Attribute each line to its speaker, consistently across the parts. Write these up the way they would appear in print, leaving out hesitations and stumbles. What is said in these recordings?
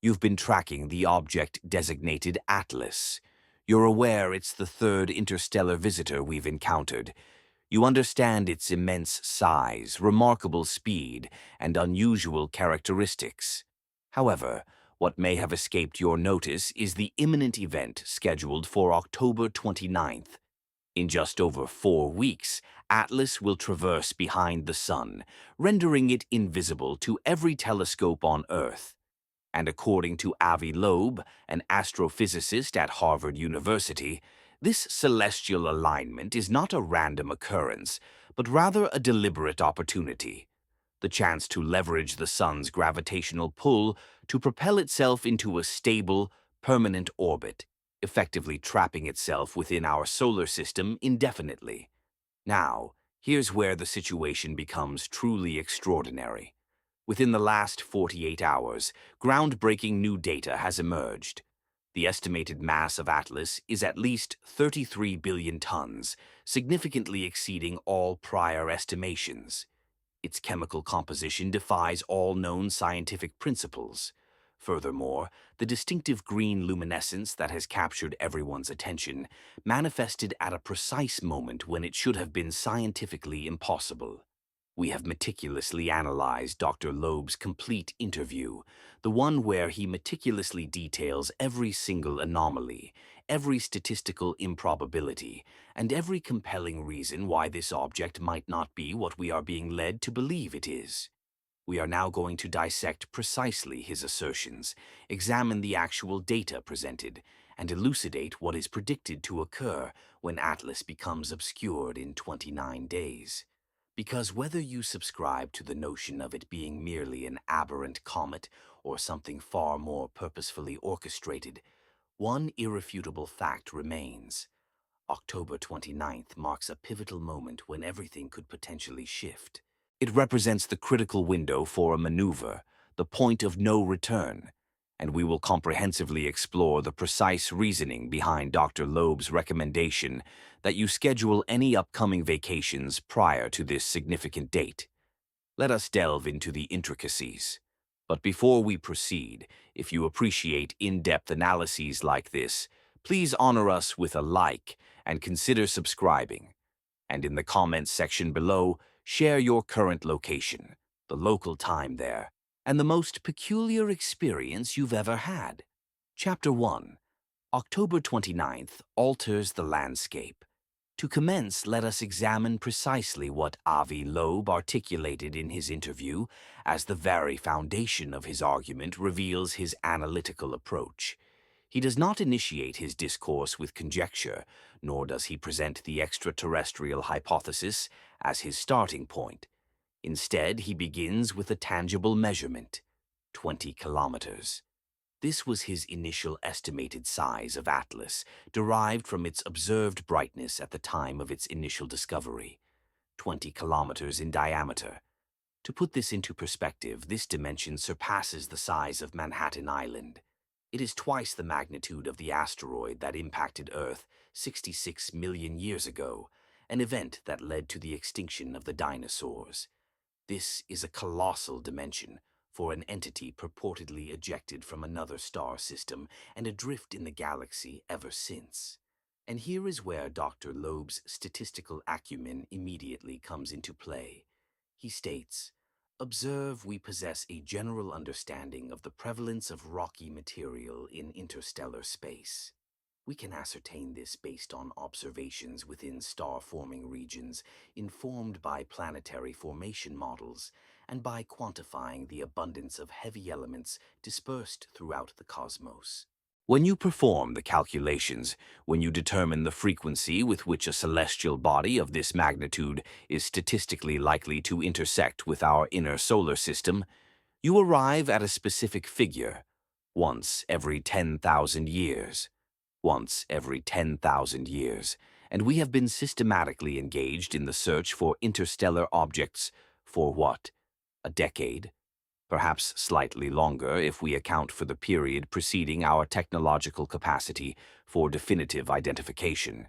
Speaker 1: You've been tracking the object designated Atlas. You're aware it's the third interstellar visitor we've encountered. You understand its immense size, remarkable speed, and unusual characteristics. However, what may have escaped your notice is the imminent event scheduled for October 29th. In just over 4 weeks, Atlas will traverse behind the Sun, rendering it invisible to every telescope on Earth. And according to Avi Loeb, an astrophysicist at Harvard University, this celestial alignment is not a random occurrence, but rather a deliberate opportunity. The chance to leverage the Sun's gravitational pull to propel itself into a stable, permanent orbit, effectively trapping itself within our solar system indefinitely. Now, here's where the situation becomes truly extraordinary. Within the last 48 hours, groundbreaking new data has emerged. The estimated mass of Atlas is at least 33 billion tons, significantly exceeding all prior estimations. Its chemical composition defies all known scientific principles. Furthermore, the distinctive green luminescence that has captured everyone's attention manifested at a precise moment when it should have been scientifically impossible. We have meticulously analyzed Dr. Loeb's complete interview, the one where he meticulously details every single anomaly, every statistical improbability, and every compelling reason why this object might not be what we are being led to believe it is. We are now going to dissect precisely his assertions, examine the actual data presented, and elucidate what is predicted to occur when Atlas becomes obscured in 29 days. Because whether you subscribe to the notion of it being merely an aberrant comet or something far more purposefully orchestrated, one irrefutable fact remains. October 29th marks a pivotal moment when everything could potentially shift. It represents the critical window for a maneuver, the point of no return, and we will comprehensively explore the precise reasoning behind Dr. Loeb's recommendation that you schedule any upcoming vacations prior to this significant date. Let us delve into the intricacies. But before we proceed, if you appreciate in-depth analyses like this, please honor us with a like and consider subscribing. And in the comments section below, share your current location, the local time there, and the most peculiar experience you've ever had. Chapter 1. October 29th alters the landscape. To commence, let us examine precisely what Avi Loeb articulated in his interview, as the very foundation of his argument reveals his analytical approach. He does not initiate his discourse with conjecture, nor does he present the extraterrestrial hypothesis as his starting point. Instead, he begins with a tangible measurement: 20 kilometers. This was his initial estimated size of Atlas, derived from its observed brightness at the time of its initial discovery. 20 kilometers in diameter. To put this into perspective, this dimension surpasses the size of Manhattan Island. It is twice the magnitude of the asteroid that impacted Earth 66 million years ago, an event that led to the extinction of the dinosaurs. This is a colossal dimension for an entity purportedly ejected from another star system and adrift in the galaxy ever since. And here is where Dr. Loeb's statistical acumen immediately comes into play. He states, "Observe, we possess a general understanding of the prevalence of rocky material in interstellar space. We can ascertain this based on observations within star-forming regions, informed by planetary formation models, and by quantifying the abundance of heavy elements dispersed throughout the cosmos." When you perform the calculations, when you determine the frequency with which a celestial body of this magnitude is statistically likely to intersect with our inner solar system, you arrive at a specific figure: once every 10,000 years. Once every 10,000 years, and we have been systematically engaged in the search for interstellar objects for what? A decade? Perhaps slightly longer if we account for the period preceding our technological capacity for definitive identification.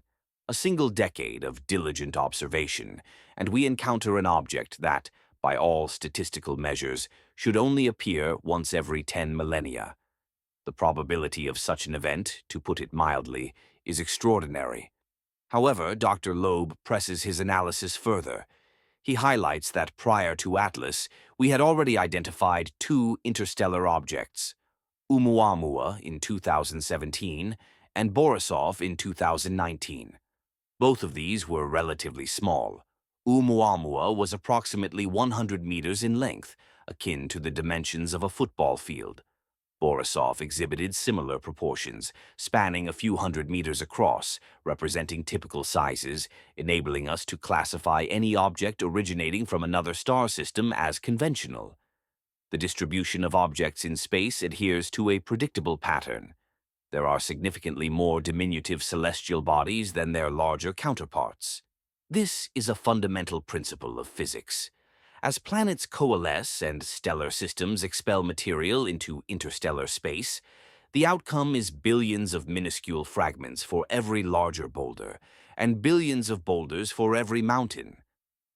Speaker 1: A single decade of diligent observation, and we encounter an object that, by all statistical measures, should only appear once every 10 millennia. The probability of such an event, to put it mildly, is extraordinary. However, Dr. Loeb presses his analysis further. He highlights that prior to Atlas, we had already identified two interstellar objects, Oumuamua in 2017 and Borisov in 2019. Both of these were relatively small. Oumuamua was approximately 100 meters in length, akin to the dimensions of a football field. Borisov exhibited similar proportions, spanning a few hundred meters across, representing typical sizes, enabling us to classify any object originating from another star system as conventional. The distribution of objects in space adheres to a predictable pattern. There are significantly more diminutive celestial bodies than their larger counterparts. This is a fundamental principle of physics. As planets coalesce and stellar systems expel material into interstellar space, the outcome is billions of minuscule fragments for every larger boulder, and billions of boulders for every mountain.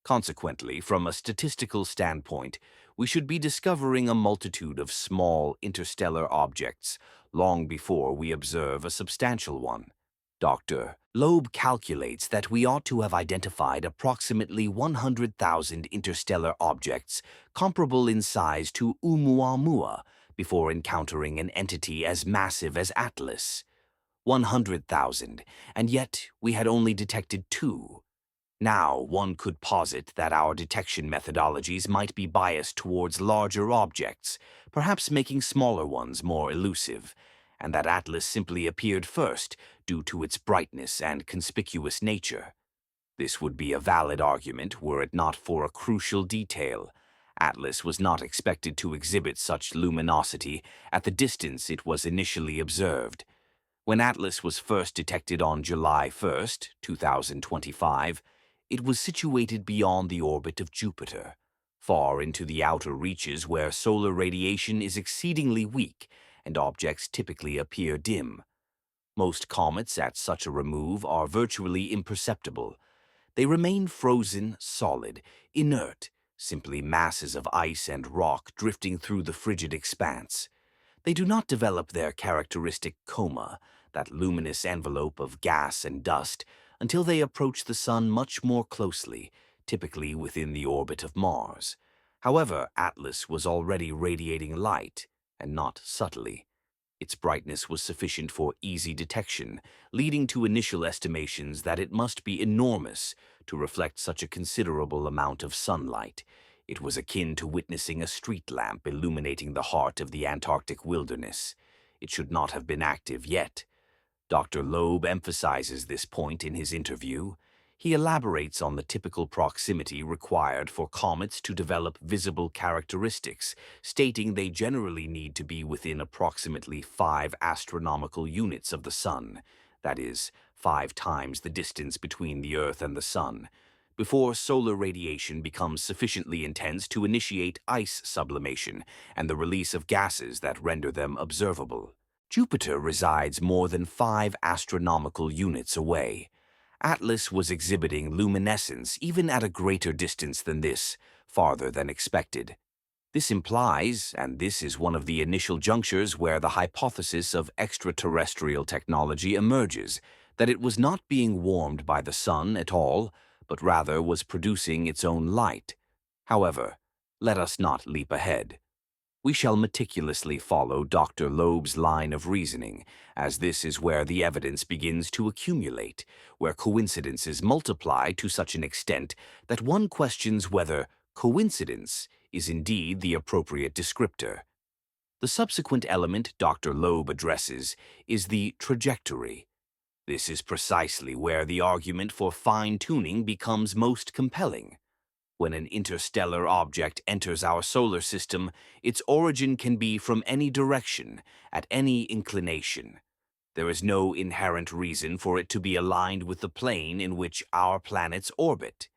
Speaker 1: Consequently, from a statistical standpoint, we should be discovering a multitude of small interstellar objects long before we observe a substantial one. Dr. Loeb calculates that we ought to have identified approximately 100,000 interstellar objects comparable in size to Oumuamua before encountering an entity as massive as Atlas. 100,000, and yet we had only detected two. Now, one could posit that our detection methodologies might be biased towards larger objects, perhaps making smaller ones more elusive, and that Atlas simply appeared first due to its brightness and conspicuous nature. This would be a valid argument were it not for a crucial detail. Atlas was not expected to exhibit such luminosity at the distance it was initially observed. When Atlas was first detected on July 1, 2025, it was situated beyond the orbit of Jupiter, far into the outer reaches where solar radiation is exceedingly weak and objects typically appear dim. Most comets at such a remove are virtually imperceptible. They remain frozen, solid, inert, simply masses of ice and rock drifting through the frigid expanse. They do not develop their characteristic coma, that luminous envelope of gas and dust, until they approach the Sun much more closely, typically within the orbit of Mars. However, Atlas was already radiating light, and not subtly. Its brightness was sufficient for easy detection, leading to initial estimations that it must be enormous to reflect such a considerable amount of sunlight. It was akin to witnessing a street lamp illuminating the heart of the Antarctic wilderness. It should not have been active yet. Dr. Loeb emphasizes this point in his interview. He elaborates on the typical proximity required for comets to develop visible characteristics, stating they generally need to be within approximately 5 astronomical units of the Sun, that is, 5 times the distance between the Earth and the Sun, before solar radiation becomes sufficiently intense to initiate ice sublimation and the release of gases that render them observable. Jupiter resides more than 5 astronomical units away. Atlas was exhibiting luminescence even at a greater distance than this, farther than expected. This implies, and this is one of the initial junctures where the hypothesis of extraterrestrial technology emerges, that it was not being warmed by the Sun at all, but rather was producing its own light. However, let us not leap ahead. We shall meticulously follow Dr. Loeb's line of reasoning, as this is where the evidence begins to accumulate, where coincidences multiply to such an extent that one questions whether coincidence is indeed the appropriate descriptor. The subsequent element Dr. Loeb addresses is the trajectory. This is precisely where the argument for fine-tuning becomes most compelling. When an interstellar object enters our solar system, its origin can be from any direction, at any inclination. There is no inherent reason for it to be aligned with the plane in which our planets orbit.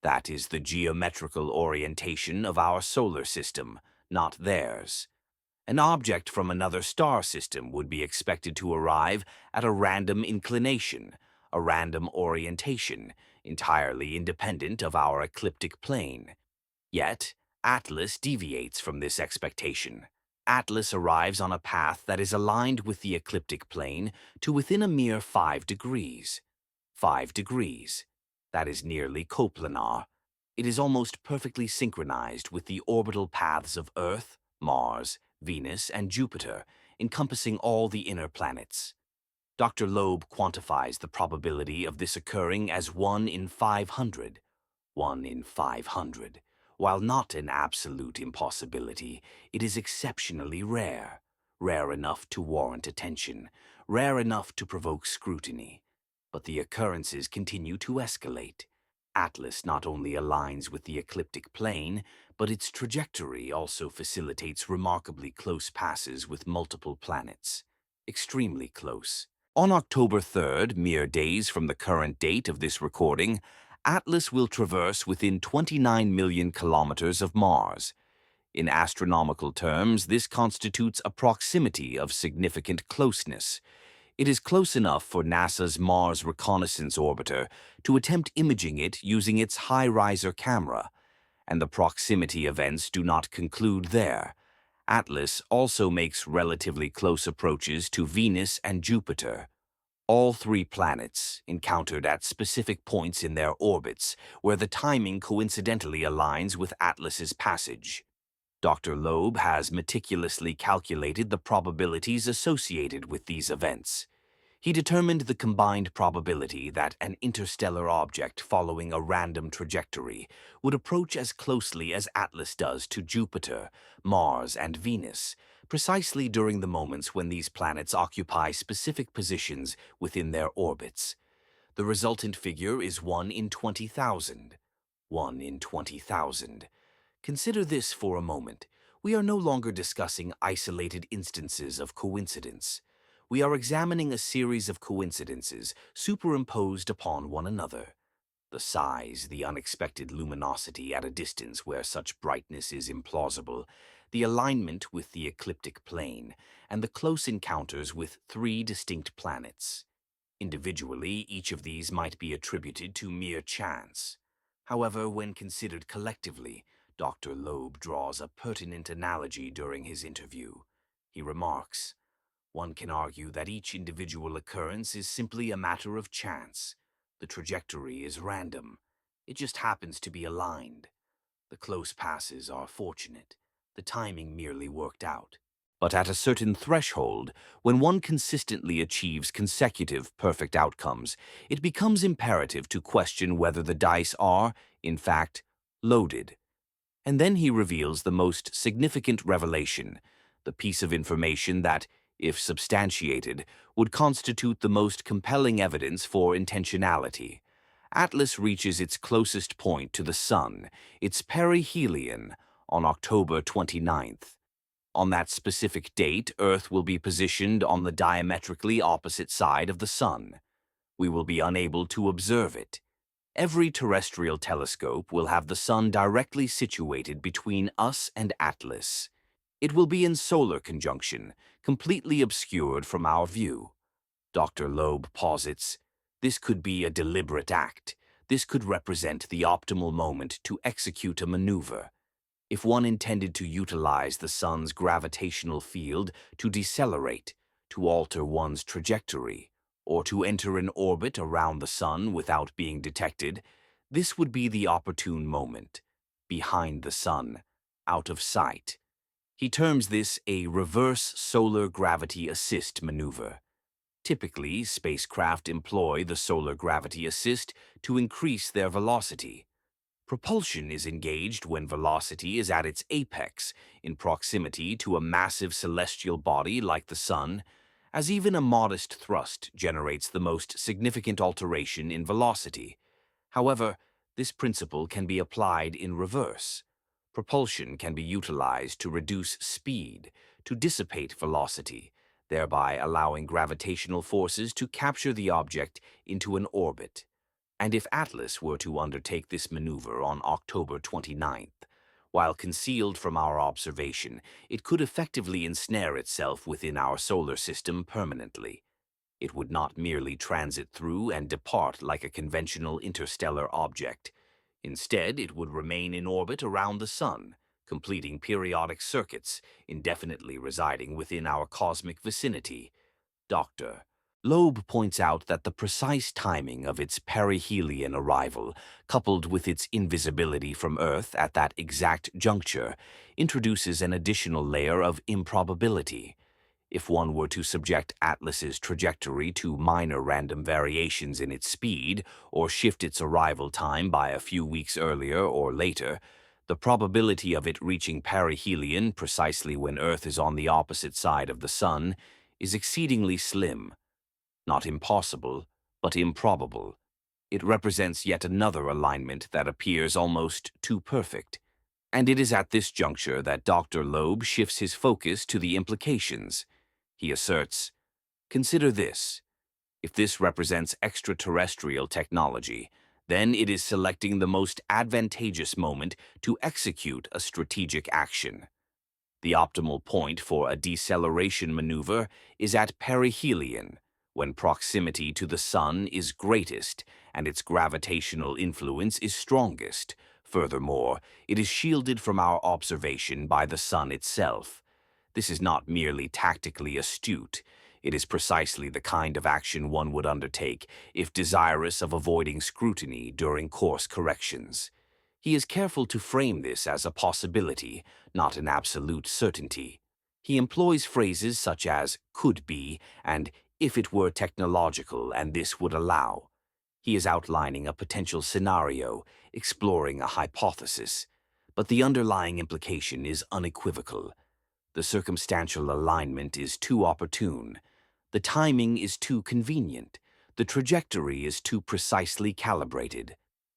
Speaker 1: That is the geometrical orientation of our solar system, not theirs. An object from another star system would be expected to arrive at a random inclination, a random orientation, entirely independent of our ecliptic plane. Yet, Atlas deviates from this expectation. Atlas arrives on a path that is aligned with the ecliptic plane to within a mere 5 degrees. 5 degrees. That is nearly coplanar. It is almost perfectly synchronized with the orbital paths of Earth, Mars, Venus, and Jupiter, encompassing all the inner planets. Dr. Loeb quantifies the probability of this occurring as 1 in 500. 1 in 500. While not an absolute impossibility, it is exceptionally rare. Rare enough to warrant attention, rare enough to provoke scrutiny. But the occurrences continue to escalate. Atlas not only aligns with the ecliptic plane, but its trajectory also facilitates remarkably close passes with multiple planets. Extremely close. On October 3rd, mere days from the current date of this recording, Atlas will traverse within 29 million kilometers of Mars. In astronomical terms, this constitutes a proximity of significant closeness. It is close enough for NASA's Mars Reconnaissance Orbiter to attempt imaging it using its high-riser camera. And the proximity events do not conclude there. Atlas also makes relatively close approaches to Venus and Jupiter. All three planets encountered at specific points in their orbits where the timing coincidentally aligns with Atlas's passage. Dr. Loeb has meticulously calculated the probabilities associated with these events. He determined the combined probability that an interstellar object following a random trajectory would approach as closely as Atlas does to Jupiter, Mars, and Venus, precisely during the moments when these planets occupy specific positions within their orbits. The resultant figure is 1 in 20,000. 1 in 20,000. Consider this for a moment. We are no longer discussing isolated instances of coincidence. We are examining a series of coincidences superimposed upon one another. The size, the unexpected luminosity at a distance where such brightness is implausible, the alignment with the ecliptic plane, and the close encounters with three distinct planets. Individually, each of these might be attributed to mere chance. However, when considered collectively, Dr. Loeb draws a pertinent analogy during his interview. He remarks, "One can argue that each individual occurrence is simply a matter of chance. The trajectory is random. It just happens to be aligned. The close passes are fortunate. The timing merely worked out. But at a certain threshold, when one consistently achieves consecutive perfect outcomes, it becomes imperative to question whether the dice are, in fact, loaded." And then he reveals the most significant revelation, the piece of information that, if substantiated, would constitute the most compelling evidence for intentionality. Atlas reaches its closest point to the Sun, its perihelion, on October 29th. On that specific date, Earth will be positioned on the diametrically opposite side of the Sun. We will be unable to observe it. Every terrestrial telescope will have the Sun directly situated between us and Atlas. It will be in solar conjunction, completely obscured from our view. Dr. Loeb posits, this could be a deliberate act. This could represent the optimal moment to execute a maneuver. If one intended to utilize the Sun's gravitational field to decelerate, to alter one's trajectory, or to enter an orbit around the Sun without being detected, this would be the opportune moment. Behind the Sun, out of sight. He terms this a reverse solar gravity assist maneuver. Typically, spacecraft employ the solar gravity assist to increase their velocity. Propulsion is engaged when velocity is at its apex, in proximity to a massive celestial body like the Sun, as even a modest thrust generates the most significant alteration in velocity. However, this principle can be applied in reverse. Propulsion can be utilized to reduce speed, to dissipate velocity, thereby allowing gravitational forces to capture the object into an orbit. And if Atlas were to undertake this maneuver on October 29th, while concealed from our observation, it could effectively ensnare itself within our solar system permanently. It would not merely transit through and depart like a conventional interstellar object. Instead, it would remain in orbit around the Sun, completing periodic circuits, indefinitely residing within our cosmic vicinity. Dr. Loeb points out that the precise timing of its perihelion arrival, coupled with its invisibility from Earth at that exact juncture, introduces an additional layer of improbability. If one were to subject Atlas's trajectory to minor random variations in its speed, or shift its arrival time by a few weeks earlier or later, the probability of it reaching perihelion precisely when Earth is on the opposite side of the Sun is exceedingly slim. Not impossible, but improbable. It represents yet another alignment that appears almost too perfect. And it is at this juncture that Dr. Loeb shifts his focus to the implications. He asserts, "Consider this. If this represents extraterrestrial technology, then it is selecting the most advantageous moment to execute a strategic action. The optimal point for a deceleration maneuver is at perihelion, when proximity to the Sun is greatest and its gravitational influence is strongest. Furthermore, it is shielded from our observation by the Sun itself. This is not merely tactically astute. It is precisely the kind of action one would undertake if desirous of avoiding scrutiny during course corrections. He is careful to frame this as a possibility, not an absolute certainty. He employs phrases such as could be and if it were technological and this would allow. He is outlining a potential scenario, exploring a hypothesis, but the underlying implication is unequivocal. The circumstantial alignment is too opportune. The timing is too convenient. The trajectory is too precisely calibrated.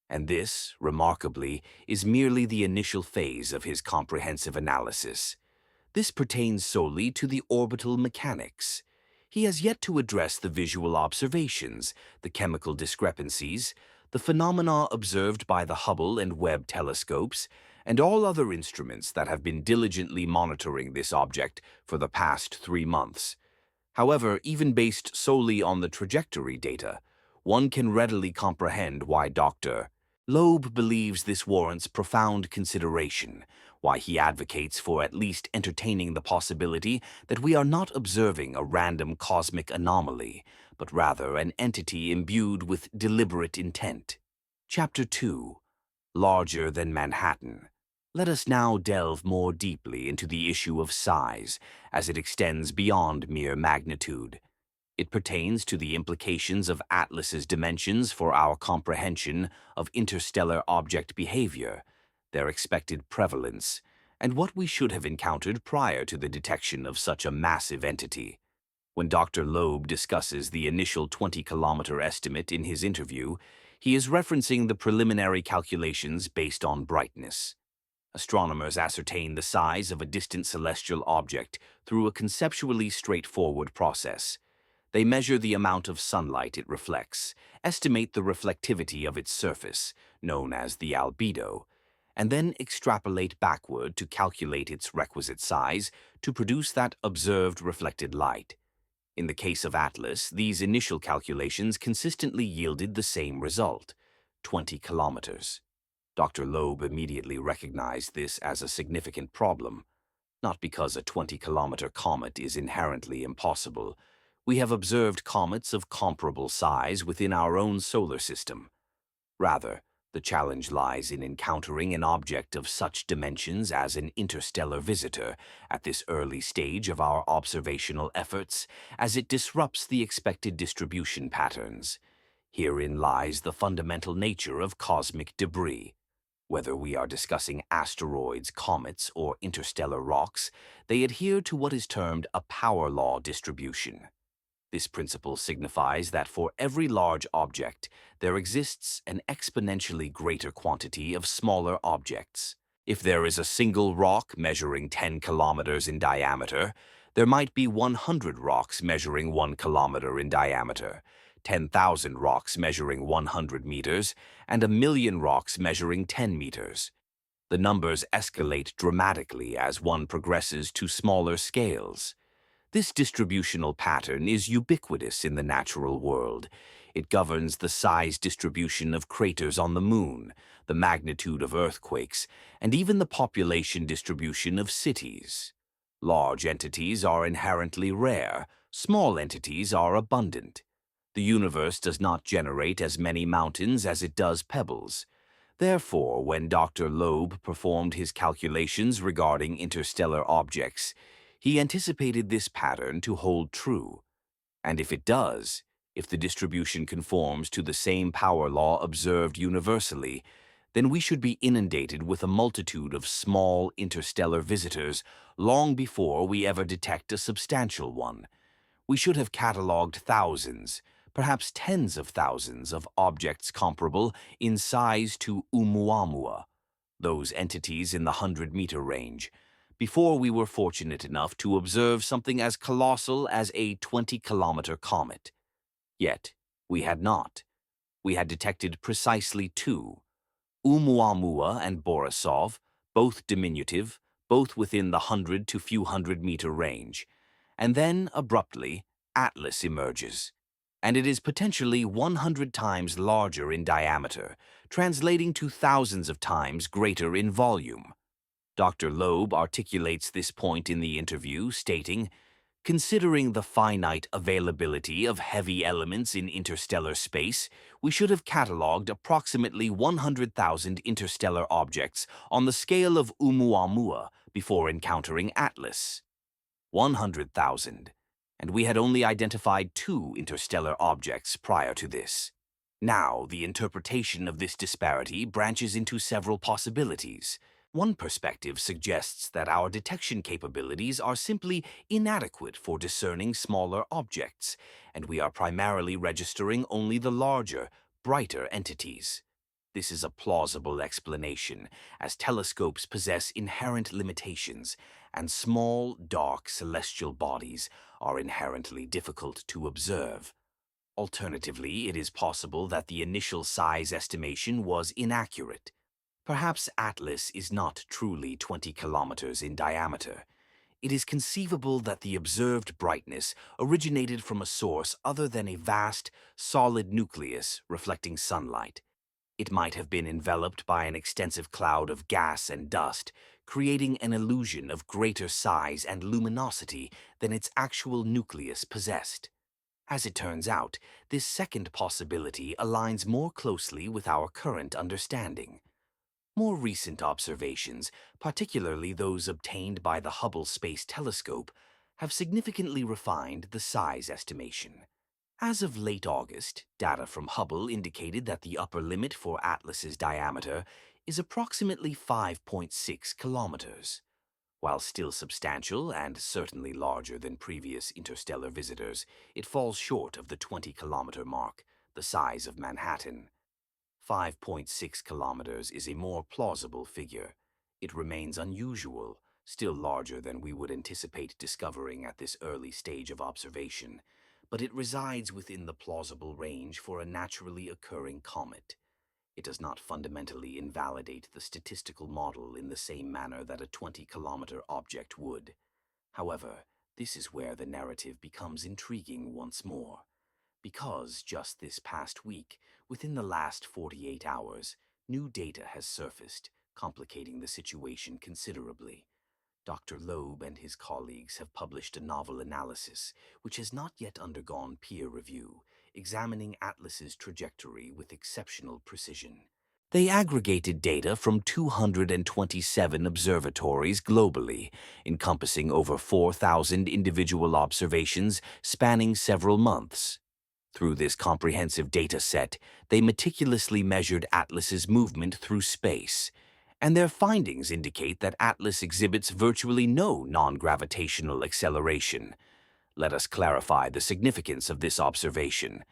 Speaker 1: And this, remarkably, is merely the initial phase of his comprehensive analysis. This pertains solely to the orbital mechanics. He has yet to address the visual observations, the chemical discrepancies, the phenomena observed by the Hubble and Webb telescopes, and all other instruments that have been diligently monitoring this object for the past 3 months. However, even based solely on the trajectory data, one can readily comprehend why Dr. Loeb believes this warrants profound consideration, why he advocates for at least entertaining the possibility that we are not observing a random cosmic anomaly, but rather an entity imbued with deliberate intent. Chapter 2. Larger than Manhattan. Let us now delve more deeply into the issue of size, as it extends beyond mere magnitude. It pertains to the implications of Atlas's dimensions for our comprehension of interstellar object behavior, their expected prevalence, and what we should have encountered prior to the detection of such a massive entity. When Dr. Loeb discusses the initial 20-kilometer estimate in his interview, he is referencing the preliminary calculations based on brightness. Astronomers ascertain the size of a distant celestial object through a conceptually straightforward process. They measure the amount of sunlight it reflects, estimate the reflectivity of its surface, known as the albedo, and then extrapolate backward to calculate its requisite size to produce that observed reflected light. In the case of Atlas, these initial calculations consistently yielded the same result, 20 kilometers. Dr. Loeb immediately recognized this as a significant problem. Not because a 20-kilometer comet is inherently impossible. We have observed comets of comparable size within our own solar system. Rather, the challenge lies in encountering an object of such dimensions as an interstellar visitor at this early stage of our observational efforts, as it disrupts the expected distribution patterns. Herein lies the fundamental nature of cosmic debris. Whether we are discussing asteroids, comets, or interstellar rocks, they adhere to what is termed a power law distribution. This principle signifies that for every large object, there exists an exponentially greater quantity of smaller objects. If there is a single rock measuring 10 kilometers in diameter, there might be 100 rocks measuring 1 kilometer in diameter, 10,000 rocks measuring 100 meters, and 1,000,000 rocks measuring 10 meters. The numbers escalate dramatically as one progresses to smaller scales. This distributional pattern is ubiquitous in the natural world. It governs the size distribution of craters on the moon, the magnitude of earthquakes, and even the population distribution of cities. Large entities are inherently rare, small entities are abundant. The universe does not generate as many mountains as it does pebbles. Therefore, when Dr. Loeb performed his calculations regarding interstellar objects, he anticipated this pattern to hold true. And if it does, if the distribution conforms to the same power law observed universally, then we should be inundated with a multitude of small interstellar visitors long before we ever detect a substantial one. We should have catalogued thousands, perhaps tens of thousands of objects comparable in size to Oumuamua, those entities in the 100-meter range, before we were fortunate enough to observe something as colossal as a 20-kilometer comet. Yet, we had not. We had detected precisely two, Oumuamua and Borisov, both diminutive, both within the 100 to few hundred-meter range. And then, abruptly, Atlas emerges, and it is potentially 100 times larger in diameter, translating to thousands of times greater in volume. Dr. Loeb articulates this point in the interview, stating, "Considering the finite availability of heavy elements in interstellar space, we should have catalogued approximately 100,000 interstellar objects on the scale of Oumuamua before encountering Atlas. 100,000, and we had only identified two interstellar objects prior to this. Now, the interpretation of this disparity branches into several possibilities. One perspective suggests that our detection capabilities are simply inadequate for discerning smaller objects, and we are primarily registering only the larger, brighter entities. This is a plausible explanation, as telescopes possess inherent limitations, and small, dark celestial bodies are inherently difficult to observe. Alternatively, it is possible that the initial size estimation was inaccurate. Perhaps Atlas is not truly 20 kilometers in diameter. It is conceivable that the observed brightness originated from a source other than a vast, solid nucleus reflecting sunlight. It might have been enveloped by an extensive cloud of gas and dust, creating an illusion of greater size and luminosity than its actual nucleus possessed. As it turns out, this second possibility aligns more closely with our current understanding. More recent observations, particularly those obtained by the Hubble Space Telescope, have significantly refined the size estimation. As of late August, data from Hubble indicated that the upper limit for Atlas's diameter is approximately 5.6 kilometers. While still substantial and certainly larger than previous interstellar visitors, it falls short of the 20-kilometer mark, the size of Manhattan. 5.6 kilometers is a more plausible figure. It remains unusual, still larger than we would anticipate discovering at this early stage of observation, but it resides within the plausible range for a naturally occurring comet. It does not fundamentally invalidate the statistical model in the same manner that a 20-kilometer object would. However, this is where the narrative becomes intriguing once more. Because just this past week, within the last 48 hours, new data has surfaced, complicating the situation considerably. Dr. Loeb and his colleagues have published a novel analysis, which has not yet undergone peer review, examining Atlas's trajectory with exceptional precision. They aggregated data from 227 observatories globally, encompassing over 4,000 individual observations spanning several months. Through this comprehensive data set, they meticulously measured Atlas's movement through space, and their findings indicate that Atlas exhibits virtually no non-gravitational acceleration. Let us clarify the significance of this observation.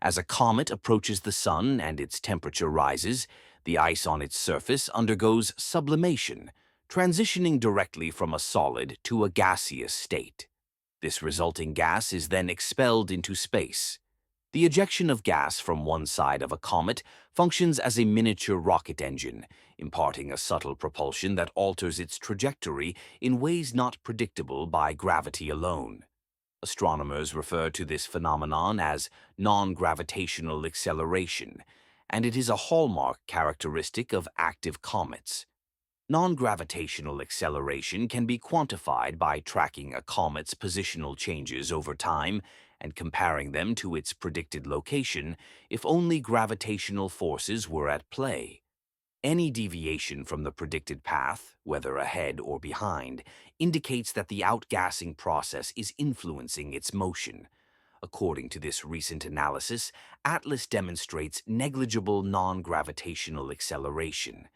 Speaker 1: As a comet approaches the sun and its temperature rises, the ice on its surface undergoes sublimation, transitioning directly from a solid to a gaseous state. This resulting gas is then expelled into space. The ejection of gas from one side of a comet functions as a miniature rocket engine, imparting a subtle propulsion that alters its trajectory in ways not predictable by gravity alone. Astronomers refer to this phenomenon as non-gravitational acceleration, and it is a hallmark characteristic of active comets. Non-gravitational acceleration can be quantified by tracking a comet's positional changes over time and comparing them to its predicted location if only gravitational forces were at play. Any deviation from the predicted path, whether ahead or behind, indicates that the outgassing process is influencing its motion. According to this recent analysis, Atlas demonstrates negligible non-gravitational acceleration.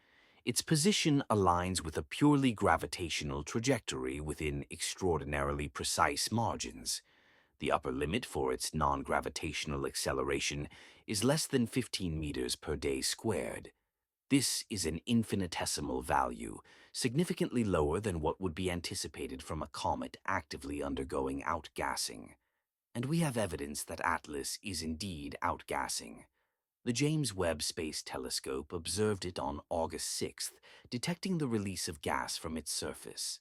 Speaker 1: Its position aligns with a purely gravitational trajectory within extraordinarily precise margins. The upper limit for its non-gravitational acceleration is less than 15 meters per day squared. This is an infinitesimal value, significantly lower than what would be anticipated from a comet actively undergoing outgassing. And we have evidence that Atlas is indeed outgassing. The James Webb Space Telescope observed it on August 6th, detecting the release of gas from its surface.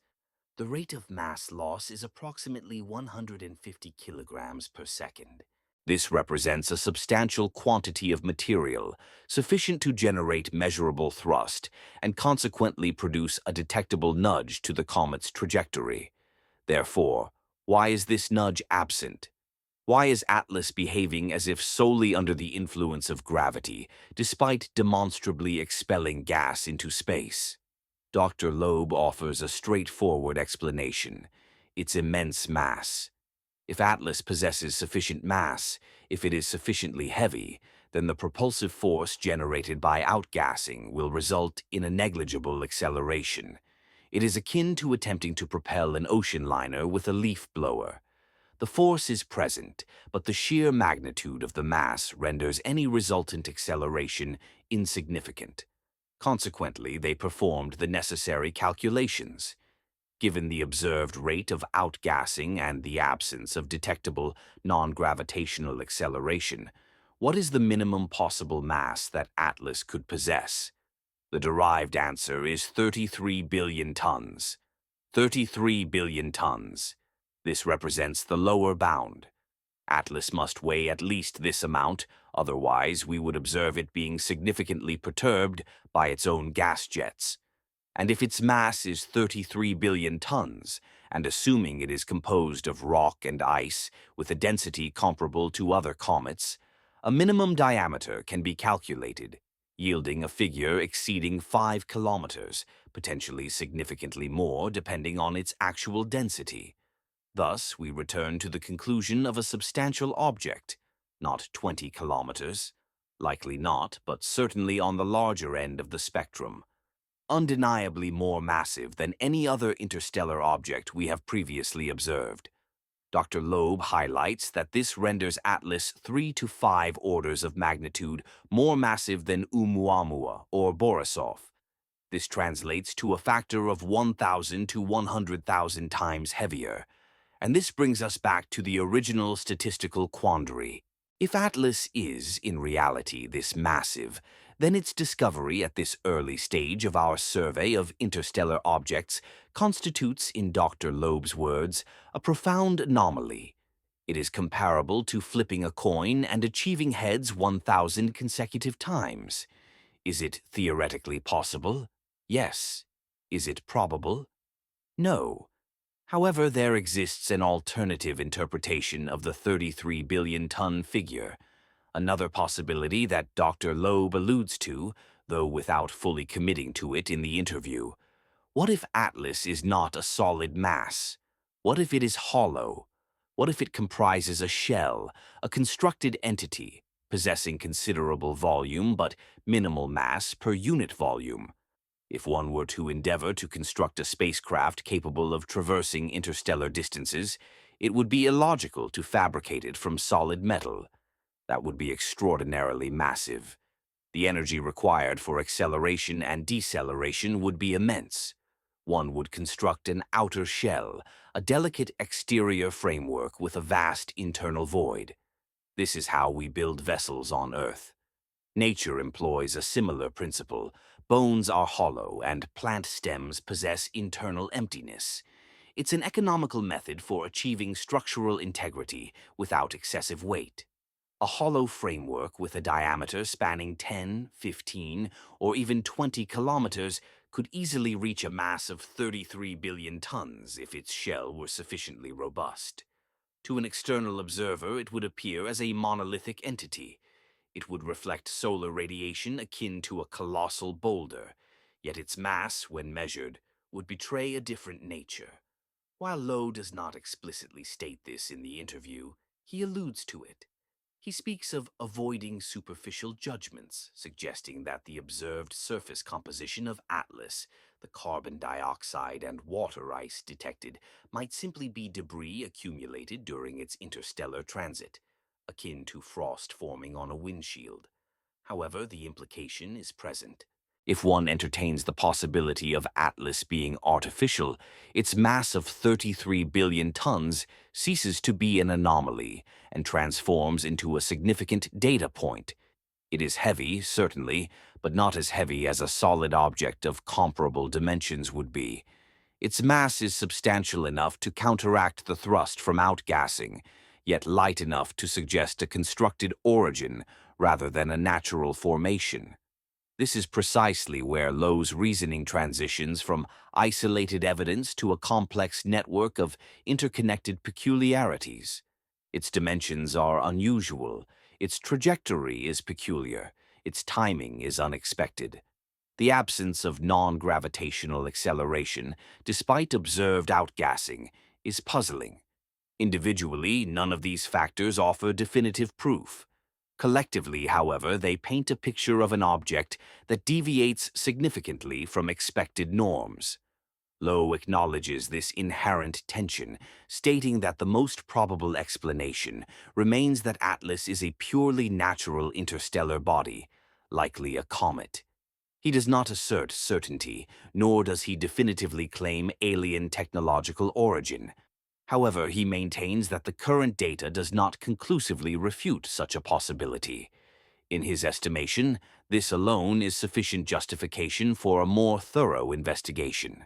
Speaker 1: The rate of mass loss is approximately 150 kilograms per second. This represents a substantial quantity of material, sufficient to generate measurable thrust, and consequently produce a detectable nudge to the comet's trajectory. Therefore, why is this nudge absent? Why is Atlas behaving as if solely under the influence of gravity, despite demonstrably expelling gas into space? Dr. Loeb offers a straightforward explanation: its immense mass. If Atlas possesses sufficient mass, if it is sufficiently heavy, then the propulsive force generated by outgassing will result in a negligible acceleration. It is akin to attempting to propel an ocean liner with a leaf blower. The force is present, but the sheer magnitude of the mass renders any resultant acceleration insignificant. Consequently, they performed the necessary calculations. Given the observed rate of outgassing and the absence of detectable non-gravitational acceleration, what is the minimum possible mass that Atlas could possess? The derived answer is 33 billion tons. 33 billion tons. This represents the lower bound. Atlas must weigh at least this amount, otherwise we would observe it being significantly perturbed by its own gas jets. And if its mass is 33 billion tons, and assuming it is composed of rock and ice with a density comparable to other comets, a minimum diameter can be calculated, yielding a figure exceeding 5 kilometers, potentially significantly more depending on its actual density. Thus, we return to the conclusion of a substantial object, not 20 kilometers, likely not, but certainly on the larger end of the spectrum, undeniably more massive than any other interstellar object we have previously observed. Dr. Loeb highlights that this renders Atlas 3 to 5 orders of magnitude more massive than Oumuamua or Borisov. This translates to a factor of 1,000 to 100,000 times heavier. And this brings us back to the original statistical quandary. If Atlas is, in reality, this massive, then its discovery at this early stage of our survey of interstellar objects constitutes, in Dr. Loeb's words, a profound anomaly. It is comparable to flipping a coin and achieving heads 1,000 consecutive times. Is it theoretically possible? Yes. Is it probable? No. However, there exists an alternative interpretation of the 33 billion ton figure, another possibility that Dr. Loeb alludes to, though without fully committing to it in the interview. What if Atlas is not a solid mass? What if it is hollow? What if it comprises a shell, a constructed entity, possessing considerable volume but minimal mass per unit volume? If one were to endeavor to construct a spacecraft capable of traversing interstellar distances, it would be illogical to fabricate it from solid metal. That would be extraordinarily massive. The energy required for acceleration and deceleration would be immense. One would construct an outer shell, a delicate exterior framework with a vast internal void. This is how we build vessels on Earth. Nature employs a similar principle. Bones are hollow, and plant stems possess internal emptiness. It's an economical method for achieving structural integrity without excessive weight. A hollow framework with a diameter spanning 10, 15, or even 20 kilometers could easily reach a mass of 33 billion tons if its shell were sufficiently robust. To an external observer, it would appear as a monolithic entity. It would reflect solar radiation akin to a colossal boulder, yet its mass, when measured, would betray a different nature. While Lowe does not explicitly state this in the interview, he alludes to it. He speaks of avoiding superficial judgments, suggesting that the observed surface composition of Atlas, the carbon dioxide and water ice detected, might simply be debris accumulated during its interstellar transit, akin to frost forming on a windshield. However, the implication is present. If one entertains the possibility of Atlas being artificial, its mass of 33 billion tons ceases to be an anomaly and transforms into a significant data point. It is heavy, certainly, but not as heavy as a solid object of comparable dimensions would be. Its mass is substantial enough to counteract the thrust from outgassing, yet light enough to suggest a constructed origin rather than a natural formation. This is precisely where Lowe's reasoning transitions from isolated evidence to a complex network of interconnected peculiarities. Its dimensions are unusual, its trajectory is peculiar, its timing is unexpected. The absence of non-gravitational acceleration, despite observed outgassing, is puzzling. Individually, none of these factors offer definitive proof. Collectively, however, they paint a picture of an object that deviates significantly from expected norms. Lowe acknowledges this inherent tension, stating that the most probable explanation remains that Atlas is a purely natural interstellar body, likely a comet. He does not assert certainty, nor does he definitively claim alien technological origin. However, he maintains that the current data does not conclusively refute such a possibility. In his estimation, this alone is sufficient justification for a more thorough investigation.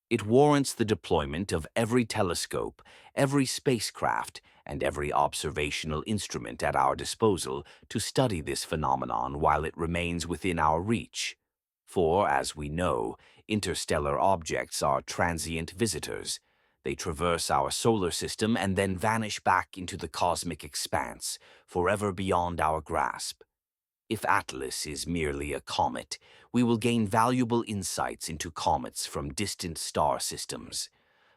Speaker 1: It warrants the deployment of every telescope, every spacecraft, and every observational instrument at our disposal to study this phenomenon while it remains within our reach. For, as we know, interstellar objects are transient visitors. They traverse our solar system and then vanish back into the cosmic expanse, forever beyond our grasp. If Atlas is merely a comet, we will gain valuable insights into comets from distant star systems.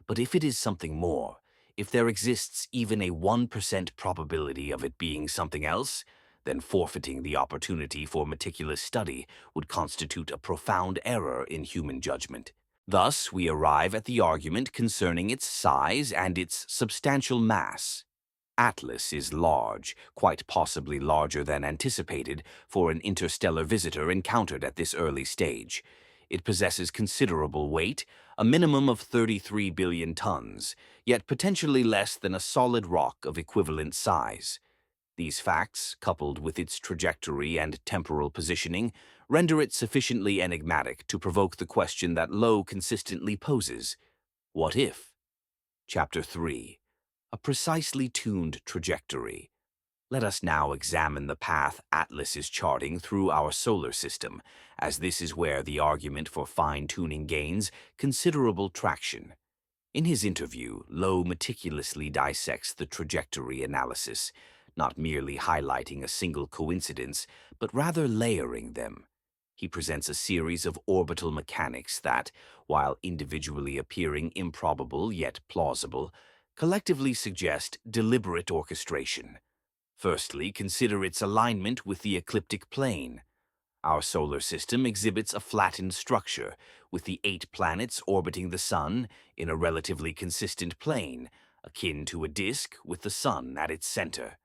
Speaker 1: But if it is something more, if there exists even a 1% probability of it being something else, then forfeiting the opportunity for meticulous study would constitute a profound error in human judgment. Thus, we arrive at the argument concerning its size and its substantial mass. Atlas is large, quite possibly larger than anticipated for an interstellar visitor encountered at this early stage. It possesses considerable weight, a minimum of 33 billion tons, yet potentially less than a solid rock of equivalent size. These facts, coupled with its trajectory and temporal positioning, render it sufficiently enigmatic to provoke the question that Lowe consistently poses. What if? Chapter 3. A precisely tuned trajectory. Let us now examine the path Atlas is charting through our solar system, as this is where the argument for fine-tuning gains considerable traction. In his interview, Lowe meticulously dissects the trajectory analysis, not merely highlighting a single coincidence, but rather layering them. He presents a series of orbital mechanics that, while individually appearing improbable yet plausible, collectively suggest deliberate orchestration. Firstly, consider its alignment with the ecliptic plane. Our solar system exhibits a flattened structure, with the 8 planets orbiting the Sun in a relatively consistent plane, akin to a disk with the Sun at its center.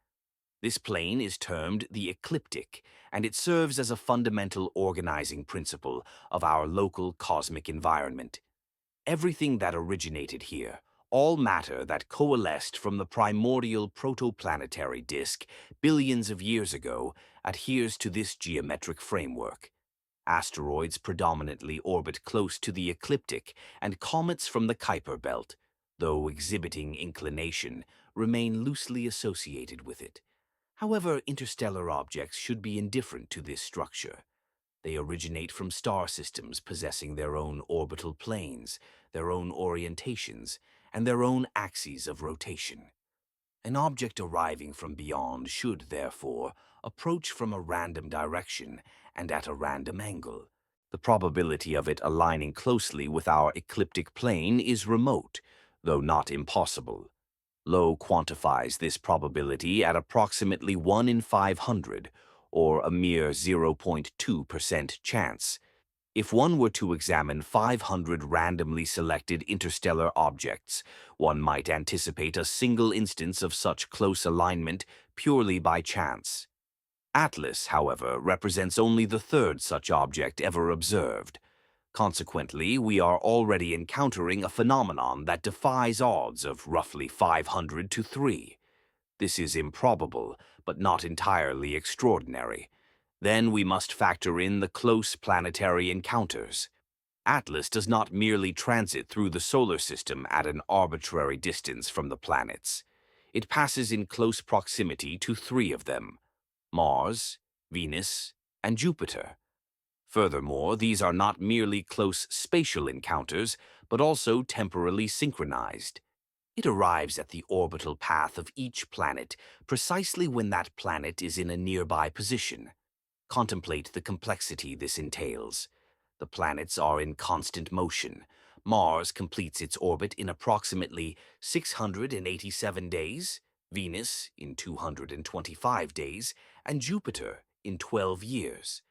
Speaker 1: This plane is termed the ecliptic, and it serves as a fundamental organizing principle of our local cosmic environment. Everything that originated here, all matter that coalesced from the primordial protoplanetary disk billions of years ago, adheres to this geometric framework. Asteroids predominantly orbit close to the ecliptic, and comets from the Kuiper belt. though exhibiting inclination, remain loosely associated with it. However, interstellar objects should be indifferent to this structure. They originate from star systems possessing their own orbital planes, their own orientations, and their own axes of rotation. An object arriving from beyond should, therefore, approach from a random direction and at a random angle. The probability of it aligning closely with our ecliptic plane is remote, though not impossible. Low quantifies this probability at approximately 1 in 500, or a mere 0.2% chance. If one were to examine 500 randomly selected interstellar objects, one might anticipate a single instance of such close alignment purely by chance. Atlas, however, represents only the third such object ever observed. Consequently, we are already encountering a phenomenon that defies odds of roughly 500 to 3. This is improbable, but not entirely extraordinary. Then we must factor in the close planetary encounters. Atlas does not merely transit through the solar system at an arbitrary distance from the planets. It passes in close proximity to 3 of them: Mars, Venus, and Jupiter. Furthermore, these are not merely close spatial encounters, but also temporally synchronized. It arrives at the orbital path of each planet precisely when that planet is in a nearby position. Contemplate the complexity this entails. The planets are in constant motion. Mars completes its orbit in approximately 687 days, Venus in 225 days, and Jupiter in 12 years.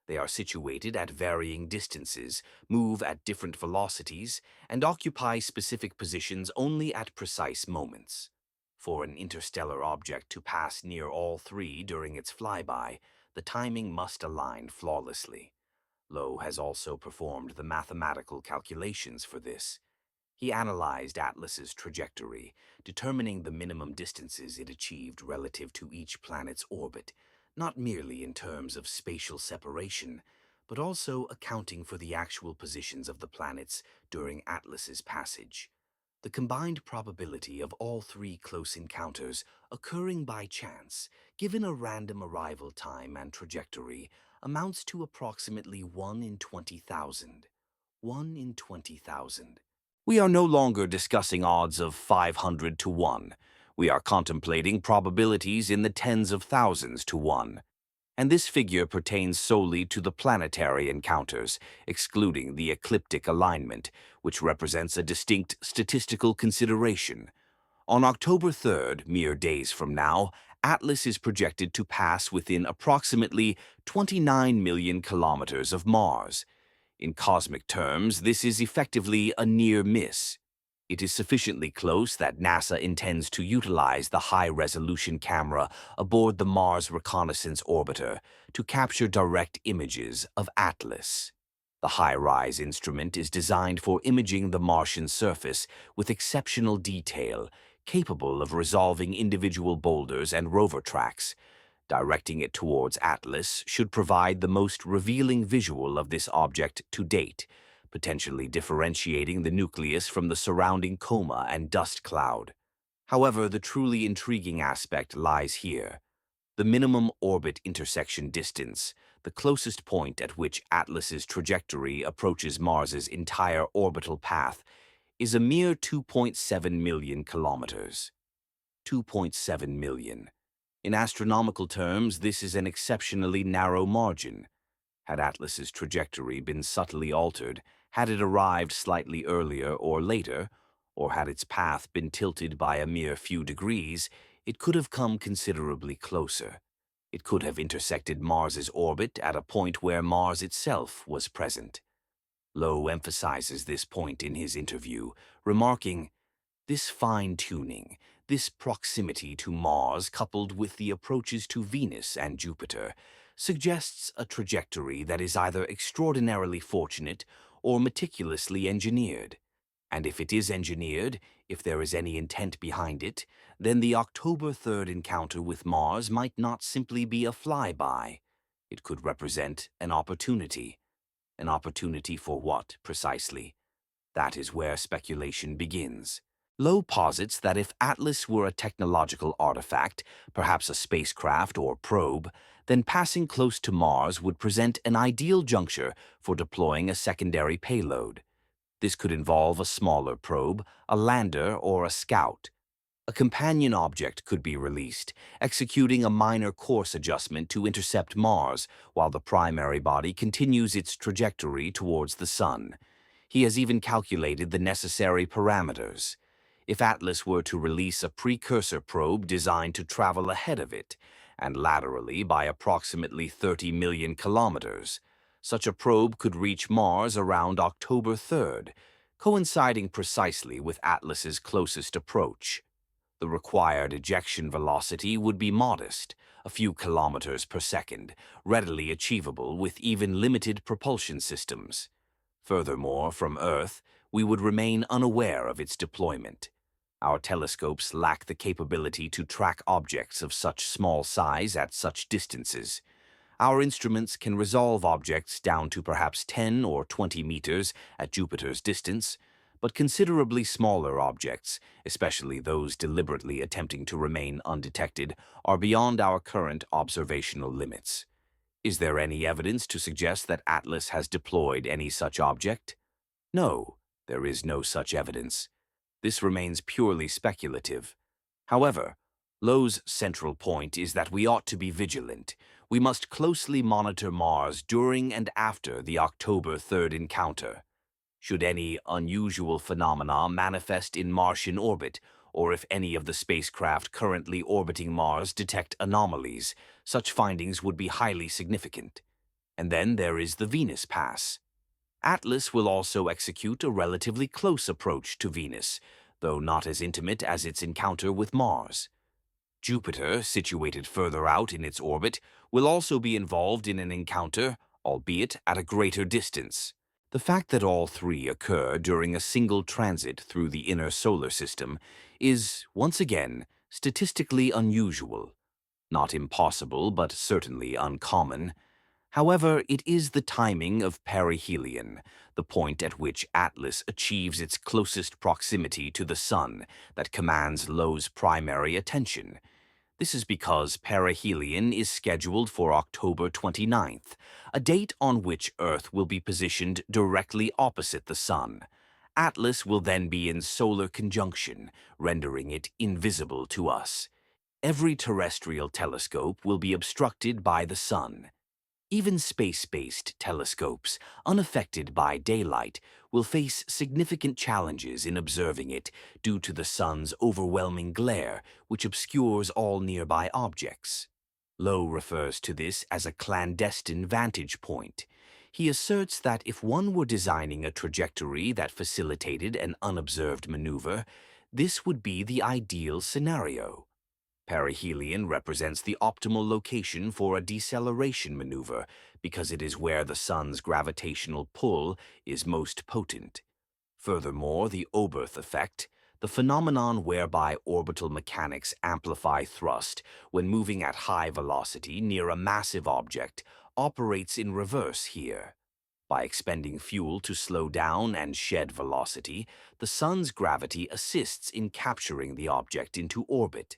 Speaker 1: They are situated at varying distances, move at different velocities, and occupy specific positions only at precise moments. For an interstellar object to pass near all 3 during its flyby, the timing must align flawlessly. Lowe has also performed the mathematical calculations for this. He analyzed Atlas's trajectory, determining the minimum distances it achieved relative to each planet's orbit, not merely in terms of spatial separation, but also accounting for the actual positions of the planets during Atlas's passage. The combined probability of all 3 close encounters occurring by chance, given a random arrival time and trajectory, amounts to approximately 1 in 20,000. 1 in 20,000. We are no longer discussing odds of 500 to 1. We are contemplating probabilities in the tens of thousands to 1. And this figure pertains solely to the planetary encounters, excluding the ecliptic alignment, which represents a distinct statistical consideration. On October 3rd, mere days from now, Atlas is projected to pass within approximately 29 million kilometers of Mars. In cosmic terms, this is effectively a near miss. It is sufficiently close that NASA intends to utilize the high-resolution camera aboard the Mars Reconnaissance Orbiter to capture direct images of Atlas. The high-rise instrument is designed for imaging the Martian surface with exceptional detail, capable of resolving individual boulders and rover tracks. Directing it towards Atlas should provide the most revealing visual of this object to date, potentially differentiating the nucleus from the surrounding coma and dust cloud. However, the truly intriguing aspect lies here. The minimum orbit intersection distance, the closest point at which Atlas's trajectory approaches Mars's entire orbital path, is a mere 2.7 million kilometers. 2.7 million. In astronomical terms, this is an exceptionally narrow margin. Had Atlas's trajectory been subtly altered, had it arrived slightly earlier or later, or had its path been tilted by a mere few degrees, it could have come considerably closer. It could have intersected Mars's orbit at a point where Mars itself was present. Lowe emphasizes this point in his interview, remarking, "This fine-tuning, this proximity to Mars coupled with the approaches to Venus and Jupiter suggests a trajectory that is either extraordinarily fortunate or meticulously engineered. And if it is engineered, if there is any intent behind it, then the October 3rd encounter with Mars might not simply be a flyby. It could represent an opportunity. An opportunity for what, precisely? That is where speculation begins. Lowe posits that if Atlas were a technological artifact, perhaps a spacecraft or probe, then passing close to Mars would present an ideal juncture for deploying a secondary payload. This could involve a smaller probe, a lander, or a scout. A companion object could be released, executing a minor course adjustment to intercept Mars while the primary body continues its trajectory towards the Sun. He has even calculated the necessary parameters. If Atlas were to release a precursor probe designed to travel ahead of it, and laterally by approximately 30 million kilometers, such a probe could reach Mars around October 3rd, coinciding precisely with Atlas's closest approach. The required ejection velocity would be modest, a few kilometers per second, readily achievable with even limited propulsion systems. Furthermore, from Earth, we would remain unaware of its deployment. Our telescopes lack the capability to track objects of such small size at such distances. Our instruments can resolve objects down to perhaps 10 or 20 meters at Jupiter's distance, but considerably smaller objects, especially those deliberately attempting to remain undetected, are beyond our current observational limits. Is there any evidence to suggest that Atlas has deployed any such object? No, there is no such evidence. This remains purely speculative. However, Lowe's central point is that we ought to be vigilant. We must closely monitor Mars during and after the October 3rd encounter. Should any unusual phenomena manifest in Martian orbit, or if any of the spacecraft currently orbiting Mars detect anomalies, such findings would be highly significant. And then there is the Venus Pass. Atlas will also execute a relatively close approach to Venus, though not as intimate as its encounter with Mars. Jupiter, situated further out in its orbit, will also be involved in an encounter, albeit at a greater distance. The fact that all three occur during a single transit through the inner solar system is, once again, statistically unusual. Not impossible, but certainly uncommon. However, it is the timing of perihelion, the point at which Atlas achieves its closest proximity to the Sun, that commands Lowe's primary attention. This is because perihelion is scheduled for October 29th, a date on which Earth will be positioned directly opposite the Sun. Atlas will then be in solar conjunction, rendering it invisible to us. Every terrestrial telescope will be obstructed by the Sun. Even space-based telescopes, unaffected by daylight, will face significant challenges in observing it due to the Sun's overwhelming glare, which obscures all nearby objects. Lowe refers to this as a clandestine vantage point. He asserts that if one were designing a trajectory that facilitated an unobserved maneuver, this would be the ideal scenario. Perihelion represents the optimal location for a deceleration maneuver because it is where the Sun's gravitational pull is most potent. Furthermore, the Oberth effect, the phenomenon whereby orbital mechanics amplify thrust when moving at high velocity near a massive object, operates in reverse here. By expending fuel to slow down and shed velocity, the Sun's gravity assists in capturing the object into orbit.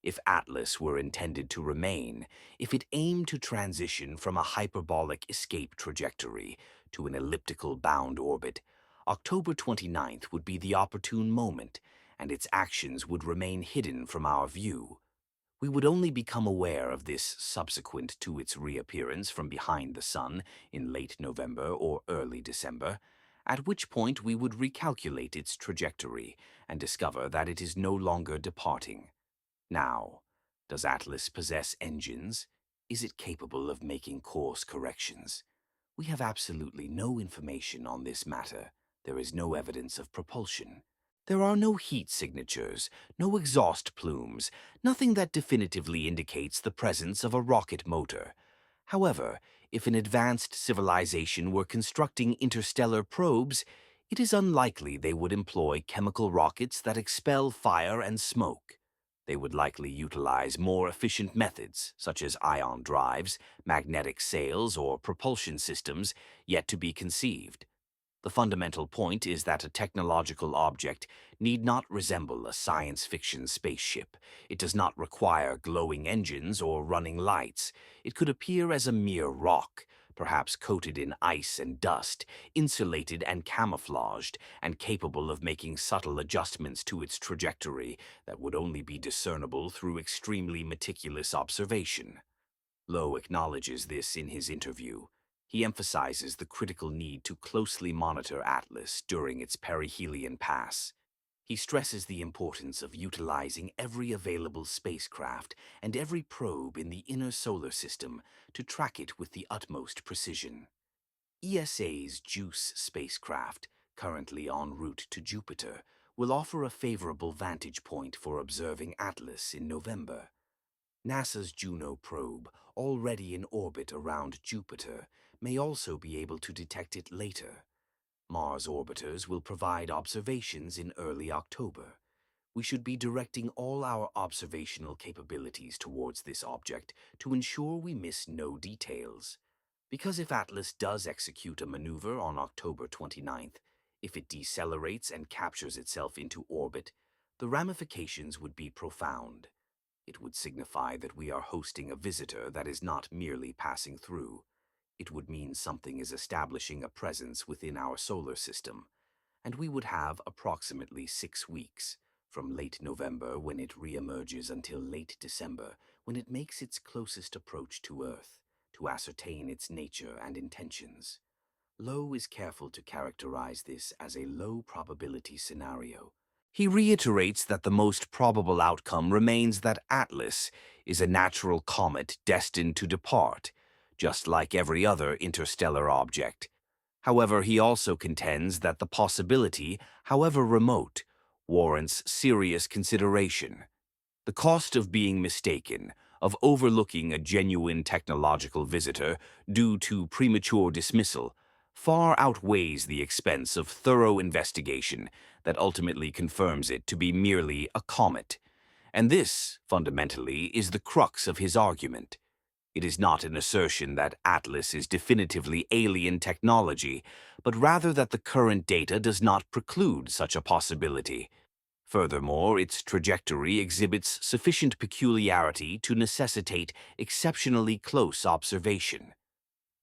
Speaker 1: If Atlas were intended to remain, if it aimed to transition from a hyperbolic escape trajectory to an elliptical bound orbit, October 29th would be the opportune moment, and its actions would remain hidden from our view. We would only become aware of this subsequent to its reappearance from behind the Sun in late November or early December, at which point we would recalculate its trajectory and discover that it is no longer departing. Now, does Atlas possess engines? Is it capable of making course corrections? We have absolutely no information on this matter. There is no evidence of propulsion. There are no heat signatures, no exhaust plumes, nothing that definitively indicates the presence of a rocket motor. However, if an advanced civilization were constructing interstellar probes, it is unlikely they would employ chemical rockets that expel fire and smoke. They would likely utilize more efficient methods, such as ion drives, magnetic sails, or propulsion systems yet to be conceived. The fundamental point is that a technological object need not resemble a science fiction spaceship. It does not require glowing engines or running lights. It could appear as a mere rock, perhaps coated in ice and dust, insulated and camouflaged, and capable of making subtle adjustments to its trajectory that would only be discernible through extremely meticulous observation. Lowe acknowledges this in his interview. He emphasizes the critical need to closely monitor Atlas during its perihelion pass. He stresses the importance of utilizing every available spacecraft and every probe in the inner solar system to track it with the utmost precision. ESA's JUICE spacecraft, currently en route to Jupiter, will offer a favorable vantage point for observing Atlas in November. NASA's Juno probe, already in orbit around Jupiter, may also be able to detect it later. Mars orbiters will provide observations in early October. We should be directing all our observational capabilities towards this object to ensure we miss no details. Because if Atlas does execute a maneuver on October 29th, if it decelerates and captures itself into orbit, the ramifications would be profound. It would signify that we are hosting a visitor that is not merely passing through. It would mean something is establishing a presence within our solar system, and we would have approximately 6 weeks, from late November when it reemerges until late December when it makes its closest approach to Earth, to ascertain its nature and intentions. Lowe is careful to characterize this as a low probability scenario. He reiterates that the most probable outcome remains that Atlas is a natural comet destined to depart, just like every other interstellar object. However, he also contends that the possibility, however remote, warrants serious consideration. The cost of being mistaken, of overlooking a genuine technological visitor due to premature dismissal, far outweighs the expense of thorough investigation that ultimately confirms it to be merely a comet. And this, fundamentally, is the crux of his argument. It is not an assertion that Atlas is definitively alien technology, but rather that the current data does not preclude such a possibility. Furthermore, its trajectory exhibits sufficient peculiarity to necessitate exceptionally close observation.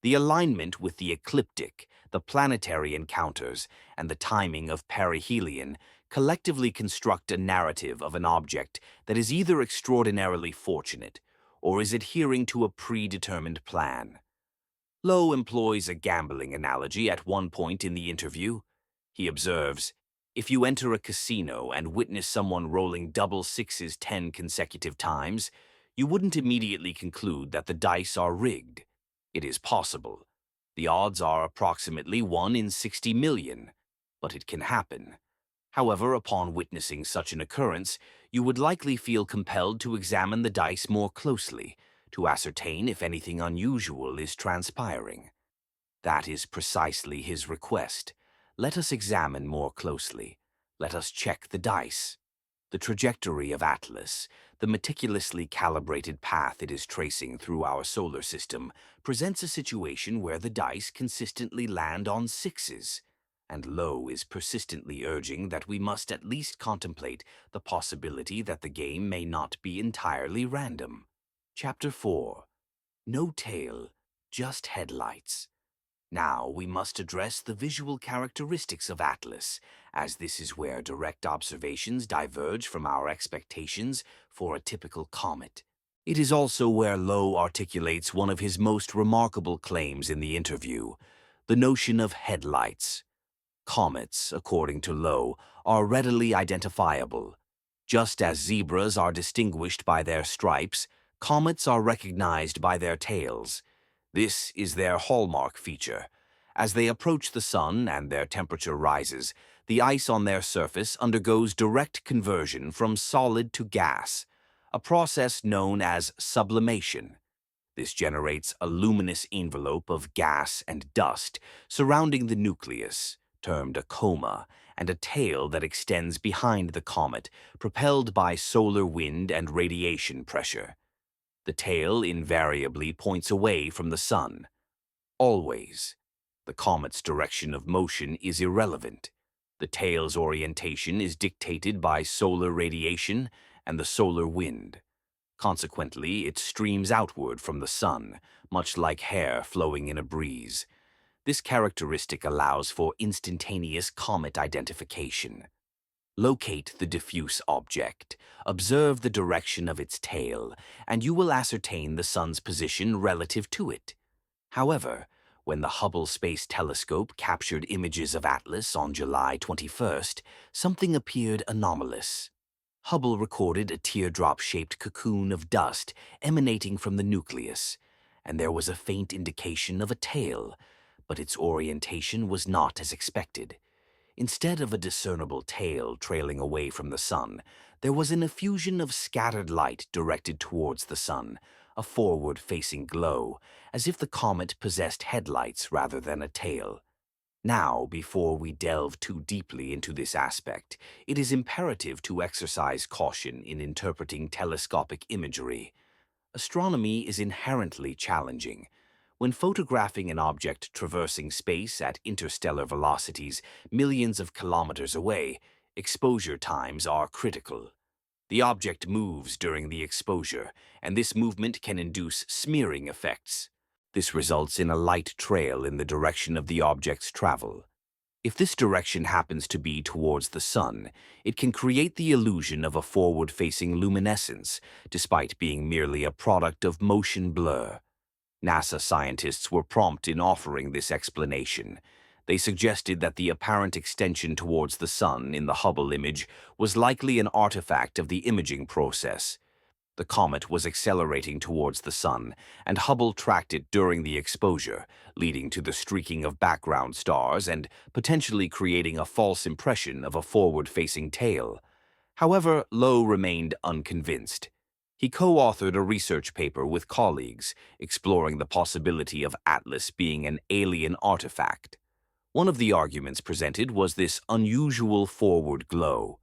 Speaker 1: The alignment with the ecliptic, the planetary encounters, and the timing of perihelion collectively construct a narrative of an object that is either extraordinarily fortunate or is adhering to a predetermined plan. Lowe employs a gambling analogy at one point in the interview. He observes, "If you enter a casino and witness someone rolling double sixes 10 consecutive times, you wouldn't immediately conclude that the dice are rigged. It is possible. The odds are approximately 1 in 60 million, but it can happen. However, upon witnessing such an occurrence, you would likely feel compelled to examine the dice more closely, to ascertain if anything unusual is transpiring." That is precisely his request. Let us examine more closely. Let us check the dice. The trajectory of Atlas, the meticulously calibrated path it is tracing through our solar system, presents a situation where the dice consistently land on sixes, and Lowe is persistently urging that we must at least contemplate the possibility that the game may not be entirely random. Chapter 4. No tail, just headlights. Now we must address the visual characteristics of Atlas, as this is where direct observations diverge from our expectations for a typical comet. It is also where Lowe articulates one of his most remarkable claims in the interview, the notion of headlights. Comets, according to Lowe, are readily identifiable. Just as zebras are distinguished by their stripes, comets are recognized by their tails. This is their hallmark feature. As they approach the sun and their temperature rises, the ice on their surface undergoes direct conversion from solid to gas, a process known as sublimation. This generates a luminous envelope of gas and dust surrounding the nucleus, termed a coma, and a tail that extends behind the comet, propelled by solar wind and radiation pressure. The tail invariably points away from the sun. Always. The comet's direction of motion is irrelevant. The tail's orientation is dictated by solar radiation and the solar wind. Consequently, it streams outward from the sun, much like hair flowing in a breeze. This characteristic allows for instantaneous comet identification. Locate the diffuse object, observe the direction of its tail, and you will ascertain the sun's position relative to it. However, when the Hubble Space Telescope captured images of Atlas on July 21st, something appeared anomalous. Hubble recorded a teardrop-shaped cocoon of dust emanating from the nucleus, and there was a faint indication of a tail, but its orientation was not as expected. Instead of a discernible tail trailing away from the sun, there was an effusion of scattered light directed towards the sun, a forward-facing glow, as if the comet possessed headlights rather than a tail. Now, before we delve too deeply into this aspect, it is imperative to exercise caution in interpreting telescopic imagery. Astronomy is inherently challenging. When photographing an object traversing space at interstellar velocities millions of kilometers away, exposure times are critical. The object moves during the exposure, and this movement can induce smearing effects. This results in a light trail in the direction of the object's travel. If this direction happens to be towards the sun, it can create the illusion of a forward-facing luminescence, despite being merely a product of motion blur. NASA scientists were prompt in offering this explanation. They suggested that the apparent extension towards the sun in the Hubble image was likely an artifact of the imaging process. The comet was accelerating towards the sun, and Hubble tracked it during the exposure, leading to the streaking of background stars and potentially creating a false impression of a forward-facing tail. However, Lowe remained unconvinced. He co-authored a research paper with colleagues exploring the possibility of Atlas being an alien artifact. One of the arguments presented was this unusual forward glow.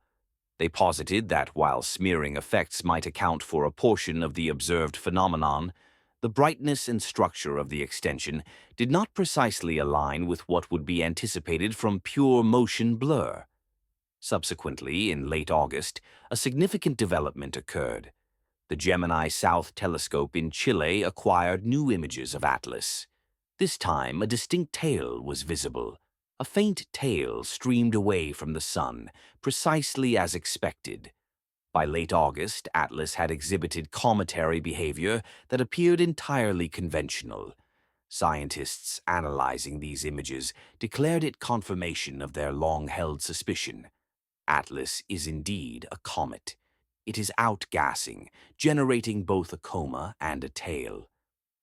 Speaker 1: They posited that while smearing effects might account for a portion of the observed phenomenon, the brightness and structure of the extension did not precisely align with what would be anticipated from pure motion blur. Subsequently, in late August, a significant development occurred. The Gemini South Telescope in Chile acquired new images of Atlas. This time, a distinct tail was visible. A faint tail streamed away from the sun, precisely as expected. By late August, Atlas had exhibited cometary behavior that appeared entirely conventional. Scientists analyzing these images declared it confirmation of their long-held suspicion. Atlas is indeed a comet. It is outgassing, generating both a coma and a tail.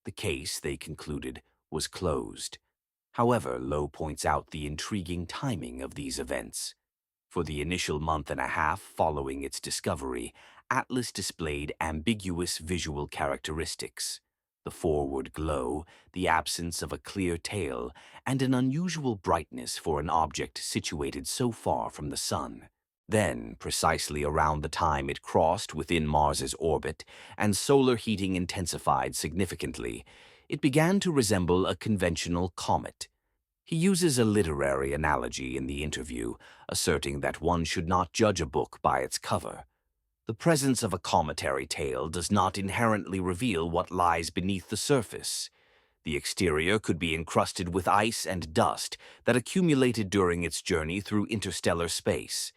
Speaker 1: The case, they concluded, was closed. However, Lowe points out the intriguing timing of these events. For the initial month and a half following its discovery, Atlas displayed ambiguous visual characteristics. The forward glow, the absence of a clear tail, and an unusual brightness for an object situated so far from the sun. Then, precisely around the time it crossed within Mars's orbit and solar heating intensified significantly, it began to resemble a conventional comet. He uses a literary analogy in the interview, asserting that one should not judge a book by its cover. The presence of a cometary tail does not inherently reveal what lies beneath the surface. The exterior could be encrusted with ice and dust that accumulated during its journey through interstellar space.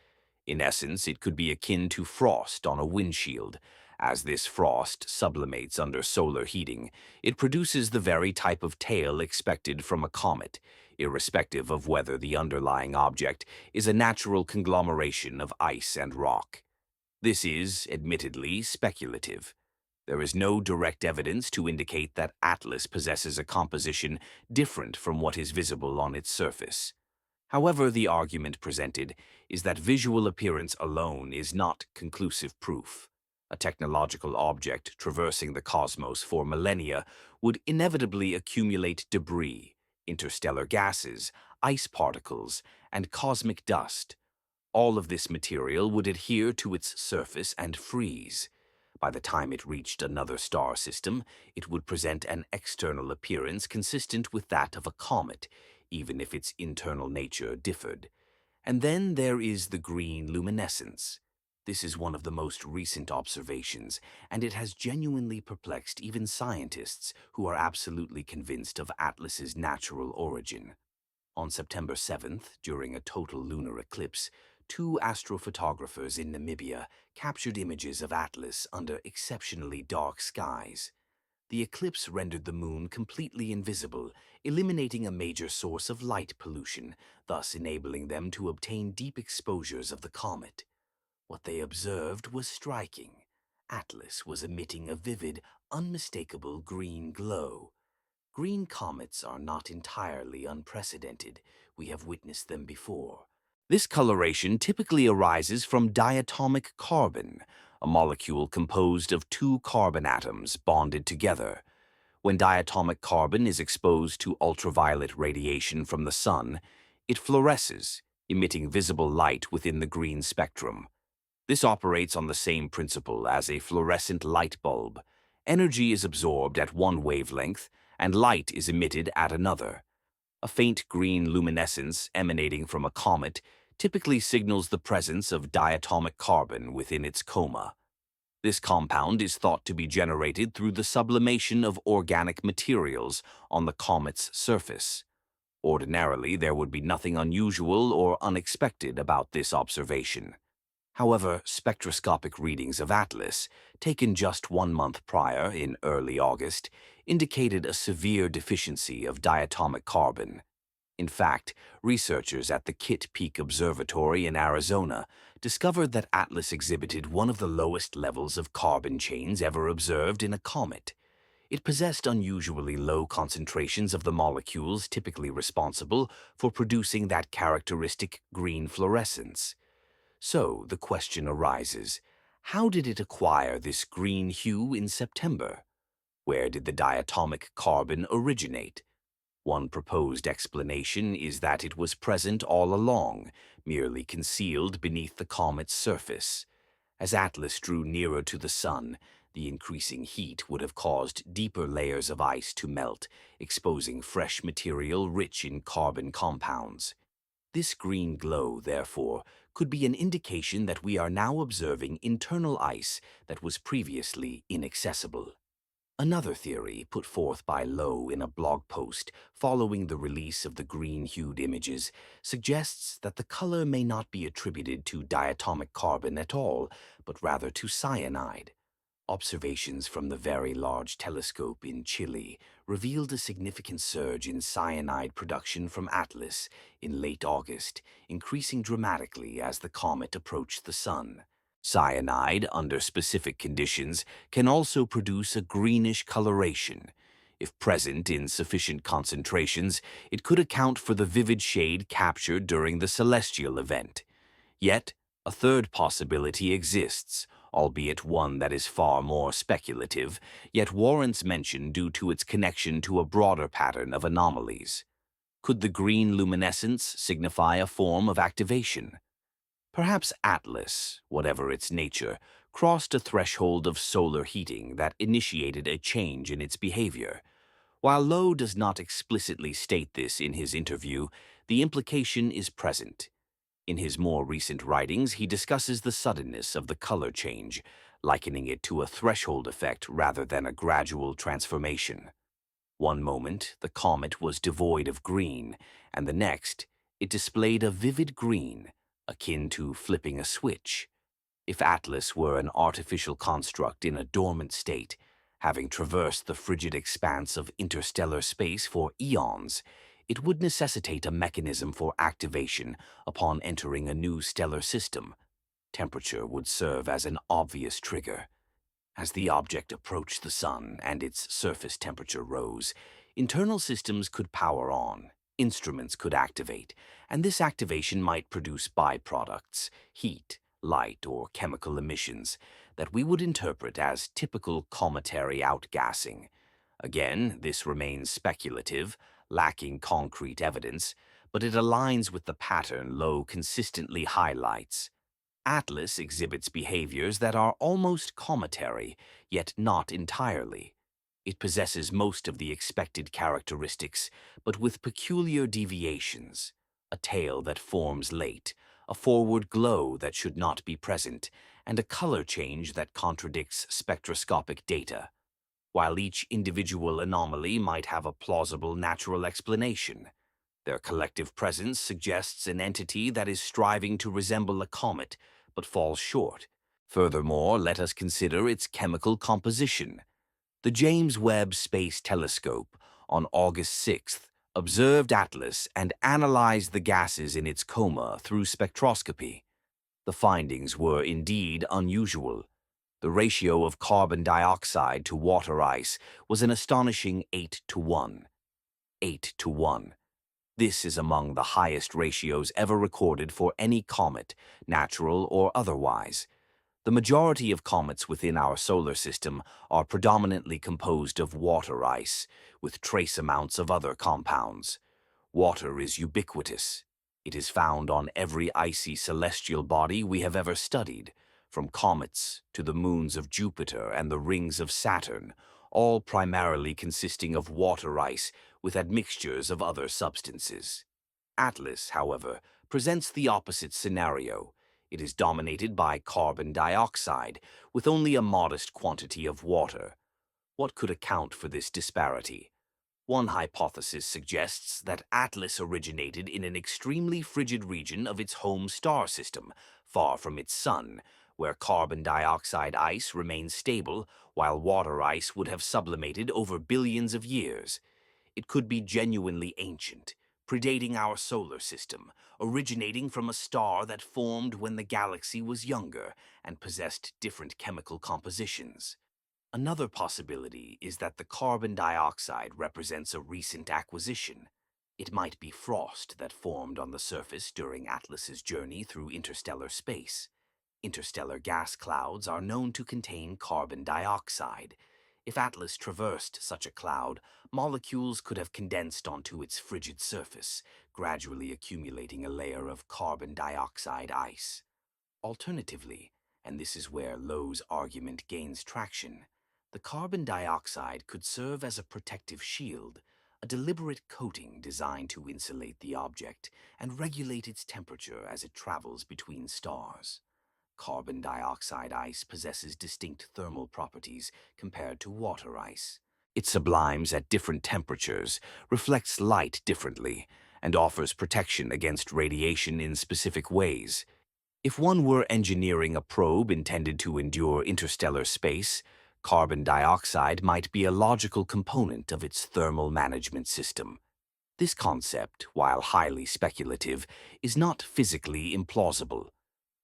Speaker 1: In essence, it could be akin to frost on a windshield. As this frost sublimates under solar heating, it produces the very type of tail expected from a comet, irrespective of whether the underlying object is a natural conglomeration of ice and rock. This is, admittedly, speculative. There is no direct evidence to indicate that Atlas possesses a composition different from what is visible on its surface. However, the argument presented is that visual appearance alone is not conclusive proof. A technological object traversing the cosmos for millennia would inevitably accumulate debris, interstellar gases, ice particles, and cosmic dust. All of this material would adhere to its surface and freeze. By the time it reached another star system, it would present an external appearance consistent with that of a comet, even if its internal nature differed. And then there is the green luminescence. This is one of the most recent observations, and it has genuinely perplexed even scientists who are absolutely convinced of Atlas's natural origin. On September 7th, during a total lunar eclipse, two astrophotographers in Namibia captured images of Atlas under exceptionally dark skies. The eclipse rendered the moon completely invisible, eliminating a major source of light pollution, thus enabling them to obtain deep exposures of the comet. What they observed was striking. Atlas was emitting a vivid, unmistakable green glow. Green comets are not entirely unprecedented. We have witnessed them before. This coloration typically arises from diatomic carbon, a molecule composed of two carbon atoms bonded together. When diatomic carbon is exposed to ultraviolet radiation from the sun, it fluoresces, emitting visible light within the green spectrum. This operates on the same principle as a fluorescent light bulb. Energy is absorbed at one wavelength, and light is emitted at another. A faint green luminescence emanating from a comet typically signals the presence of diatomic carbon within its coma. This compound is thought to be generated through the sublimation of organic materials on the comet's surface. Ordinarily, there would be nothing unusual or unexpected about this observation. However, spectroscopic readings of Atlas, taken just 1 month prior in early August, indicated a severe deficiency of diatomic carbon. In fact, researchers at the Kitt Peak Observatory in Arizona discovered that Atlas exhibited one of the lowest levels of carbon chains ever observed in a comet. It possessed unusually low concentrations of the molecules typically responsible for producing that characteristic green fluorescence. So the question arises, how did it acquire this green hue in September? Where did the diatomic carbon originate? One proposed explanation is that it was present all along, merely concealed beneath the comet's surface. As Atlas drew nearer to the sun, the increasing heat would have caused deeper layers of ice to melt, exposing fresh material rich in carbon compounds. This green glow, therefore, could be an indication that we are now observing internal ice that was previously inaccessible. Another theory, put forth by Lowe in a blog post following the release of the green-hued images, suggests that the color may not be attributed to diatomic carbon at all, but rather to cyanide. Observations from the Very Large Telescope in Chile revealed a significant surge in cyanide production from Atlas in late August, increasing dramatically as the comet approached the sun. Cyanide, under specific conditions, can also produce a greenish coloration. If present in sufficient concentrations, it could account for the vivid shade captured during the celestial event. Yet, a third possibility exists, albeit one that is far more speculative, yet warrants mention due to its connection to a broader pattern of anomalies. Could the green luminescence signify a form of activation? Perhaps Atlas, whatever its nature, crossed a threshold of solar heating that initiated a change in its behavior. While Lowe does not explicitly state this in his interview, the implication is present. In his more recent writings, he discusses the suddenness of the color change, likening it to a threshold effect rather than a gradual transformation. One moment, the comet was devoid of green, and the next, it displayed a vivid green, akin to flipping a switch. If Atlas were an artificial construct in a dormant state, having traversed the frigid expanse of interstellar space for eons, it would necessitate a mechanism for activation upon entering a new stellar system. Temperature would serve as an obvious trigger. As the object approached the sun and its surface temperature rose, internal systems could power on, instruments could activate, and this activation might produce byproducts, heat, light, or chemical emissions that we would interpret as typical cometary outgassing. Again, this remains speculative, lacking concrete evidence, but it aligns with the pattern Lowe consistently highlights. Atlas exhibits behaviors that are almost cometary, yet not entirely. It possesses most of the expected characteristics, but with peculiar deviations. A tail that forms late, a forward glow that should not be present, and a color change that contradicts spectroscopic data. While each individual anomaly might have a plausible natural explanation, their collective presence suggests an entity that is striving to resemble a comet, but falls short. Furthermore, let us consider its chemical composition. The James Webb Space Telescope, on August 6th, observed Atlas and analyzed the gases in its coma through spectroscopy. The findings were indeed unusual. The ratio of carbon dioxide to water ice was an astonishing 8 to 1. 8 to 1. This is among the highest ratios ever recorded for any comet, natural or otherwise. The majority of comets within our solar system are predominantly composed of water ice, with trace amounts of other compounds. Water is ubiquitous. It is found on every icy celestial body we have ever studied, from comets to the moons of Jupiter and the rings of Saturn, all primarily consisting of water ice with admixtures of other substances. Atlas, however, presents the opposite scenario. It is dominated by carbon dioxide, with only a modest quantity of water. What could account for this disparity? One hypothesis suggests that Atlas originated in an extremely frigid region of its home star system, far from its sun, where carbon dioxide ice remains stable while water ice would have sublimated over billions of years. It could be genuinely ancient, predating our solar system, originating from a star that formed when the galaxy was younger and possessed different chemical compositions. Another possibility is that the carbon dioxide represents a recent acquisition. It might be frost that formed on the surface during Atlas's journey through interstellar space. Interstellar gas clouds are known to contain carbon dioxide. If Atlas traversed such a cloud, molecules could have condensed onto its frigid surface, gradually accumulating a layer of carbon dioxide ice. Alternatively, and this is where Lowe's argument gains traction, the carbon dioxide could serve as a protective shield, a deliberate coating designed to insulate the object and regulate its temperature as it travels between stars. Carbon dioxide ice possesses distinct thermal properties compared to water ice. It sublimes at different temperatures, reflects light differently, and offers protection against radiation in specific ways. If one were engineering a probe intended to endure interstellar space, carbon dioxide might be a logical component of its thermal management system. This concept, while highly speculative, is not physically implausible.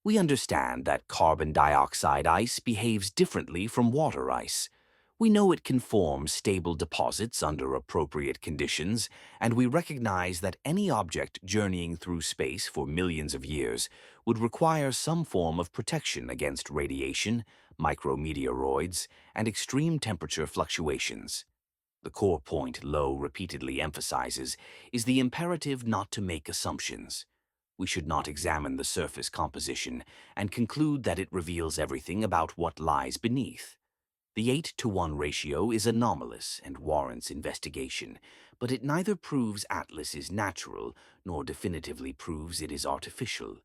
Speaker 1: We understand that carbon dioxide ice behaves differently from water ice. We know it can form stable deposits under appropriate conditions, and we recognize that any object journeying through space for millions of years would require some form of protection against radiation, micrometeoroids, and extreme temperature fluctuations. The core point Lowe repeatedly emphasizes is the imperative not to make assumptions. We should not examine the surface composition and conclude that it reveals everything about what lies beneath. The 8 to 1 ratio is anomalous and warrants investigation, but it neither proves Atlas is natural nor definitively proves it is artificial.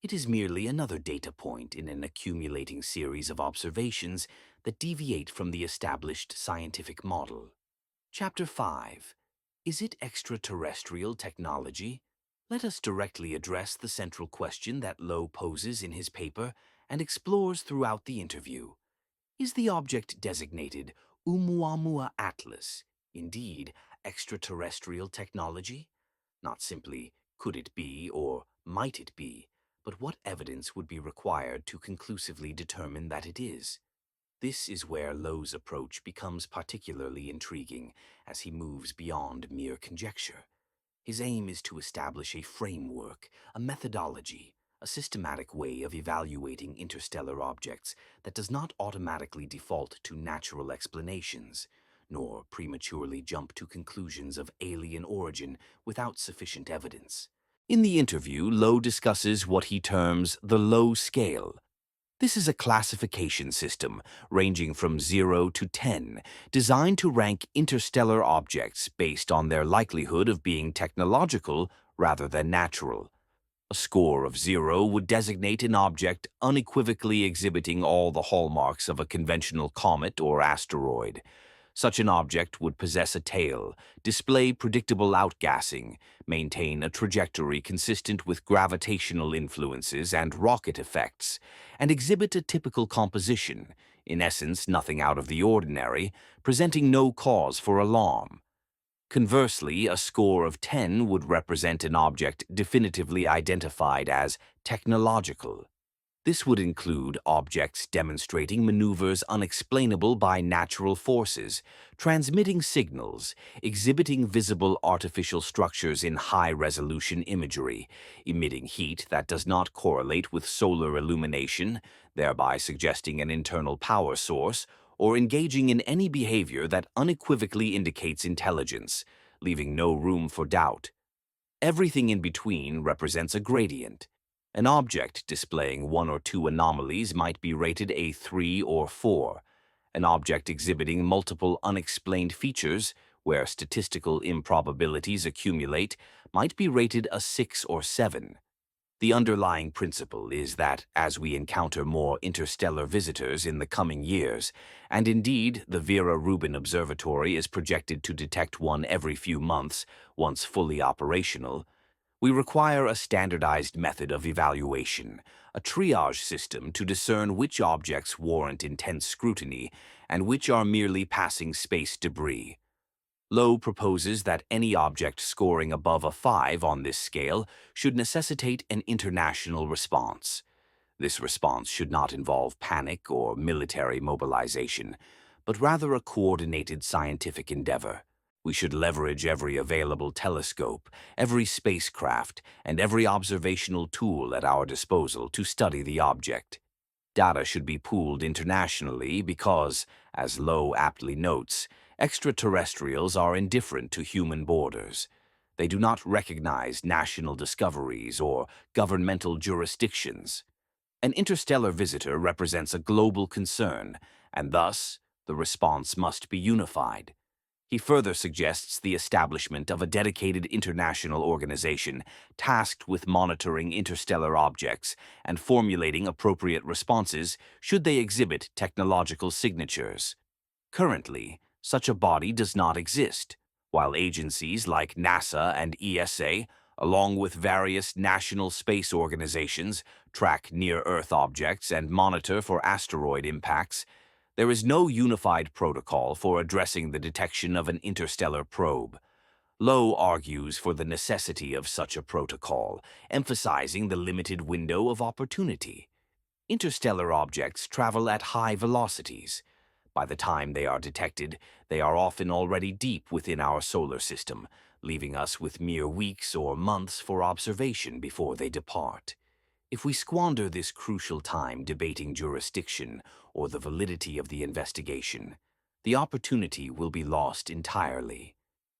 Speaker 1: It is merely another data point in an accumulating series of observations that deviate from the established scientific model. Chapter 5. Is it extraterrestrial technology? Let us directly address the central question that Lowe poses in his paper and explores throughout the interview. Is the object designated Oumuamua Atlas indeed extraterrestrial technology? Not simply could it be or might it be, but what evidence would be required to conclusively determine that it is? This is where Lowe's approach becomes particularly intriguing as he moves beyond mere conjecture. His aim is to establish a framework, a methodology, a systematic way of evaluating interstellar objects that does not automatically default to natural explanations, nor prematurely jump to conclusions of alien origin without sufficient evidence. In the interview, Lowe discusses what he terms the Lowe scale. This is a classification system ranging from 0 to 10, designed to rank interstellar objects based on their likelihood of being technological rather than natural. A score of 0 would designate an object unequivocally exhibiting all the hallmarks of a conventional comet or asteroid. Such an object would possess a tail, display predictable outgassing, maintain a trajectory consistent with gravitational influences and rocket effects, and exhibit a typical composition, in essence nothing out of the ordinary, presenting no cause for alarm. Conversely, a score of 10 would represent an object definitively identified as technological. This would include objects demonstrating maneuvers unexplainable by natural forces, transmitting signals, exhibiting visible artificial structures in high-resolution imagery, emitting heat that does not correlate with solar illumination, thereby suggesting an internal power source, or engaging in any behavior that unequivocally indicates intelligence, leaving no room for doubt. Everything in between represents a gradient. An object displaying one or two anomalies might be rated a 3 or 4. An object exhibiting multiple unexplained features, where statistical improbabilities accumulate, might be rated a 6 or 7. The underlying principle is that as we encounter more interstellar visitors in the coming years, and indeed the Vera Rubin Observatory is projected to detect one every few months, once fully operational, we require a standardized method of evaluation, a triage system to discern which objects warrant intense scrutiny and which are merely passing space debris. Lowe proposes that any object scoring above a 5 on this scale should necessitate an international response. This response should not involve panic or military mobilization, but rather a coordinated scientific endeavor. We should leverage every available telescope, every spacecraft, and every observational tool at our disposal to study the object. Data should be pooled internationally because, as Lowe aptly notes, extraterrestrials are indifferent to human borders. They do not recognize national discoveries or governmental jurisdictions. An interstellar visitor represents a global concern, and thus, the response must be unified. He further suggests the establishment of a dedicated international organization tasked with monitoring interstellar objects and formulating appropriate responses should they exhibit technological signatures. Currently, such a body does not exist, while agencies like NASA and ESA, along with various national space organizations, track near-Earth objects and monitor for asteroid impacts. There is no unified protocol for addressing the detection of an interstellar probe. Lowe argues for the necessity of such a protocol, emphasizing the limited window of opportunity. Interstellar objects travel at high velocities. By the time they are detected, they are often already deep within our solar system, leaving us with mere weeks or months for observation before they depart. If we squander this crucial time debating jurisdiction or the validity of the investigation, the opportunity will be lost entirely.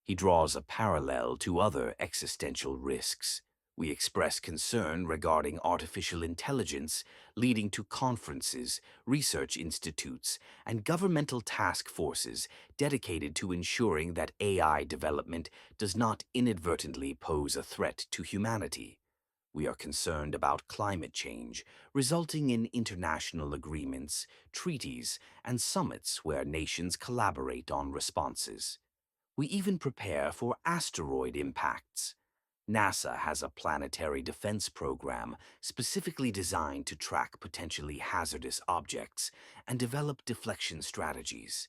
Speaker 1: He draws a parallel to other existential risks. We express concern regarding artificial intelligence, leading to conferences, research institutes, and governmental task forces dedicated to ensuring that AI development does not inadvertently pose a threat to humanity. We are concerned about climate change, resulting in international agreements, treaties, and summits where nations collaborate on responses. We even prepare for asteroid impacts. NASA has a planetary defense program specifically designed to track potentially hazardous objects and develop deflection strategies.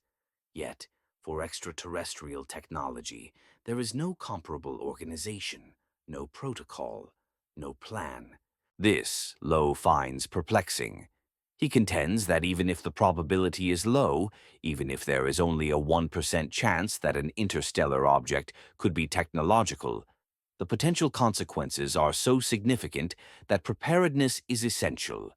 Speaker 1: Yet, for extraterrestrial technology, there is no comparable organization, no protocol, no plan. This, Lowe finds perplexing. He contends that even if the probability is low, even if there is only a 1% chance that an interstellar object could be technological, the potential consequences are so significant that preparedness is essential.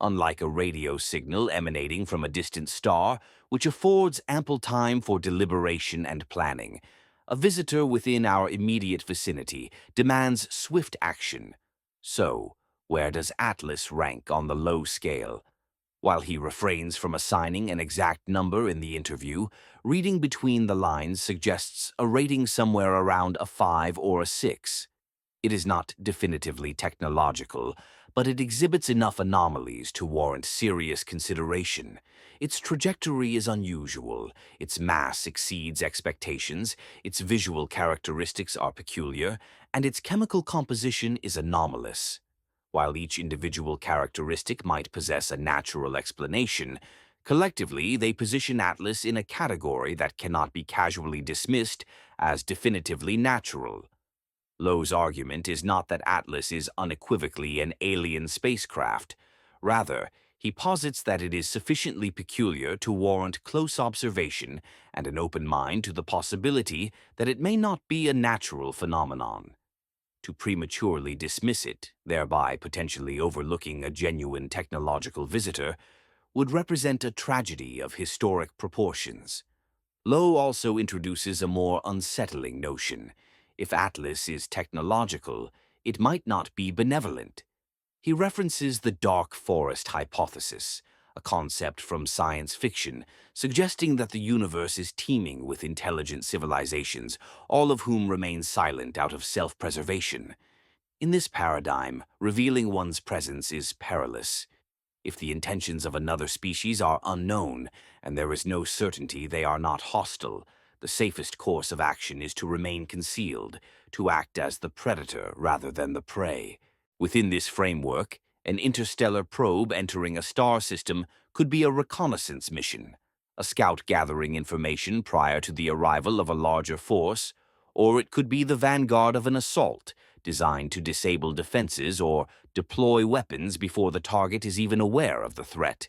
Speaker 1: Unlike a radio signal emanating from a distant star, which affords ample time for deliberation and planning, a visitor within our immediate vicinity demands swift action. So, where does Atlas rank on the Lowe scale? While he refrains from assigning an exact number in the interview, reading between the lines suggests a rating somewhere around a 5 or a 6. It is not definitively technological, but it exhibits enough anomalies to warrant serious consideration. Its trajectory is unusual, its mass exceeds expectations, its visual characteristics are peculiar, and its chemical composition is anomalous. While each individual characteristic might possess a natural explanation, collectively they position Atlas in a category that cannot be casually dismissed as definitively natural. Lowe's argument is not that Atlas is unequivocally an alien spacecraft. Rather, he posits that it is sufficiently peculiar to warrant close observation and an open mind to the possibility that it may not be a natural phenomenon. To prematurely dismiss it, thereby potentially overlooking a genuine technological visitor, would represent a tragedy of historic proportions. Lowe also introduces a more unsettling notion. If Atlas is technological, it might not be benevolent. He references the dark forest hypothesis, a concept from science fiction, suggesting that the universe is teeming with intelligent civilizations, all of whom remain silent out of self-preservation. In this paradigm, revealing one's presence is perilous. If the intentions of another species are unknown, and there is no certainty they are not hostile, the safest course of action is to remain concealed, to act as the predator rather than the prey. Within this framework, an interstellar probe entering a star system could be a reconnaissance mission, a scout gathering information prior to the arrival of a larger force, or it could be the vanguard of an assault, designed to disable defenses or deploy weapons before the target is even aware of the threat.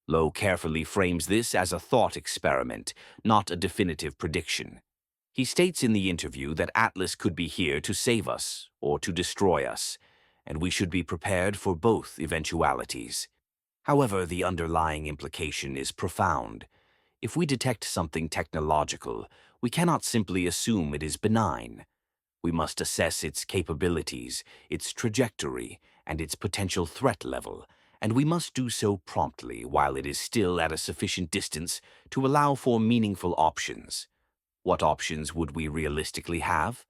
Speaker 1: Lowe carefully frames this as a thought experiment, not a definitive prediction. He states in the interview that Atlas could be here to save us or to destroy us, and we should be prepared for both eventualities. However, the underlying implication is profound. If we detect something technological, we cannot simply assume it is benign. We must assess its capabilities, its trajectory, and its potential threat level, and we must do so promptly while it is still at a sufficient distance to allow for meaningful options. What options would we realistically have?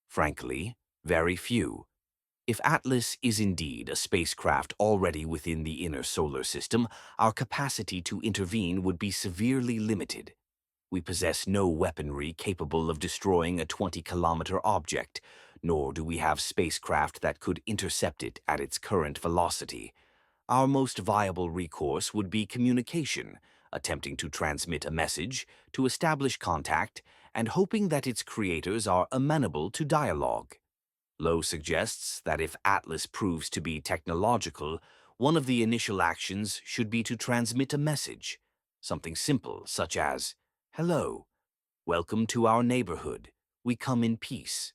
Speaker 1: Frankly, very few. If Atlas is indeed a spacecraft already within the inner solar system, our capacity to intervene would be severely limited. We possess no weaponry capable of destroying a 20-kilometer object, nor do we have spacecraft that could intercept it at its current velocity. Our most viable recourse would be communication, attempting to transmit a message, to establish contact, and hoping that its creators are amenable to dialogue. Lowe suggests that if Atlas proves to be technological, one of the initial actions should be to transmit a message, something simple such as, "Hello, welcome to our neighborhood. We come in peace."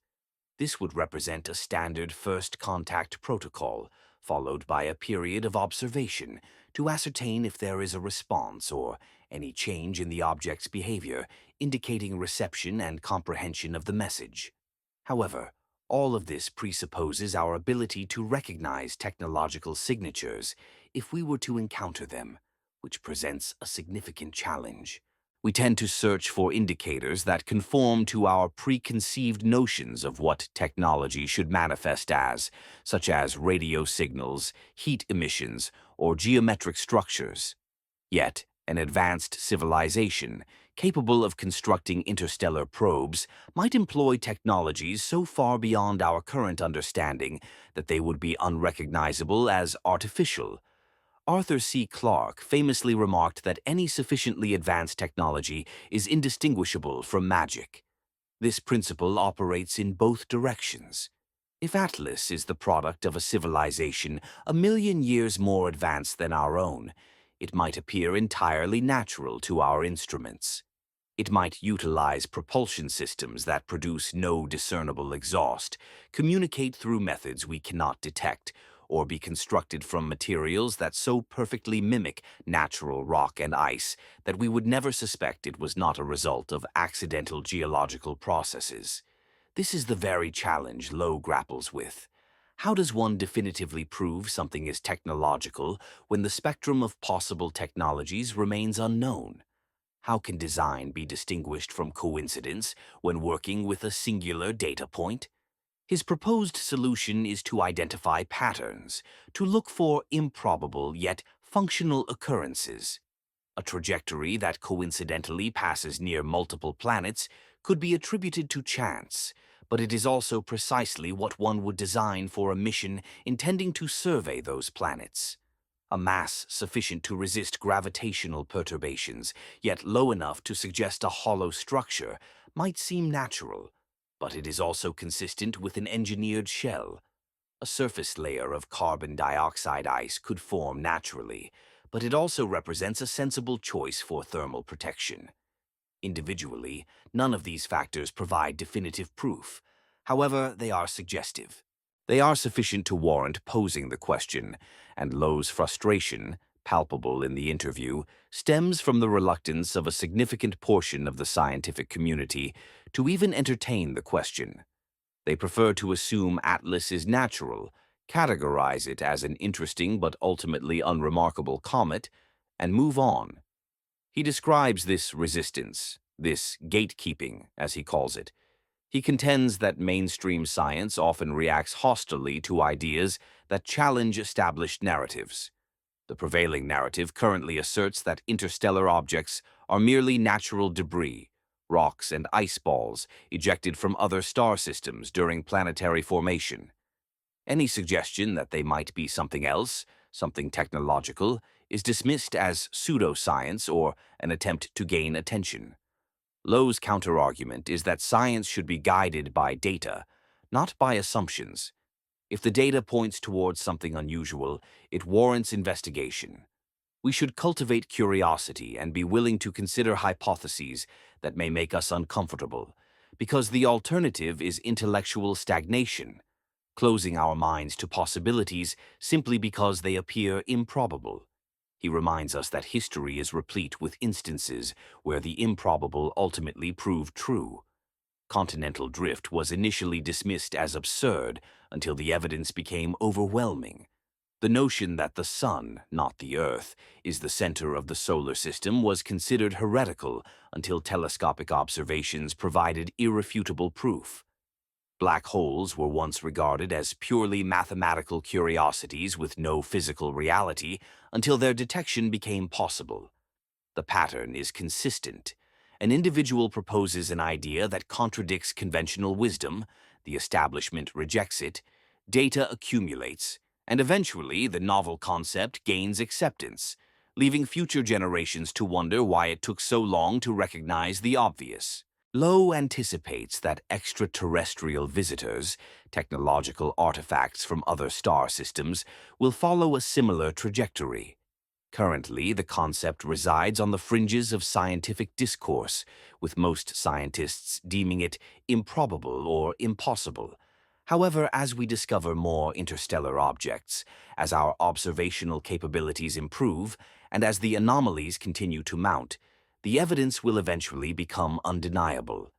Speaker 1: This would represent a standard first contact protocol, followed by a period of observation to ascertain if there is a response or any change in the object's behavior, indicating reception and comprehension of the message. However, all of this presupposes our ability to recognize technological signatures if we were to encounter them, which presents a significant challenge. We tend to search for indicators that conform to our preconceived notions of what technology should manifest as, such as radio signals, heat emissions, or geometric structures. Yet, an advanced civilization, capable of constructing interstellar probes, might employ technologies so far beyond our current understanding that they would be unrecognizable as artificial. Arthur C. Clarke famously remarked that any sufficiently advanced technology is indistinguishable from magic. This principle operates in both directions. If Atlas is the product of a civilization a million years more advanced than our own, it might appear entirely natural to our instruments. It might utilize propulsion systems that produce no discernible exhaust, communicate through methods we cannot detect, or be constructed from materials that so perfectly mimic natural rock and ice that we would never suspect it was not a result of accidental geological processes. This is the very challenge Lowe grapples with. How does one definitively prove something is technological when the spectrum of possible technologies remains unknown? How can design be distinguished from coincidence when working with a singular data point? His proposed solution is to identify patterns, to look for improbable yet functional occurrences. A trajectory that coincidentally passes near multiple planets could be attributed to chance, but it is also precisely what one would design for a mission intending to survey those planets. A mass sufficient to resist gravitational perturbations, yet low enough to suggest a hollow structure, might seem natural, but it is also consistent with an engineered shell. A surface layer of carbon dioxide ice could form naturally, but it also represents a sensible choice for thermal protection. Individually, none of these factors provide definitive proof. However, they are suggestive. They are sufficient to warrant posing the question, and Lowe's frustration, palpable in the interview, stems from the reluctance of a significant portion of the scientific community to even entertain the question. They prefer to assume Atlas is natural, categorize it as an interesting but ultimately unremarkable comet, and move on. He describes this resistance, this gatekeeping, as he calls it. He contends that mainstream science often reacts hostilely to ideas that challenge established narratives. The prevailing narrative currently asserts that interstellar objects are merely natural debris, rocks and ice balls ejected from other star systems during planetary formation. Any suggestion that they might be something else, something technological, is dismissed as pseudoscience or an attempt to gain attention. Lowe's counterargument is that science should be guided by data, not by assumptions. If the data points towards something unusual, it warrants investigation. We should cultivate curiosity and be willing to consider hypotheses that may make us uncomfortable, because the alternative is intellectual stagnation, closing our minds to possibilities simply because they appear improbable. He reminds us that history is replete with instances where the improbable ultimately proved true. Continental drift was initially dismissed as absurd until the evidence became overwhelming. The notion that the sun, not the Earth, is the center of the solar system was considered heretical until telescopic observations provided irrefutable proof. Black holes were once regarded as purely mathematical curiosities with no physical reality until their detection became possible. The pattern is consistent. An individual proposes an idea that contradicts conventional wisdom, the establishment rejects it, data accumulates, and eventually the novel concept gains acceptance, leaving future generations to wonder why it took so long to recognize the obvious. Lowe anticipates that extraterrestrial visitors, technological artifacts from other star systems, will follow a similar trajectory. Currently, the concept resides on the fringes of scientific discourse, with most scientists deeming it improbable or impossible. However, as we discover more interstellar objects, as our observational capabilities improve, and as the anomalies continue to mount, the evidence will eventually become undeniable.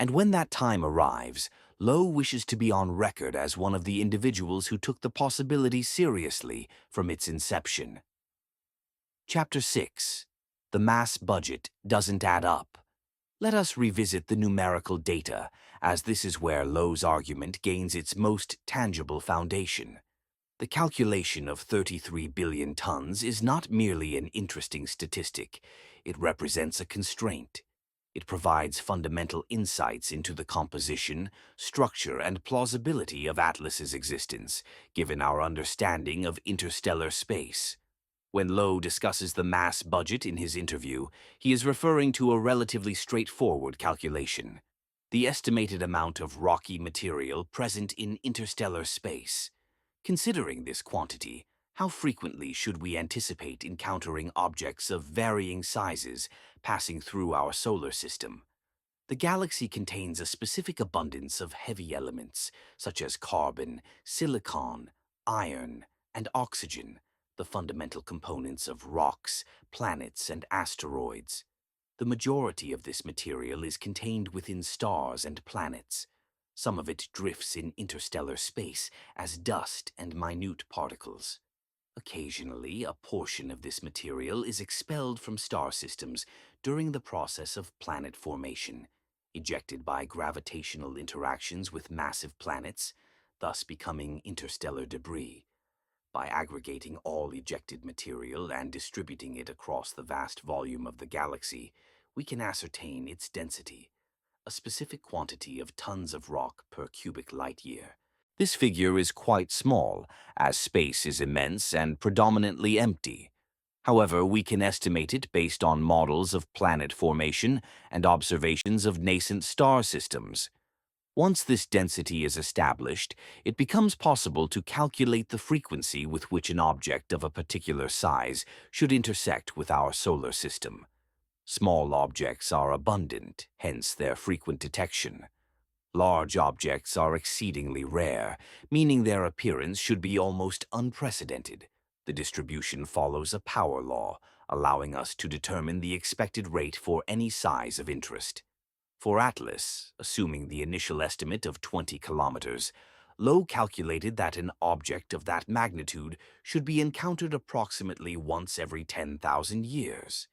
Speaker 1: And when that time arrives, Lowe wishes to be on record as one of the individuals who took the possibility seriously from its inception. Chapter 6. The Mass Budget Doesn't Add Up. Let us revisit the numerical data, as this is where Lowe's argument gains its most tangible foundation. The calculation of 33 billion tons is not merely an interesting statistic. It represents a constraint. It provides fundamental insights into the composition, structure, and plausibility of Atlas's existence, given our understanding of interstellar space. When Lowe discusses the mass budget in his interview, he is referring to a relatively straightforward calculation: the estimated amount of rocky material present in interstellar space. Considering this quantity, how frequently should we anticipate encountering objects of varying sizes passing through our solar system? The galaxy contains a specific abundance of heavy elements, such as carbon, silicon, iron, and oxygen, the fundamental components of rocks, planets, and asteroids. The majority of this material is contained within stars and planets. Some of it drifts in interstellar space as dust and minute particles. Occasionally, a portion of this material is expelled from star systems during the process of planet formation, ejected by gravitational interactions with massive planets, thus becoming interstellar debris. By aggregating all ejected material and distributing it across the vast volume of the galaxy, we can ascertain its density, a specific quantity of tons of rock per cubic light year. This figure is quite small, as space is immense and predominantly empty. However, we can estimate it based on models of planet formation and observations of nascent star systems. Once this density is established, it becomes possible to calculate the frequency with which an object of a particular size should intersect with our solar system. Small objects are abundant, hence their frequent detection. Large objects are exceedingly rare, meaning their appearance should be almost unprecedented. The distribution follows a power law, allowing us to determine the expected rate for any size of interest. For Atlas, assuming the initial estimate of 20 kilometers, Lowe calculated that an object of that magnitude should be encountered approximately once every 10,000 years.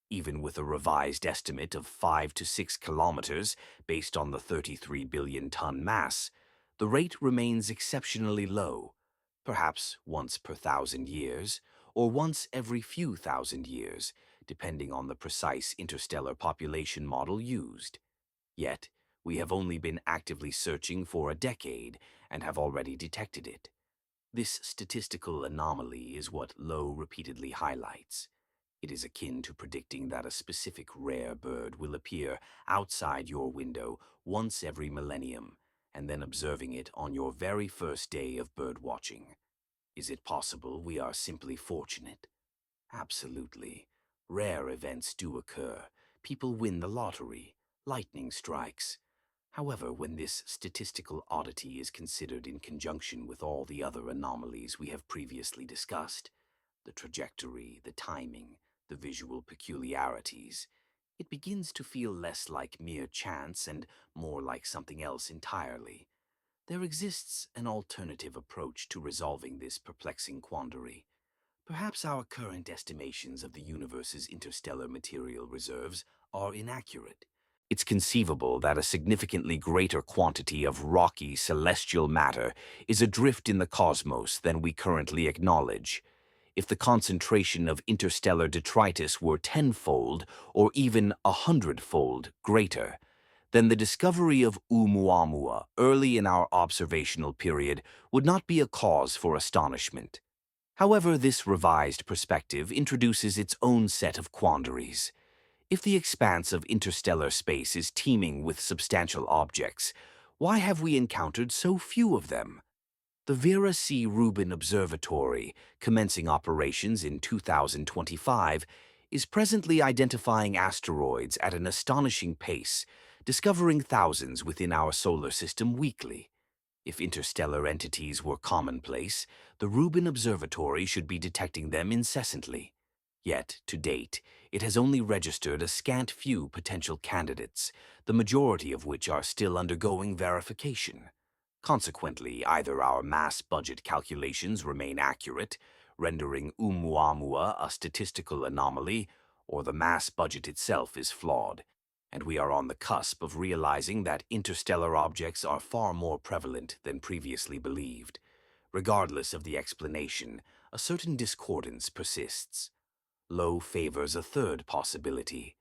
Speaker 1: Even with a revised estimate of 5 to 6 kilometers based on the 33 billion ton mass, the rate remains exceptionally low, perhaps once per 1,000 years, or once every few thousand years, depending on the precise interstellar population model used. Yet, we have only been actively searching for a decade and have already detected it. This statistical anomaly is what Lowe repeatedly highlights. It is akin to predicting that a specific rare bird will appear outside your window once every millennium, and then observing it on your very first day of bird watching. Is it possible we are simply fortunate? Absolutely. Rare events do occur. People win the lottery. Lightning strikes. However, when this statistical oddity is considered in conjunction with all the other anomalies we have previously discussed, the trajectory, the timing, the visual peculiarities, it begins to feel less like mere chance and more like something else entirely. There exists an alternative approach to resolving this perplexing quandary. Perhaps our current estimations of the universe's interstellar material reserves are inaccurate. It's conceivable that a significantly greater quantity of rocky celestial matter is adrift in the cosmos than we currently acknowledge. If the concentration of interstellar detritus were tenfold or even 100-fold greater, then the discovery of Oumuamua early in our observational period would not be a cause for astonishment. However, this revised perspective introduces its own set of quandaries. If the expanse of interstellar space is teeming with substantial objects, why have we encountered so few of them? The Vera C. Rubin Observatory, commencing operations in 2025, is presently identifying asteroids at an astonishing pace, discovering thousands within our solar system weekly. If interstellar entities were commonplace, the Rubin Observatory should be detecting them incessantly. Yet, to date, it has only registered a scant few potential candidates, the majority of which are still undergoing verification. Consequently, either our mass budget calculations remain accurate, rendering Oumuamua a statistical anomaly, or the mass budget itself is flawed, and we are on the cusp of realizing that interstellar objects are far more prevalent than previously believed. Regardless of the explanation, a certain discordance persists. Lowe favors a third possibility.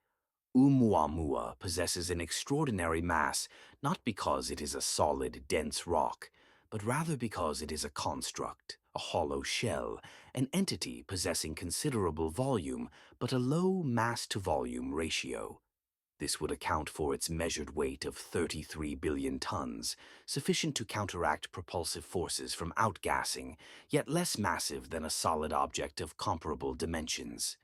Speaker 1: Oumuamua possesses an extraordinary mass not because it is a solid, dense rock, but rather because it is a construct, a hollow shell, an entity possessing considerable volume but a low mass-to-volume ratio. This would account for its measured weight of 33 billion tons, sufficient to counteract propulsive forces from outgassing, yet less massive than a solid object of comparable dimensions.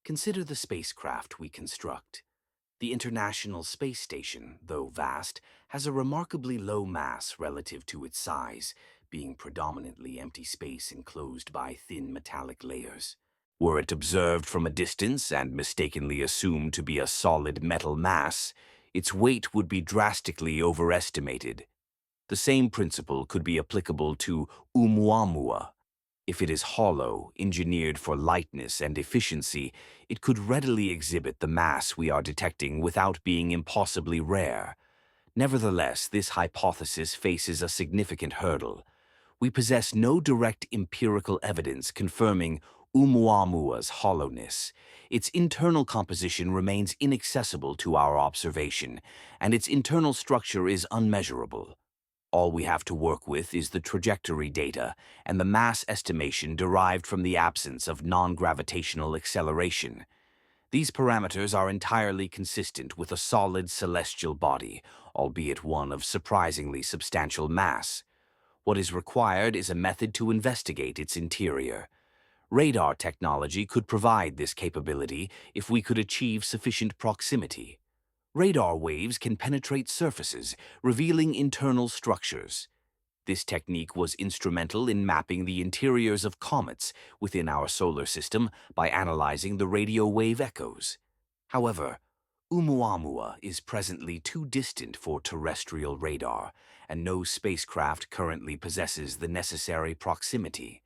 Speaker 1: Consider the spacecraft we construct. The International Space Station, though vast, has a remarkably low mass relative to its size, being predominantly empty space enclosed by thin metallic layers. Were it observed from a distance and mistakenly assumed to be a solid metal mass, its weight would be drastically overestimated. The same principle could be applicable to Oumuamua. If it is hollow, engineered for lightness and efficiency, it could readily exhibit the mass we are detecting without being impossibly rare. Nevertheless, this hypothesis faces a significant hurdle. We possess no direct empirical evidence confirming Oumuamua's hollowness. Its internal composition remains inaccessible to our observation, and its internal structure is unmeasurable. All we have to work with is the trajectory data and the mass estimation derived from the absence of non-gravitational acceleration. These parameters are entirely consistent with a solid celestial body, albeit one of surprisingly substantial mass. What is required is a method to investigate its interior. Radar technology could provide this capability if we could achieve sufficient proximity. Radar waves can penetrate surfaces, revealing internal structures. This technique was instrumental in mapping the interiors of comets within our solar system by analyzing the radio wave echoes. However, Oumuamua is presently too distant for terrestrial radar, and no spacecraft currently possesses the necessary proximity.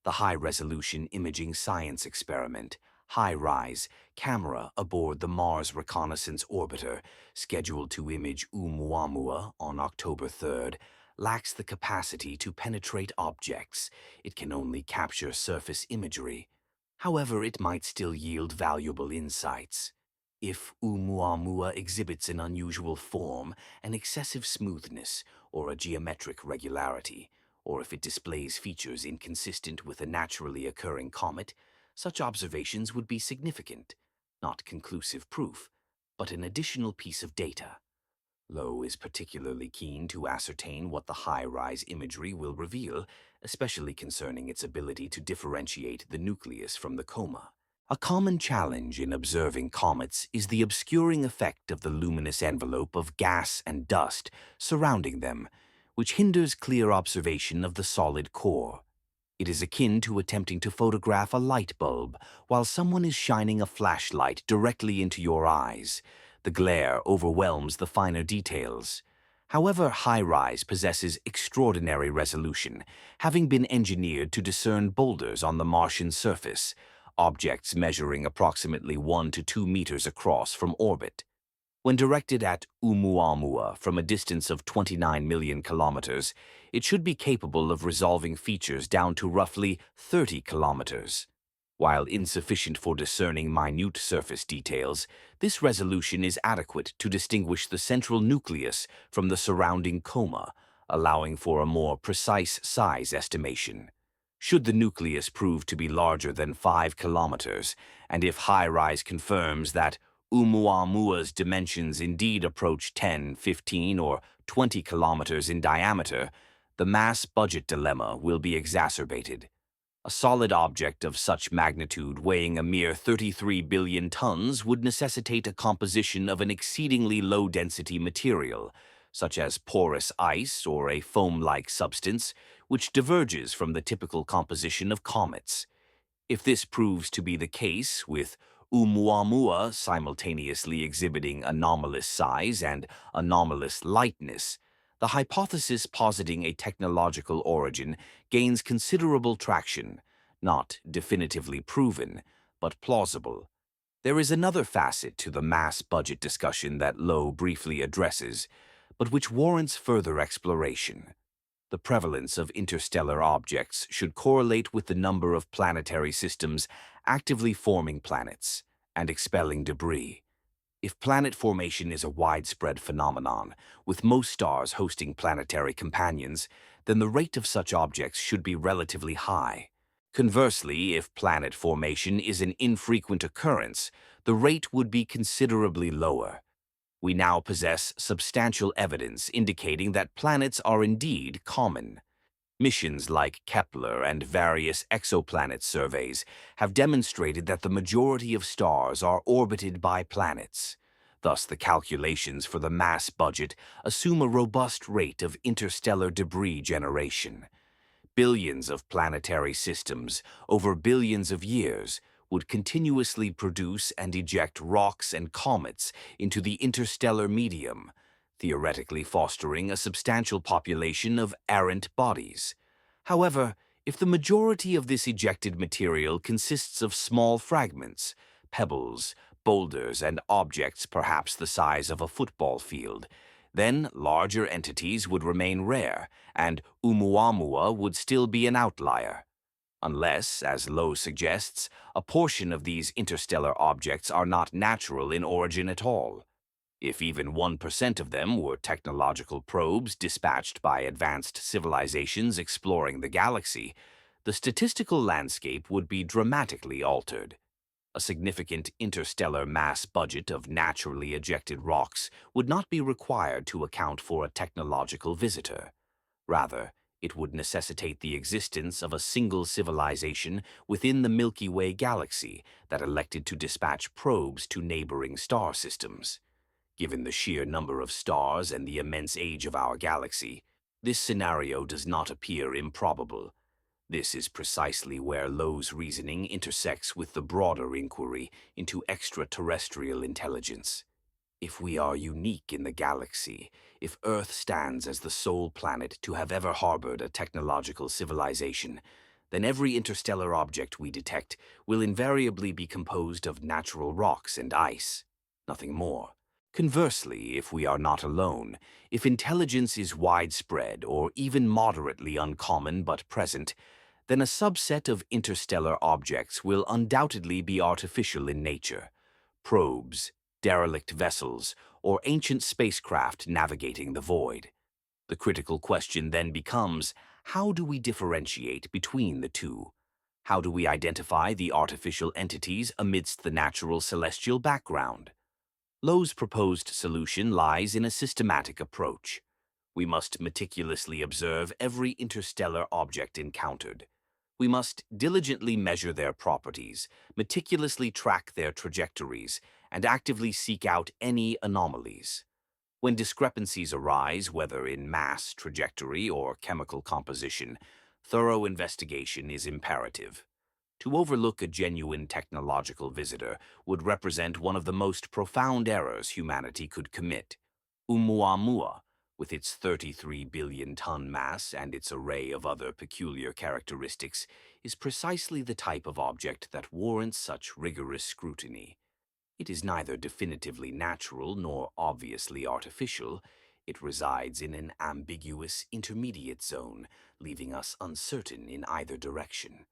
Speaker 1: The high-resolution imaging science experiment, HiRISE, camera aboard the Mars Reconnaissance Orbiter, scheduled to image Oumuamua on October 3rd, lacks the capacity to penetrate objects. It can only capture surface imagery. However, it might still yield valuable insights. If Oumuamua exhibits an unusual form, an excessive smoothness, or a geometric regularity, or if it displays features inconsistent with a naturally occurring comet, such observations would be significant, not conclusive proof, but an additional piece of data. Lowe is particularly keen to ascertain what the high-rise imagery will reveal, especially concerning its ability to differentiate the nucleus from the coma. A common challenge in observing comets is the obscuring effect of the luminous envelope of gas and dust surrounding them, which hinders clear observation of the solid core. It is akin to attempting to photograph a light bulb while someone is shining a flashlight directly into your eyes. The glare overwhelms the finer details. However, HiRISE possesses extraordinary resolution, having been engineered to discern boulders on the Martian surface, objects measuring approximately 1 to 2 meters across from orbit. When directed at Oumuamua from a distance of 29 million kilometers, it should be capable of resolving features down to roughly 30 kilometers. While insufficient for discerning minute surface details, this resolution is adequate to distinguish the central nucleus from the surrounding coma, allowing for a more precise size estimation. Should the nucleus prove to be larger than 5 kilometers, and if HiRISE confirms that Oumuamua's dimensions indeed approach 10, 15, or 20 kilometers in diameter, the mass-budget dilemma will be exacerbated. A solid object of such magnitude weighing a mere 33 billion tons would necessitate a composition of an exceedingly low-density material, such as porous ice or a foam-like substance, which diverges from the typical composition of comets. If this proves to be the case, with Oumuamua simultaneously exhibiting anomalous size and anomalous lightness, the hypothesis positing a technological origin gains considerable traction, not definitively proven, but plausible. There is another facet to the mass budget discussion that Lowe briefly addresses, but which warrants further exploration. The prevalence of interstellar objects should correlate with the number of planetary systems actively forming planets and expelling debris. If planet formation is a widespread phenomenon, with most stars hosting planetary companions, then the rate of such objects should be relatively high. Conversely, if planet formation is an infrequent occurrence, the rate would be considerably lower. We now possess substantial evidence indicating that planets are indeed common. Missions like Kepler and various exoplanet surveys have demonstrated that the majority of stars are orbited by planets. Thus, the calculations for the mass budget assume a robust rate of interstellar debris generation. Billions of planetary systems, over billions of years, would continuously produce and eject rocks and comets into the interstellar medium. theoretically fostering a substantial population of errant bodies. However, if the majority of this ejected material consists of small fragments, pebbles, boulders, and objects perhaps the size of a football field, then larger entities would remain rare, and Oumuamua would still be an outlier. Unless, as Lowe suggests, a portion of these interstellar objects are not natural in origin at all. If even 1% of them were technological probes dispatched by advanced civilizations exploring the galaxy, the statistical landscape would be dramatically altered. A significant interstellar mass budget of naturally ejected rocks would not be required to account for a technological visitor. Rather, it would necessitate the existence of a single civilization within the Milky Way galaxy that elected to dispatch probes to neighboring star systems. Given the sheer number of stars and the immense age of our galaxy, this scenario does not appear improbable. This is precisely where Lowe's reasoning intersects with the broader inquiry into extraterrestrial intelligence. If we are unique in the galaxy, if Earth stands as the sole planet to have ever harbored a technological civilization, then every interstellar object we detect will invariably be composed of natural rocks and ice, nothing more. Conversely, if we are not alone, if intelligence is widespread or even moderately uncommon but present, then a subset of interstellar objects will undoubtedly be artificial in nature. Probes, derelict vessels, or ancient spacecraft navigating the void. The critical question then becomes, how do we differentiate between the two? How do we identify the artificial entities amidst the natural celestial background? Lowe's proposed solution lies in a systematic approach. We must meticulously observe every interstellar object encountered. We must diligently measure their properties, meticulously track their trajectories, and actively seek out any anomalies. When discrepancies arise, whether in mass, trajectory, or chemical composition, thorough investigation is imperative. To overlook a genuine technological visitor would represent one of the most profound errors humanity could commit. Oumuamua, with its 33 billion ton mass and its array of other peculiar characteristics, is precisely the type of object that warrants such rigorous scrutiny. It is neither definitively natural nor obviously artificial. It resides in an ambiguous intermediate zone, leaving us uncertain in either direction.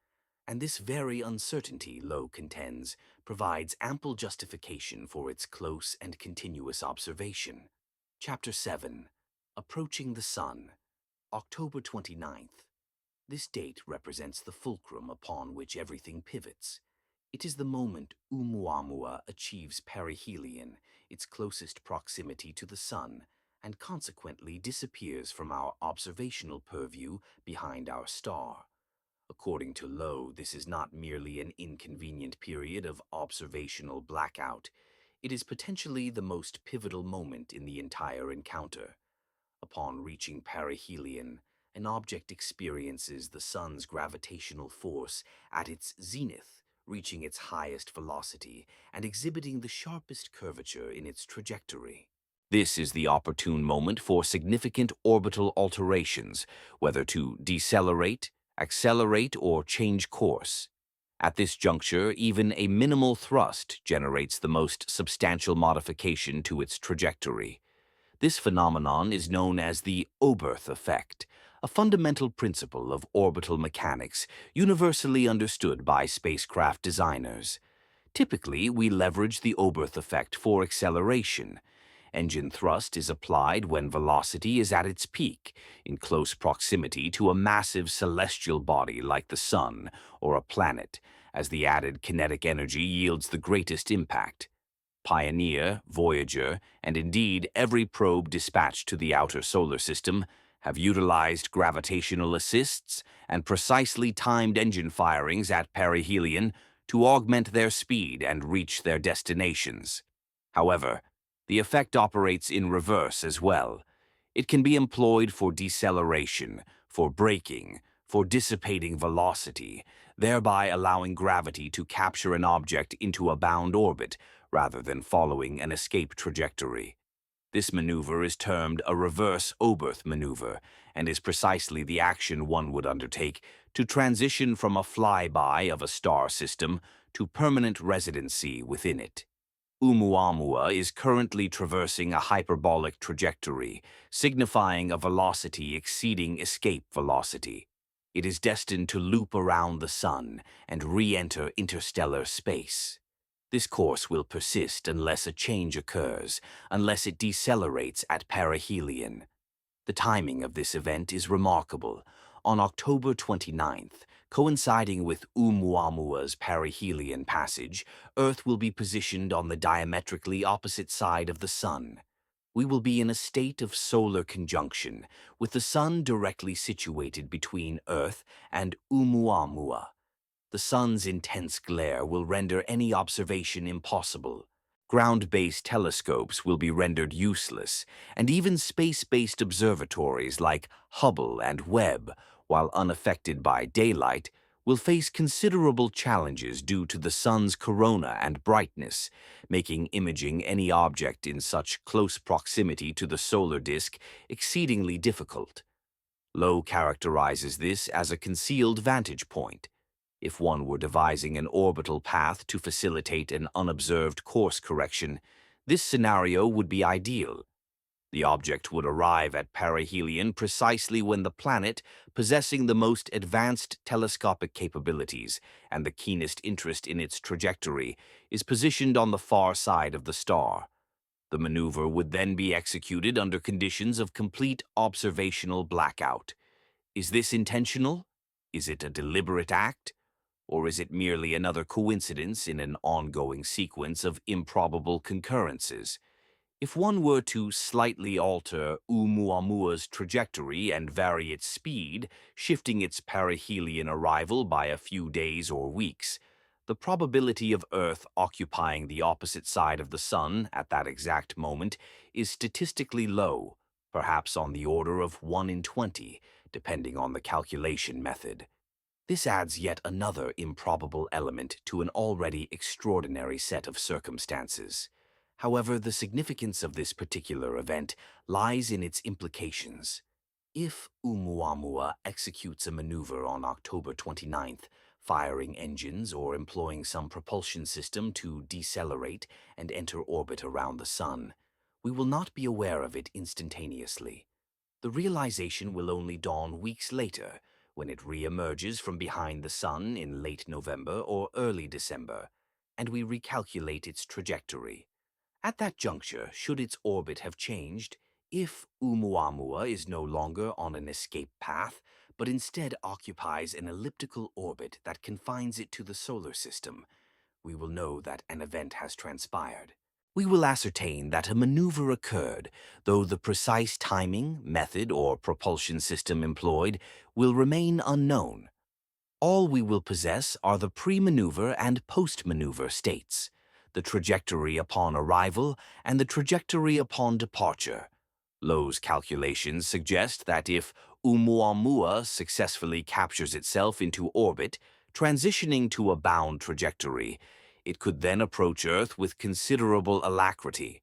Speaker 1: And this very uncertainty, Lowe contends, provides ample justification for its close and continuous observation. Chapter 7. Approaching the Sun, October 29th. This date represents the fulcrum upon which everything pivots. It is the moment Oumuamua achieves perihelion, its closest proximity to the Sun, and consequently disappears from our observational purview behind our star. According to Lowe, this is not merely an inconvenient period of observational blackout. It is potentially the most pivotal moment in the entire encounter. Upon reaching perihelion, an object experiences the Sun's gravitational force at its zenith, reaching its highest velocity and exhibiting the sharpest curvature in its trajectory. This is the opportune moment for significant orbital alterations, whether to decelerate, accelerate, or change course. At this juncture, even a minimal thrust generates the most substantial modification to its trajectory. This phenomenon is known as the Oberth effect, a fundamental principle of orbital mechanics universally understood by spacecraft designers. Typically, we leverage the Oberth effect for acceleration. Engine thrust is applied when velocity is at its peak, in close proximity to a massive celestial body like the Sun or a planet, as the added kinetic energy yields the greatest impact. Pioneer, Voyager, and indeed every probe dispatched to the outer solar system have utilized gravitational assists and precisely timed engine firings at perihelion to augment their speed and reach their destinations. However, the effect operates in reverse as well. It can be employed for deceleration, for braking, for dissipating velocity, thereby allowing gravity to capture an object into a bound orbit rather than following an escape trajectory. This maneuver is termed a reverse Oberth maneuver and is precisely the action one would undertake to transition from a flyby of a star system to permanent residency within it. Oumuamua is currently traversing a hyperbolic trajectory, signifying a velocity exceeding escape velocity. It is destined to loop around the Sun and re-enter interstellar space. This course will persist unless a change occurs, unless it decelerates at perihelion. The timing of this event is remarkable. On October 29th, coinciding with Oumuamua's perihelion passage, Earth will be positioned on the diametrically opposite side of the Sun. We will be in a state of solar conjunction, with the Sun directly situated between Earth and Oumuamua. The Sun's intense glare will render any observation impossible. Ground-based telescopes will be rendered useless, and even space-based observatories like Hubble and Webb, while unaffected by daylight, will face considerable challenges due to the Sun's corona and brightness, making imaging any object in such close proximity to the solar disk exceedingly difficult. Lowe characterizes this as a concealed vantage point. If one were devising an orbital path to facilitate an unobserved course correction, this scenario would be ideal. The object would arrive at perihelion precisely when the planet, possessing the most advanced telescopic capabilities and the keenest interest in its trajectory, is positioned on the far side of the star. The maneuver would then be executed under conditions of complete observational blackout. Is this intentional? Is it a deliberate act? Or is it merely another coincidence in an ongoing sequence of improbable concurrences? If one were to slightly alter Oumuamua's trajectory and vary its speed, shifting its perihelion arrival by a few days or weeks, the probability of Earth occupying the opposite side of the Sun at that exact moment is statistically low, perhaps on the order of 1 in 20, depending on the calculation method. This adds yet another improbable element to an already extraordinary set of circumstances. However, the significance of this particular event lies in its implications. If Oumuamua executes a maneuver on October 29th, firing engines or employing some propulsion system to decelerate and enter orbit around the Sun, we will not be aware of it instantaneously. The realization will only dawn weeks later, when it re-emerges from behind the Sun in late November or early December, and we recalculate its trajectory. At that juncture, should its orbit have changed, if Oumuamua is no longer on an escape path, but instead occupies an elliptical orbit that confines it to the solar system, we will know that an event has transpired. We will ascertain that a maneuver occurred, though the precise timing, method, or propulsion system employed will remain unknown. All we will possess are the pre-maneuver and post-maneuver states, the trajectory upon arrival and the trajectory upon departure. Lowe's calculations suggest that if Oumuamua successfully captures itself into orbit, transitioning to a bound trajectory, it could then approach Earth with considerable alacrity.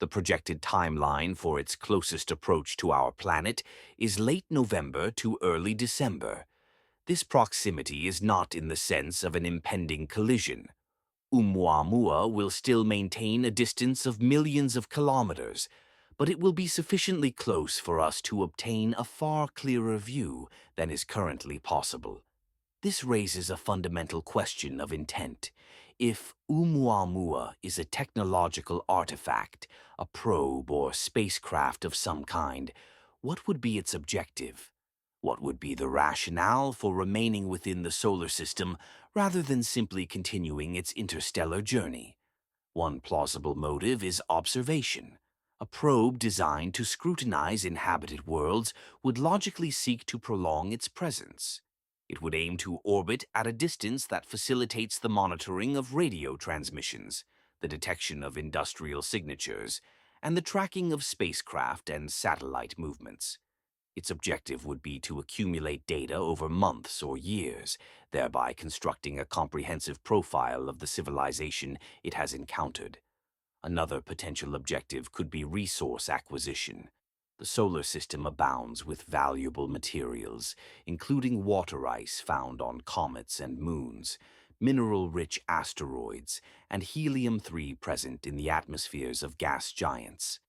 Speaker 1: The projected timeline for its closest approach to our planet is late November to early December. This proximity is not in the sense of an impending collision. Oumuamua will still maintain a distance of millions of kilometers, but it will be sufficiently close for us to obtain a far clearer view than is currently possible. This raises a fundamental question of intent. If Oumuamua is a technological artifact, a probe or spacecraft of some kind, what would be its objective? What would be the rationale for remaining within the solar system rather than simply continuing its interstellar journey? One plausible motive is observation. A probe designed to scrutinize inhabited worlds would logically seek to prolong its presence. It would aim to orbit at a distance that facilitates the monitoring of radio transmissions, the detection of industrial signatures, and the tracking of spacecraft and satellite movements. Its objective would be to accumulate data over months or years, thereby constructing a comprehensive profile of the civilization it has encountered. Another potential objective could be resource acquisition. The solar system abounds with valuable materials, including water ice found on comets and moons, mineral-rich asteroids, and helium-3 present in the atmospheres of gas giants.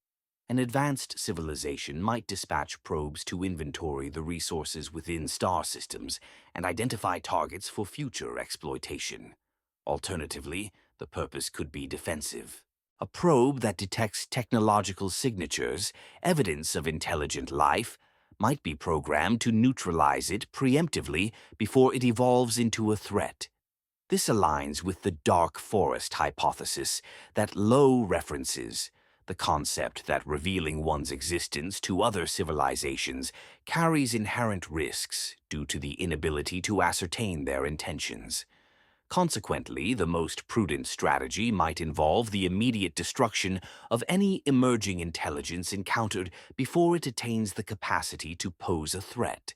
Speaker 1: An advanced civilization might dispatch probes to inventory the resources within star systems and identify targets for future exploitation. Alternatively, the purpose could be defensive. A probe that detects technological signatures, evidence of intelligent life, might be programmed to neutralize it preemptively before it evolves into a threat. This aligns with the dark forest hypothesis that Low references, the concept that revealing one's existence to other civilizations carries inherent risks due to the inability to ascertain their intentions. Consequently, the most prudent strategy might involve the immediate destruction of any emerging intelligence encountered before it attains the capacity to pose a threat.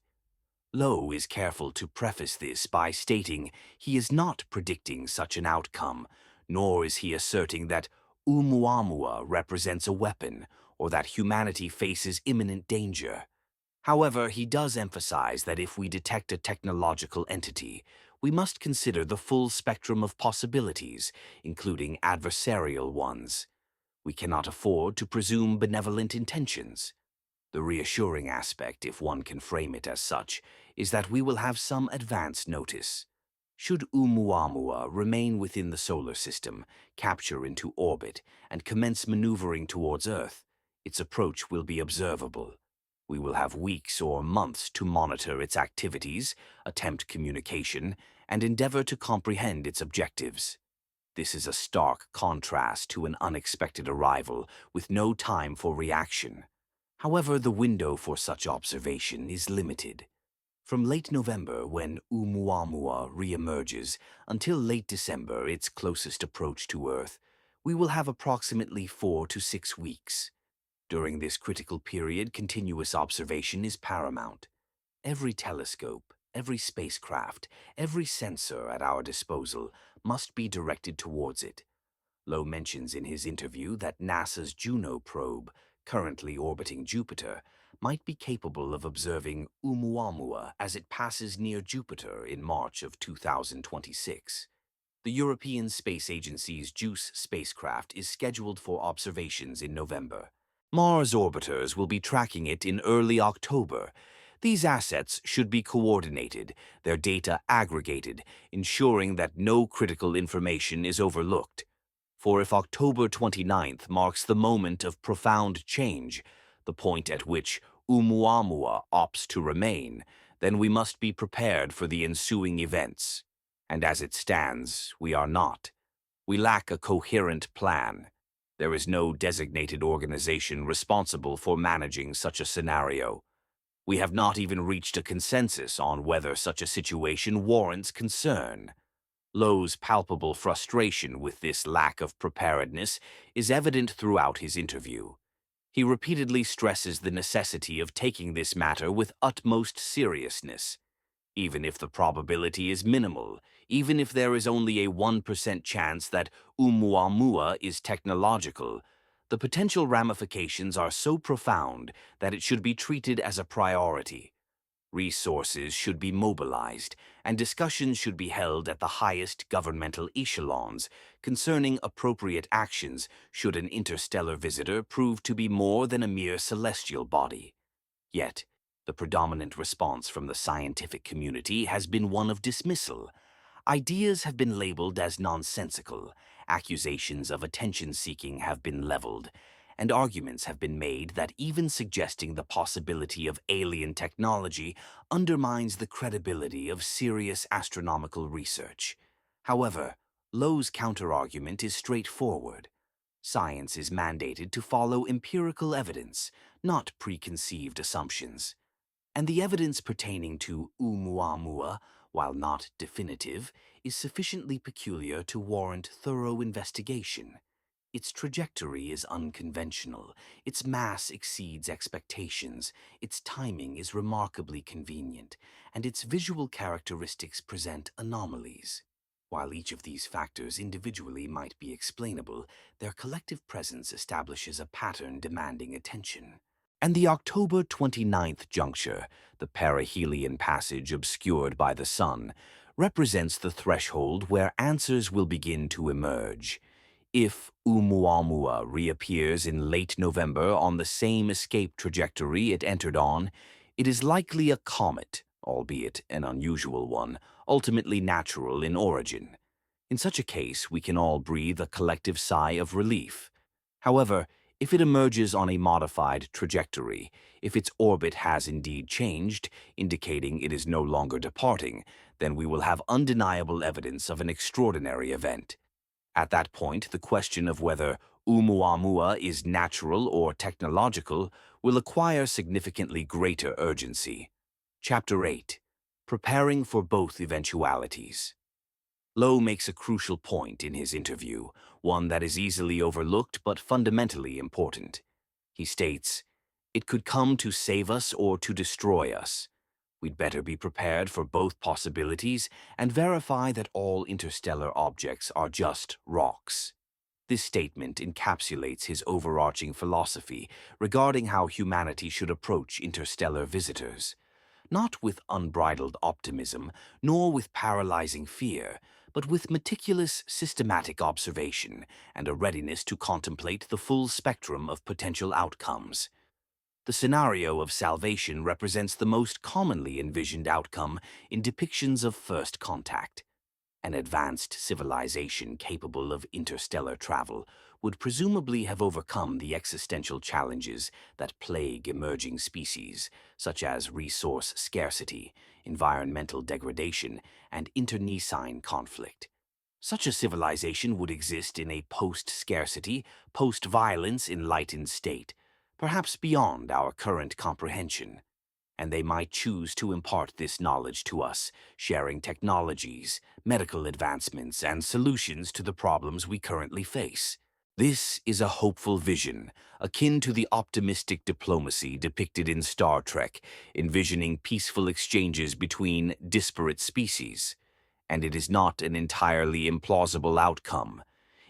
Speaker 1: Lowe is careful to preface this by stating he is not predicting such an outcome, nor is he asserting that Oumuamua represents a weapon or that humanity faces imminent danger. However, he does emphasize that if we detect a technological entity, we must consider the full spectrum of possibilities, including adversarial ones. We cannot afford to presume benevolent intentions. The reassuring aspect, if one can frame it as such, is that we will have some advance notice. Should Oumuamua remain within the solar system, capture into orbit, and commence maneuvering towards Earth, its approach will be observable. We will have weeks or months to monitor its activities, attempt communication, and endeavor to comprehend its objectives. This is a stark contrast to an unexpected arrival with no time for reaction. However, the window for such observation is limited. From late November, when Oumuamua reemerges, until late December, its closest approach to Earth, we will have approximately 4 to 6 weeks. During this critical period, continuous observation is paramount. Every telescope, every spacecraft, every sensor at our disposal must be directed towards it. Lowe mentions in his interview that NASA's Juno probe, currently orbiting Jupiter, might be capable of observing Oumuamua as it passes near Jupiter in March of 2026. The European Space Agency's JUICE spacecraft is scheduled for observations in November. Mars orbiters will be tracking it in early October. These assets should be coordinated, their data aggregated, ensuring that no critical information is overlooked. For if October 29th marks the moment of profound change, the point at which Oumuamua opts to remain, then we must be prepared for the ensuing events. And as it stands, we are not. We lack a coherent plan. There is no designated organization responsible for managing such a scenario. We have not even reached a consensus on whether such a situation warrants concern. Lowe's palpable frustration with this lack of preparedness is evident throughout his interview. He repeatedly stresses the necessity of taking this matter with utmost seriousness. Even if the probability is minimal, even if there is only a 1% chance that Oumuamua is technological, the potential ramifications are so profound that it should be treated as a priority. Resources should be mobilized, and discussions should be held at the highest governmental echelons concerning appropriate actions should an interstellar visitor prove to be more than a mere celestial body. Yet, the predominant response from the scientific community has been one of dismissal. Ideas have been labeled as nonsensical, accusations of attention-seeking have been leveled, and arguments have been made that even suggesting the possibility of alien technology undermines the credibility of serious astronomical research. However, Lowe's counterargument is straightforward. Science is mandated to follow empirical evidence, not preconceived assumptions. And the evidence pertaining to Oumuamua, while not definitive, is sufficiently peculiar to warrant thorough investigation. Its trajectory is unconventional, its mass exceeds expectations, its timing is remarkably convenient, and its visual characteristics present anomalies. While each of these factors individually might be explainable, their collective presence establishes a pattern demanding attention. And the October 29th juncture, the perihelion passage obscured by the sun, represents the threshold where answers will begin to emerge. If Oumuamua reappears in late November on the same escape trajectory it entered on, it is likely a comet, albeit an unusual one, ultimately natural in origin. In such a case, we can all breathe a collective sigh of relief. However, if it emerges on a modified trajectory, if its orbit has indeed changed, indicating it is no longer departing, then we will have undeniable evidence of an extraordinary event. At that point, the question of whether Oumuamua is natural or technological will acquire significantly greater urgency. Chapter 8. Preparing for both eventualities. Lowe makes a crucial point in his interview, one that is easily overlooked but fundamentally important. He states, "It could come to save us or to destroy us. We'd better be prepared for both possibilities and verify that all interstellar objects are just rocks." This statement encapsulates his overarching philosophy regarding how humanity should approach interstellar visitors. Not with unbridled optimism, nor with paralyzing fear, but with meticulous, systematic observation and a readiness to contemplate the full spectrum of potential outcomes. The scenario of salvation represents the most commonly envisioned outcome in depictions of first contact. An advanced civilization capable of interstellar travel would presumably have overcome the existential challenges that plague emerging species, such as resource scarcity, environmental degradation, and internecine conflict. Such a civilization would exist in a post-scarcity, post-violence enlightened state, perhaps beyond our current comprehension. And they might choose to impart this knowledge to us, sharing technologies, medical advancements, and solutions to the problems we currently face. This is a hopeful vision, akin to the optimistic diplomacy depicted in Star Trek, envisioning peaceful exchanges between disparate species. And it is not an entirely implausible outcome.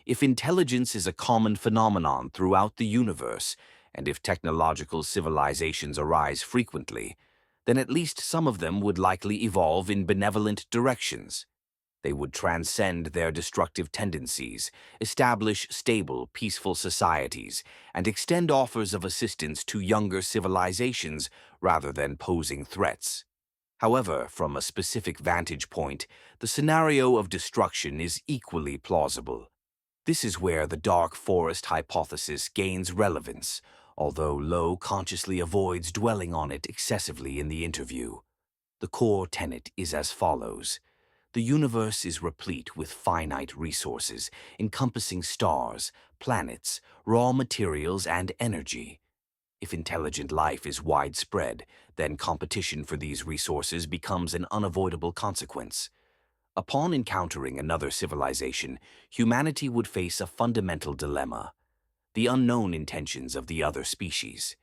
Speaker 1: If intelligence is a common phenomenon throughout the universe, and if technological civilizations arise frequently, then at least some of them would likely evolve in benevolent directions. They would transcend their destructive tendencies, establish stable, peaceful societies, and extend offers of assistance to younger civilizations rather than posing threats. However, from a specific vantage point, the scenario of destruction is equally plausible. This is where the dark forest hypothesis gains relevance, although Lowe consciously avoids dwelling on it excessively in the interview. The core tenet is as follows. The universe is replete with finite resources, encompassing stars, planets, raw materials, and energy. If intelligent life is widespread, then competition for these resources becomes an unavoidable consequence. Upon encountering another civilization, humanity would face a fundamental dilemma: the unknown intentions of the other species.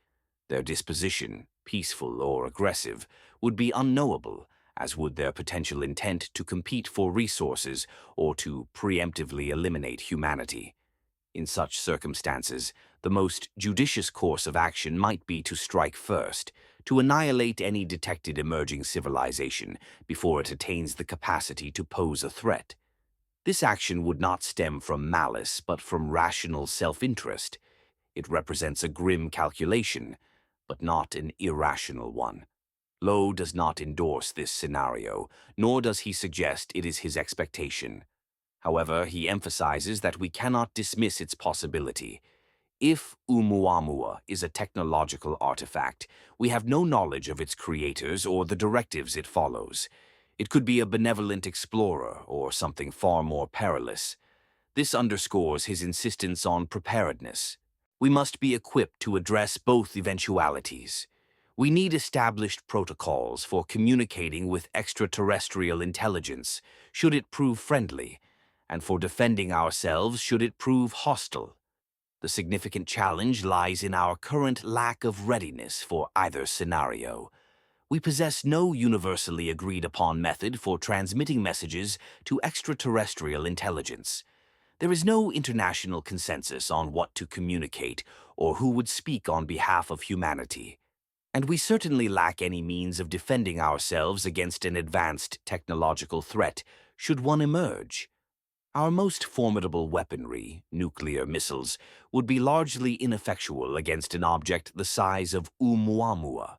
Speaker 1: Their disposition, peaceful or aggressive, would be unknowable, as would their potential intent to compete for resources or to preemptively eliminate humanity. In such circumstances, the most judicious course of action might be to strike first, to annihilate any detected emerging civilization before it attains the capacity to pose a threat. This action would not stem from malice, but from rational self-interest. It represents a grim calculation, but not an irrational one. Lowe does not endorse this scenario, nor does he suggest it is his expectation. However, he emphasizes that we cannot dismiss its possibility. If Oumuamua is a technological artifact, we have no knowledge of its creators or the directives it follows. It could be a benevolent explorer or something far more perilous. This underscores his insistence on preparedness. We must be equipped to address both eventualities. We need established protocols for communicating with extraterrestrial intelligence, should it prove friendly, and for defending ourselves should it prove hostile. The significant challenge lies in our current lack of readiness for either scenario. We possess no universally agreed upon method for transmitting messages to extraterrestrial intelligence. There is no international consensus on what to communicate or who would speak on behalf of humanity. And we certainly lack any means of defending ourselves against an advanced technological threat should one emerge. Our most formidable weaponry, nuclear missiles, would be largely ineffectual against an object the size of Oumuamua.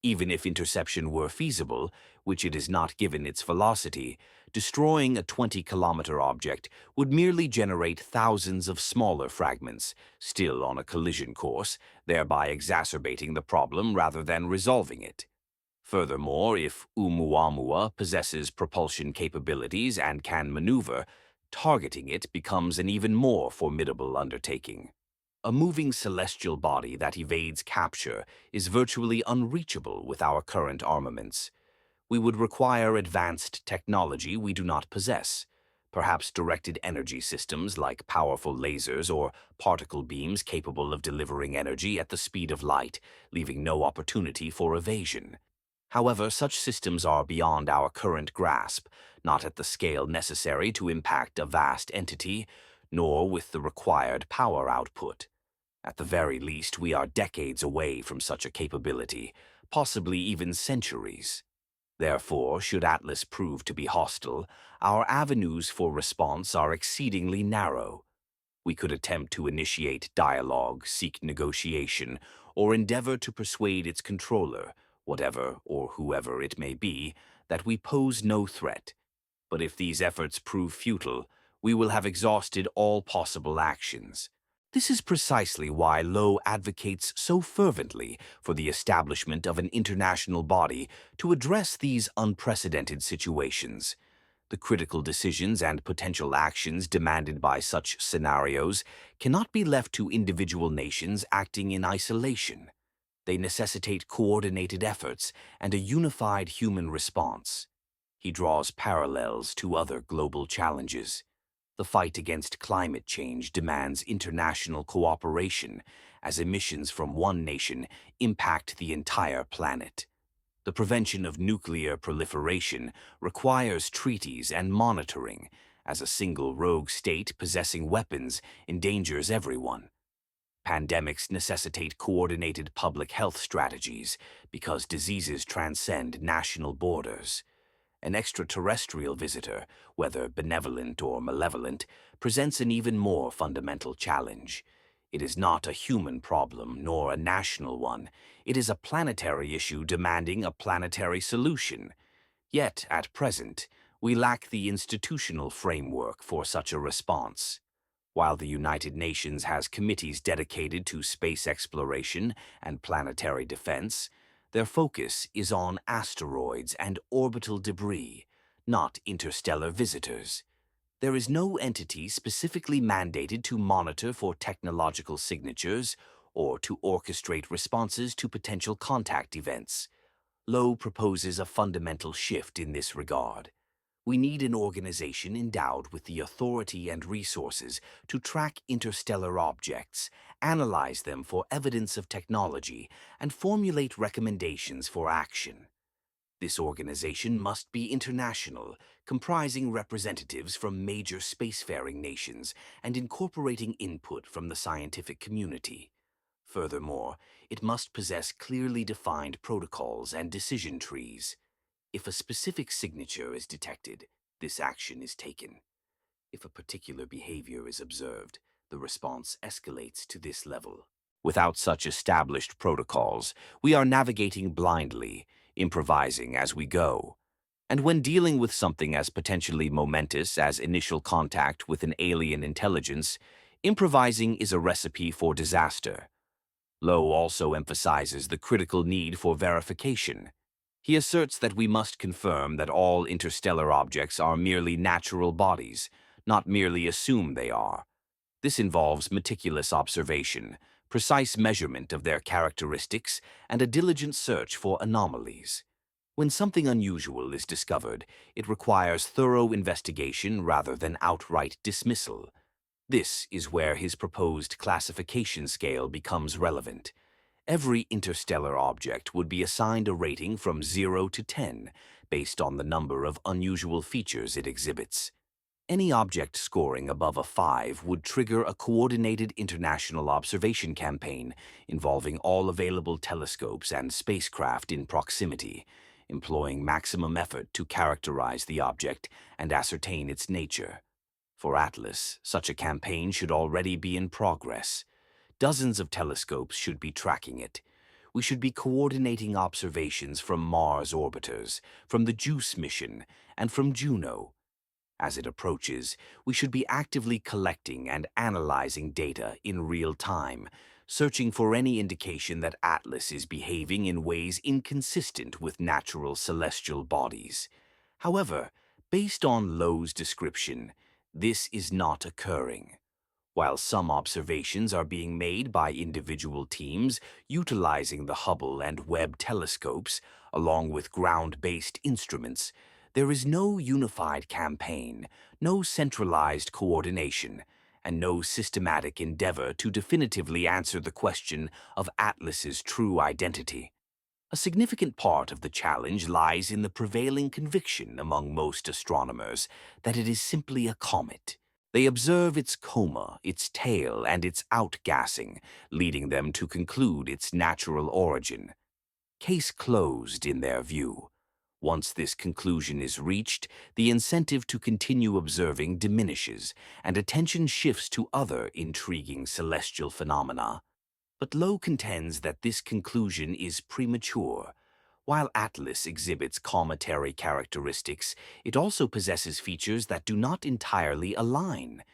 Speaker 1: Even if interception were feasible, which it is not given its velocity, destroying a 20-kilometer object would merely generate thousands of smaller fragments, still on a collision course, thereby exacerbating the problem rather than resolving it. Furthermore, if Oumuamua possesses propulsion capabilities and can maneuver, targeting it becomes an even more formidable undertaking. A moving celestial body that evades capture is virtually unreachable with our current armaments. We would require advanced technology we do not possess, perhaps directed energy systems like powerful lasers or particle beams capable of delivering energy at the speed of light, leaving no opportunity for evasion. However, such systems are beyond our current grasp, not at the scale necessary to impact a vast entity, nor with the required power output. At the very least, we are decades away from such a capability, possibly even centuries. Therefore, should Atlas prove to be hostile, our avenues for response are exceedingly narrow. We could attempt to initiate dialogue, seek negotiation, or endeavor to persuade its controller, whatever or whoever it may be, that we pose no threat. But if these efforts prove futile, we will have exhausted all possible actions. This is precisely why Lowe advocates so fervently for the establishment of an international body to address these unprecedented situations. The critical decisions and potential actions demanded by such scenarios cannot be left to individual nations acting in isolation. They necessitate coordinated efforts and a unified human response. He draws parallels to other global challenges. The fight against climate change demands international cooperation as emissions from one nation impact the entire planet. The prevention of nuclear proliferation requires treaties and monitoring, as a single rogue state possessing weapons endangers everyone. Pandemics necessitate coordinated public health strategies because diseases transcend national borders. An extraterrestrial visitor, whether benevolent or malevolent, presents an even more fundamental challenge. It is not a human problem, nor a national one. It is a planetary issue demanding a planetary solution. Yet, at present, we lack the institutional framework for such a response. While the United Nations has committees dedicated to space exploration and planetary defense, their focus is on asteroids and orbital debris, not interstellar visitors. There is no entity specifically mandated to monitor for technological signatures or to orchestrate responses to potential contact events. Lowe proposes a fundamental shift in this regard. We need an organization endowed with the authority and resources to track interstellar objects, analyze them for evidence of technology, and formulate recommendations for action. This organization must be international, comprising representatives from major spacefaring nations and incorporating input from the scientific community. Furthermore, it must possess clearly defined protocols and decision trees. If a specific signature is detected, this action is taken. If a particular behavior is observed, the response escalates to this level. Without such established protocols, we are navigating blindly, improvising as we go. And when dealing with something as potentially momentous as initial contact with an alien intelligence, improvising is a recipe for disaster. Lowe also emphasizes the critical need for verification. He asserts that we must confirm that all interstellar objects are merely natural bodies, not merely assume they are. This involves meticulous observation, precise measurement of their characteristics, and a diligent search for anomalies. When something unusual is discovered, it requires thorough investigation rather than outright dismissal. This is where his proposed classification scale becomes relevant. Every interstellar object would be assigned a rating from 0 to 10 based on the number of unusual features it exhibits. Any object scoring above a 5 would trigger a coordinated international observation campaign involving all available telescopes and spacecraft in proximity, employing maximum effort to characterize the object and ascertain its nature. For Atlas, such a campaign should already be in progress. Dozens of telescopes should be tracking it. We should be coordinating observations from Mars orbiters, from the JUICE mission, and from Juno. As it approaches, we should be actively collecting and analyzing data in real time, searching for any indication that Atlas is behaving in ways inconsistent with natural celestial bodies. However, based on Lowe's description, this is not occurring. While some observations are being made by individual teams utilizing the Hubble and Webb telescopes, along with ground-based instruments, there is no unified campaign, no centralized coordination, and no systematic endeavor to definitively answer the question of Atlas's true identity. A significant part of the challenge lies in the prevailing conviction among most astronomers that it is simply a comet. They observe its coma, its tail, and its outgassing, leading them to conclude its natural origin. Case closed in their view. Once this conclusion is reached, the incentive to continue observing diminishes, and attention shifts to other intriguing celestial phenomena. But Lowe contends that this conclusion is premature. While Atlas exhibits cometary characteristics, it also possesses features that do not entirely align.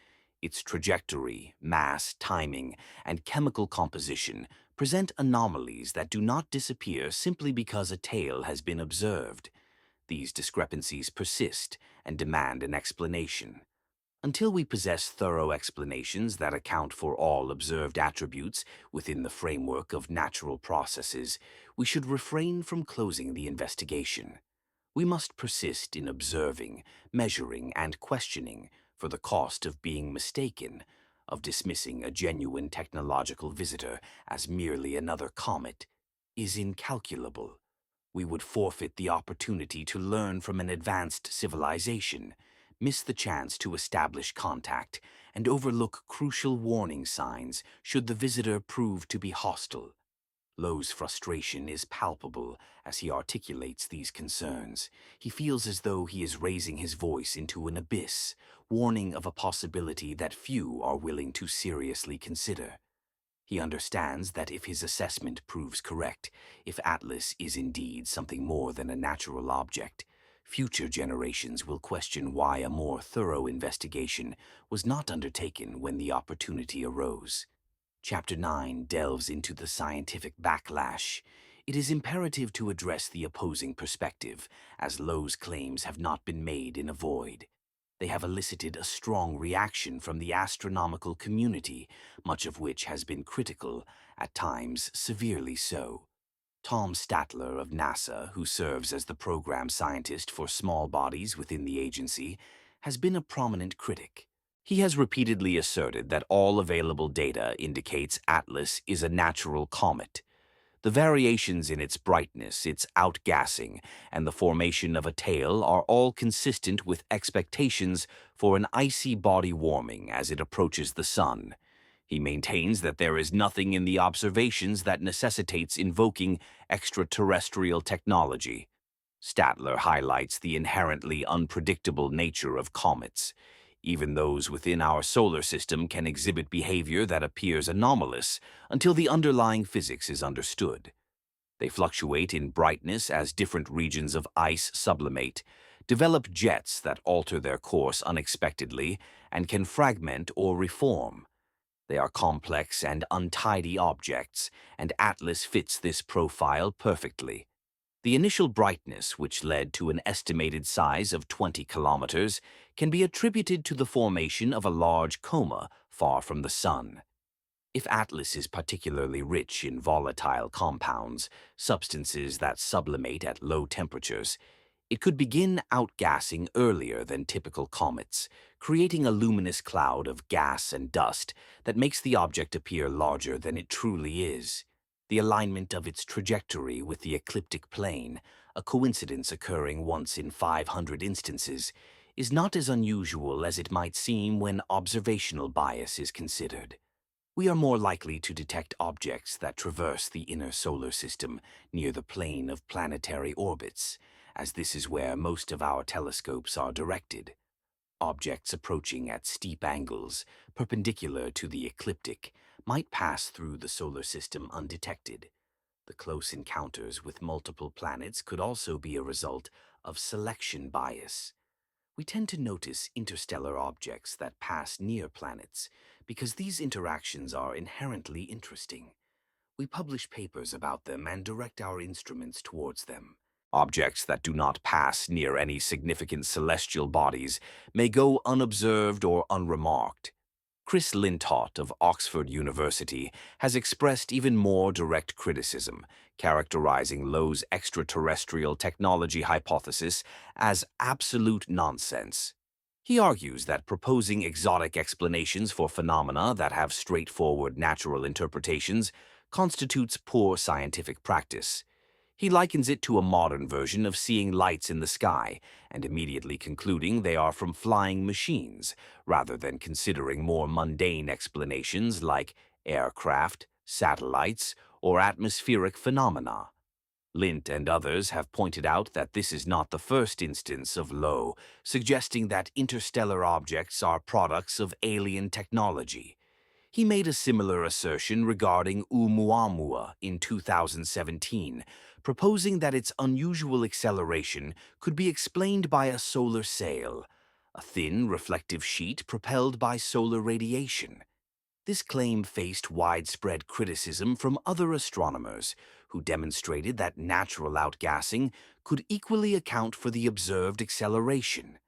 Speaker 1: Its trajectory, mass, timing, and chemical composition present anomalies that do not disappear simply because a tail has been observed. These discrepancies persist and demand an explanation. Until we possess thorough explanations that account for all observed attributes within the framework of natural processes, we should refrain from closing the investigation. We must persist in observing, measuring, and questioning for the cost of being mistaken, of dismissing a genuine technological visitor as merely another comet, is incalculable. We would forfeit the opportunity to learn from an advanced civilization, miss the chance to establish contact, and overlook crucial warning signs should the visitor prove to be hostile. Lowe's frustration is palpable as he articulates these concerns. He feels as though he is raising his voice into an abyss, warning of a possibility that few are willing to seriously consider. He understands that if his assessment proves correct, if Atlas is indeed something more than a natural object, future generations will question why a more thorough investigation was not undertaken when the opportunity arose. Chapter 9 delves into the scientific backlash. It is imperative to address the opposing perspective, as Lowe's claims have not been made in a void. They have elicited a strong reaction from the astronomical community, much of which has been critical, at times severely so. Tom Statler of NASA, who serves as the program scientist for small bodies within the agency, has been a prominent critic. He has repeatedly asserted that all available data indicates Atlas is a natural comet. The variations in its brightness, its outgassing, and the formation of a tail are all consistent with expectations for an icy body warming as it approaches the sun. He maintains that there is nothing in the observations that necessitates invoking extraterrestrial technology. Statler highlights the inherently unpredictable nature of comets. Even those within our solar system can exhibit behavior that appears anomalous until the underlying physics is understood. They fluctuate in brightness as different regions of ice sublimate, develop jets that alter their course unexpectedly, and can fragment or reform. They are complex and untidy objects, and Atlas fits this profile perfectly. The initial brightness, which led to an estimated size of 20 kilometers, can be attributed to the formation of a large coma far from the sun. If Atlas is particularly rich in volatile compounds, substances that sublimate at low temperatures, it could begin outgassing earlier than typical comets, creating a luminous cloud of gas and dust that makes the object appear larger than it truly is. The alignment of its trajectory with the ecliptic plane, a coincidence occurring once in 500 instances, is not as unusual as it might seem when observational bias is considered. We are more likely to detect objects that traverse the inner solar system near the plane of planetary orbits, as this is where most of our telescopes are directed. Objects approaching at steep angles, perpendicular to the ecliptic, might pass through the solar system undetected. The close encounters with multiple planets could also be a result of selection bias. We tend to notice interstellar objects that pass near planets because these interactions are inherently interesting. We publish papers about them and direct our instruments towards them. Objects that do not pass near any significant celestial bodies may go unobserved or unremarked. Chris Lintott of Oxford University has expressed even more direct criticism, characterizing Lowe's extraterrestrial technology hypothesis as absolute nonsense. He argues that proposing exotic explanations for phenomena that have straightforward natural interpretations constitutes poor scientific practice. He likens it to a modern version of seeing lights in the sky and immediately concluding they are from flying machines, rather than considering more mundane explanations like aircraft, satellites, or atmospheric phenomena. Lint and others have pointed out that this is not the first instance of Lowe suggesting that interstellar objects are products of alien technology. He made a similar assertion regarding Oumuamua in 2017, proposing that its unusual acceleration could be explained by a solar sail, a thin reflective sheet propelled by solar radiation. This claim faced widespread criticism from other astronomers, who demonstrated that natural outgassing could equally account for the observed acceleration.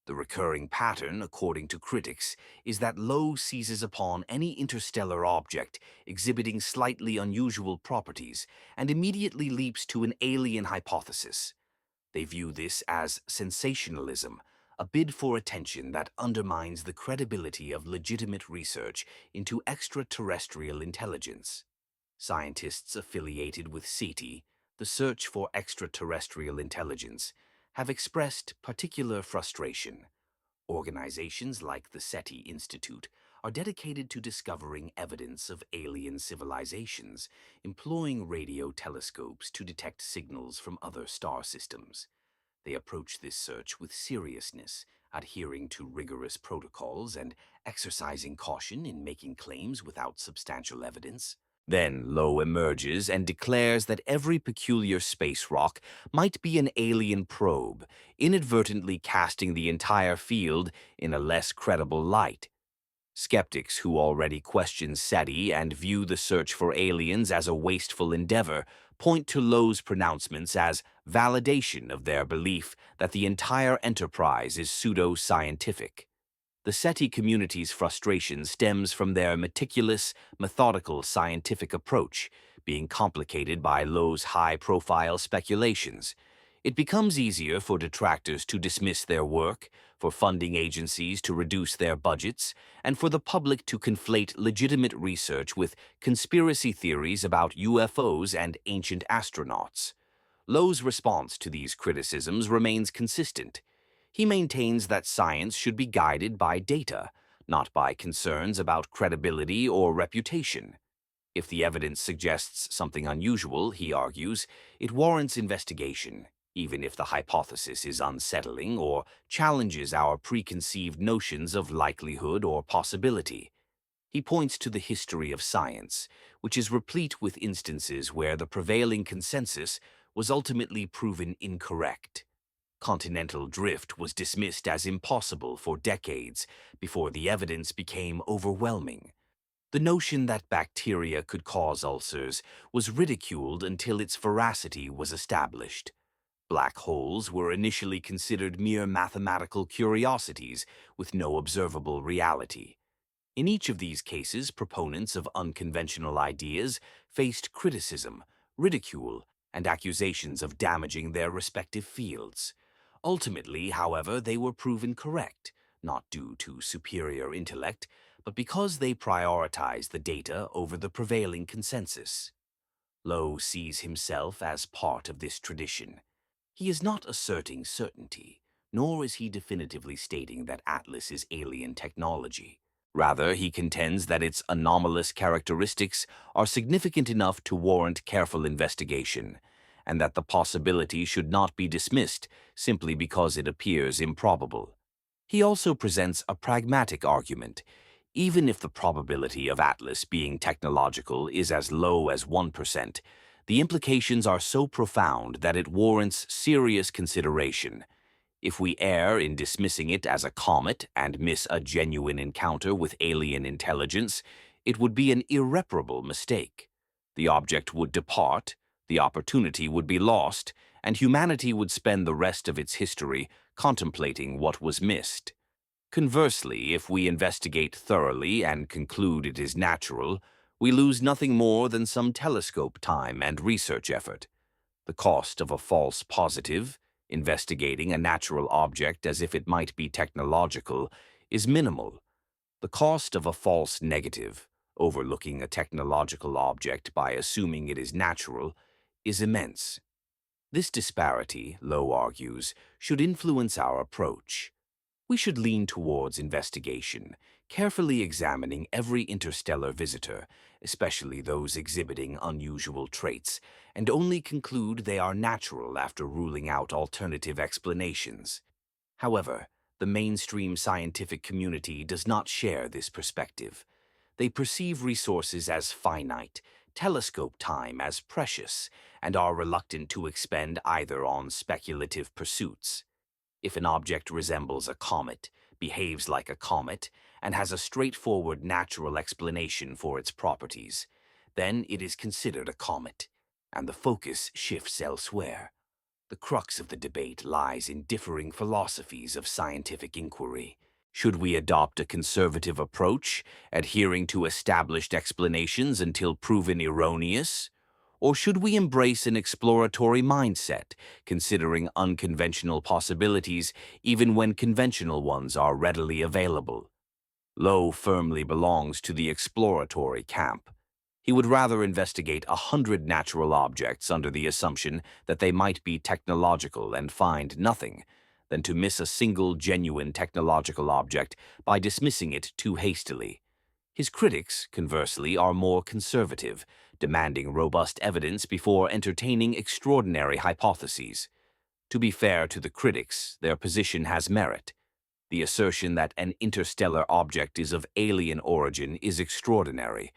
Speaker 1: The recurring pattern, according to critics, is that Lowe seizes upon any interstellar object exhibiting slightly unusual properties and immediately leaps to an alien hypothesis. They view this as sensationalism, a bid for attention that undermines the credibility of legitimate research into extraterrestrial intelligence. Scientists affiliated with SETI, the Search for Extraterrestrial Intelligence, have expressed particular frustration. Organizations like the SETI Institute are dedicated to discovering evidence of alien civilizations, employing radio telescopes to detect signals from other star systems. They approach this search with seriousness, adhering to rigorous protocols and exercising caution in making claims without substantial evidence. Then Lowe emerges and declares that every peculiar space rock might be an alien probe, inadvertently casting the entire field in a less credible light. Skeptics who already question SETI and view the search for aliens as a wasteful endeavor point to Lowe's pronouncements as validation of their belief that the entire enterprise is pseudo-scientific. The SETI community's frustration stems from their meticulous, methodical scientific approach, being complicated by Lowe's high-profile speculations. It becomes easier for detractors to dismiss their work, for funding agencies to reduce their budgets, and for the public to conflate legitimate research with conspiracy theories about UFOs and ancient astronauts. Lowe's response to these criticisms remains consistent. He maintains that science should be guided by data, not by concerns about credibility or reputation. If the evidence suggests something unusual, he argues, it warrants investigation, even if the hypothesis is unsettling or challenges our preconceived notions of likelihood or possibility. He points to the history of science, which is replete with instances where the prevailing consensus was ultimately proven incorrect. Continental drift was dismissed as impossible for decades before the evidence became overwhelming. The notion that bacteria could cause ulcers was ridiculed until its veracity was established. Black holes were initially considered mere mathematical curiosities with no observable reality. In each of these cases, proponents of unconventional ideas faced criticism, ridicule, and accusations of damaging their respective fields. Ultimately, however, they were proven correct, not due to superior intellect, but because they prioritized the data over the prevailing consensus. Lowe sees himself as part of this tradition. He is not asserting certainty, nor is he definitively stating that Atlas is alien technology. Rather, he contends that its anomalous characteristics are significant enough to warrant careful investigation, and that the possibility should not be dismissed simply because it appears improbable. He also presents a pragmatic argument. Even if the probability of Atlas being technological is as low as 1%, the implications are so profound that it warrants serious consideration. If we err in dismissing it as a comet and miss a genuine encounter with alien intelligence, it would be an irreparable mistake. The object would depart, the opportunity would be lost, and humanity would spend the rest of its history contemplating what was missed. Conversely, if we investigate thoroughly and conclude it is natural, we lose nothing more than some telescope time and research effort. The cost of a false positive, investigating a natural object as if it might be technological, is minimal. The cost of a false negative, overlooking a technological object by assuming it is natural, is immense. This disparity, Lowe argues, should influence our approach. We should lean towards investigation, carefully examining every interstellar visitor, especially those exhibiting unusual traits, and only conclude they are natural after ruling out alternative explanations. However, the mainstream scientific community does not share this perspective. They perceive resources as finite, telescope time as precious, and are reluctant to expend either on speculative pursuits. If an object resembles a comet, behaves like a comet, and has a straightforward natural explanation for its properties, then it is considered a comet, and the focus shifts elsewhere. The crux of the debate lies in differing philosophies of scientific inquiry. Should we adopt a conservative approach, adhering to established explanations until proven erroneous? Or should we embrace an exploratory mindset, considering unconventional possibilities even when conventional ones are readily available? Lowe firmly belongs to the exploratory camp. He would rather investigate 100 natural objects under the assumption that they might be technological and find nothing, than to miss a single genuine technological object by dismissing it too hastily. His critics, conversely, are more conservative, demanding robust evidence before entertaining extraordinary hypotheses. To be fair to the critics, their position has merit. The assertion that an interstellar object is of alien origin is extraordinary.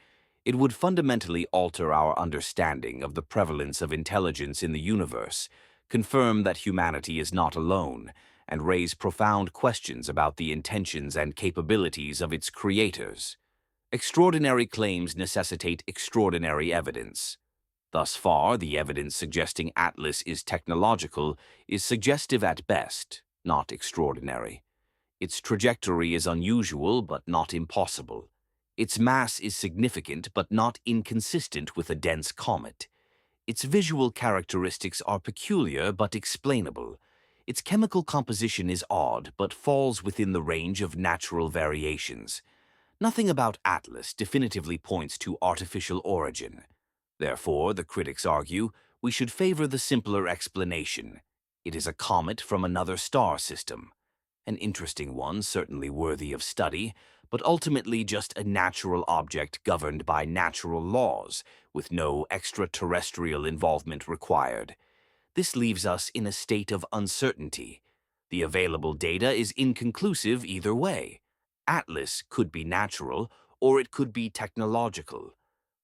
Speaker 1: It would fundamentally alter our understanding of the prevalence of intelligence in the universe, confirm that humanity is not alone, and raise profound questions about the intentions and capabilities of its creators. Extraordinary claims necessitate extraordinary evidence. Thus far, the evidence suggesting Atlas is technological is suggestive at best, not extraordinary. Its trajectory is unusual but not impossible. Its mass is significant but not inconsistent with a dense comet. Its visual characteristics are peculiar but explainable. Its chemical composition is odd but falls within the range of natural variations. Nothing about Atlas definitively points to artificial origin. Therefore, the critics argue, we should favor the simpler explanation. It is a comet from another star system. An interesting one, certainly worthy of study, but ultimately just a natural object governed by natural laws, with no extraterrestrial involvement required. This leaves us in a state of uncertainty. The available data is inconclusive either way. Atlas could be natural, or it could be technological.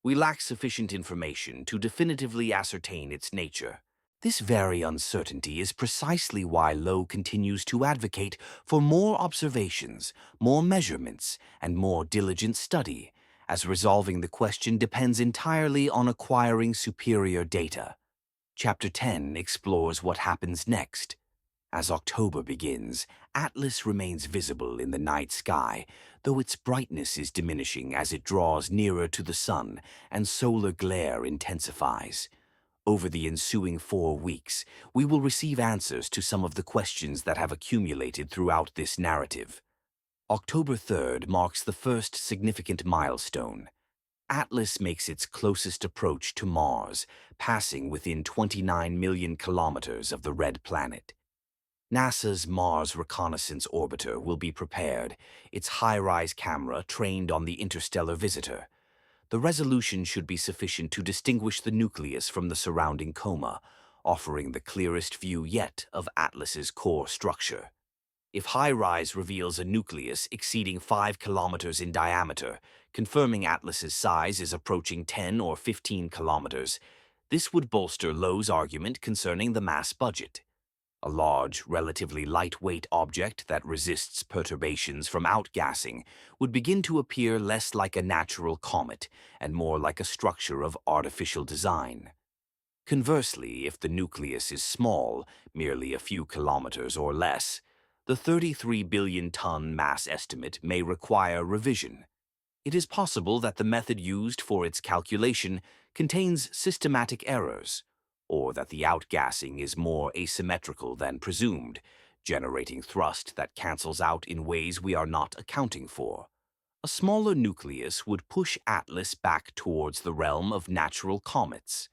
Speaker 1: We lack sufficient information to definitively ascertain its nature. This very uncertainty is precisely why Lowe continues to advocate for more observations, more measurements, and more diligent study, as resolving the question depends entirely on acquiring superior data. Chapter 10 explores what happens next. As October begins, Atlas remains visible in the night sky, though its brightness is diminishing as it draws nearer to the sun and solar glare intensifies. Over the ensuing 4 weeks, we will receive answers to some of the questions that have accumulated throughout this narrative. October 3rd marks the first significant milestone. Atlas makes its closest approach to Mars, passing within 29 million kilometers of the red planet. NASA's Mars Reconnaissance Orbiter will be prepared, its high-rise camera trained on the interstellar visitor. The resolution should be sufficient to distinguish the nucleus from the surrounding coma, offering the clearest view yet of Atlas's core structure. If high-rise reveals a nucleus exceeding 5 kilometers in diameter, confirming Atlas's size is approaching 10 or 15 kilometers, this would bolster Lowe's argument concerning the mass budget. A large, relatively lightweight object that resists perturbations from outgassing would begin to appear less like a natural comet and more like a structure of artificial design. Conversely, if the nucleus is small, merely a few kilometers or less, the 33 billion-ton mass estimate may require revision. It is possible that the method used for its calculation contains systematic errors, or that the outgassing is more asymmetrical than presumed, generating thrust that cancels out in ways we are not accounting for. A smaller nucleus would push Atlas back towards the realm of natural comets.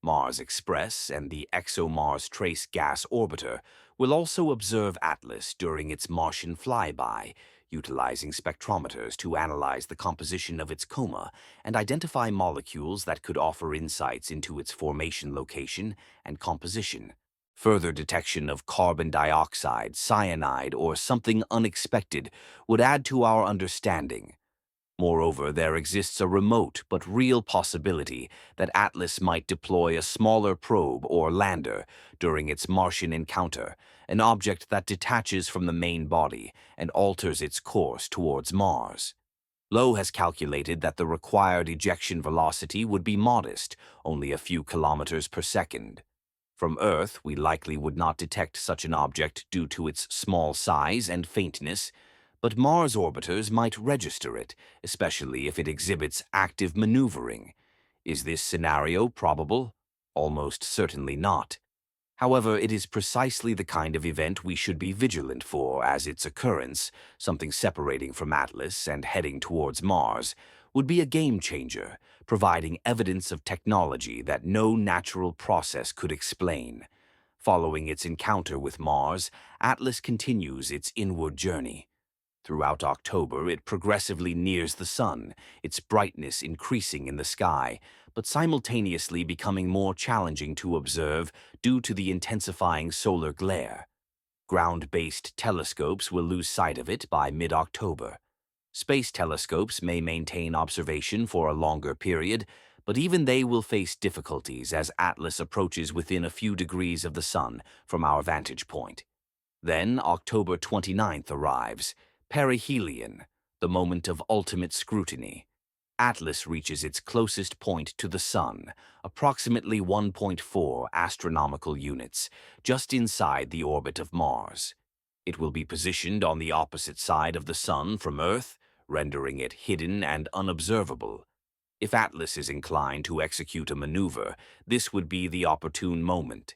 Speaker 1: Mars Express and the ExoMars Trace Gas Orbiter will also observe Atlas during its Martian flyby, utilizing spectrometers to analyze the composition of its coma and identify molecules that could offer insights into its formation location and composition. Further detection of carbon dioxide, cyanide, or something unexpected would add to our understanding. Moreover, there exists a remote but real possibility that Atlas might deploy a smaller probe or lander during its Martian encounter, an object that detaches from the main body and alters its course towards Mars. Lowe has calculated that the required ejection velocity would be modest, only a few kilometers per second. From Earth, we likely would not detect such an object due to its small size and faintness, but Mars orbiters might register it, especially if it exhibits active maneuvering. Is this scenario probable? Almost certainly not. However, it is precisely the kind of event we should be vigilant for, as its occurrence, something separating from Atlas and heading towards Mars, would be a game-changer, providing evidence of technology that no natural process could explain. Following its encounter with Mars, Atlas continues its inward journey. Throughout October, it progressively nears the sun, its brightness increasing in the sky, but simultaneously becoming more challenging to observe due to the intensifying solar glare. Ground-based telescopes will lose sight of it by mid-October. Space telescopes may maintain observation for a longer period, but even they will face difficulties as Atlas approaches within a few degrees of the sun from our vantage point. Then October 29th arrives, perihelion, the moment of ultimate scrutiny. Atlas reaches its closest point to the Sun, approximately 1.4 astronomical units, just inside the orbit of Mars. It will be positioned on the opposite side of the Sun from Earth, rendering it hidden and unobservable. If Atlas is inclined to execute a maneuver, this would be the opportune moment.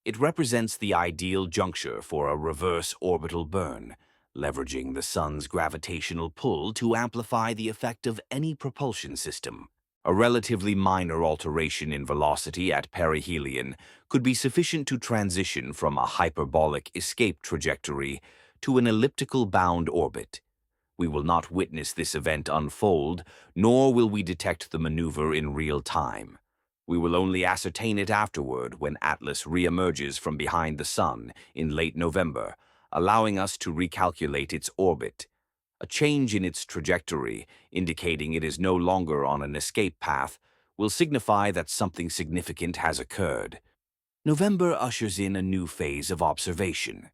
Speaker 1: It represents the ideal juncture for a reverse orbital burn, leveraging the Sun's gravitational pull to amplify the effect of any propulsion system. A relatively minor alteration in velocity at perihelion could be sufficient to transition from a hyperbolic escape trajectory to an elliptical bound orbit. We will not witness this event unfold, nor will we detect the maneuver in real time. We will only ascertain it afterward when Atlas reemerges from behind the Sun in late November, allowing us to recalculate its orbit. A change in its trajectory, indicating it is no longer on an escape path, will signify that something significant has occurred. November ushers in a new phase of observation.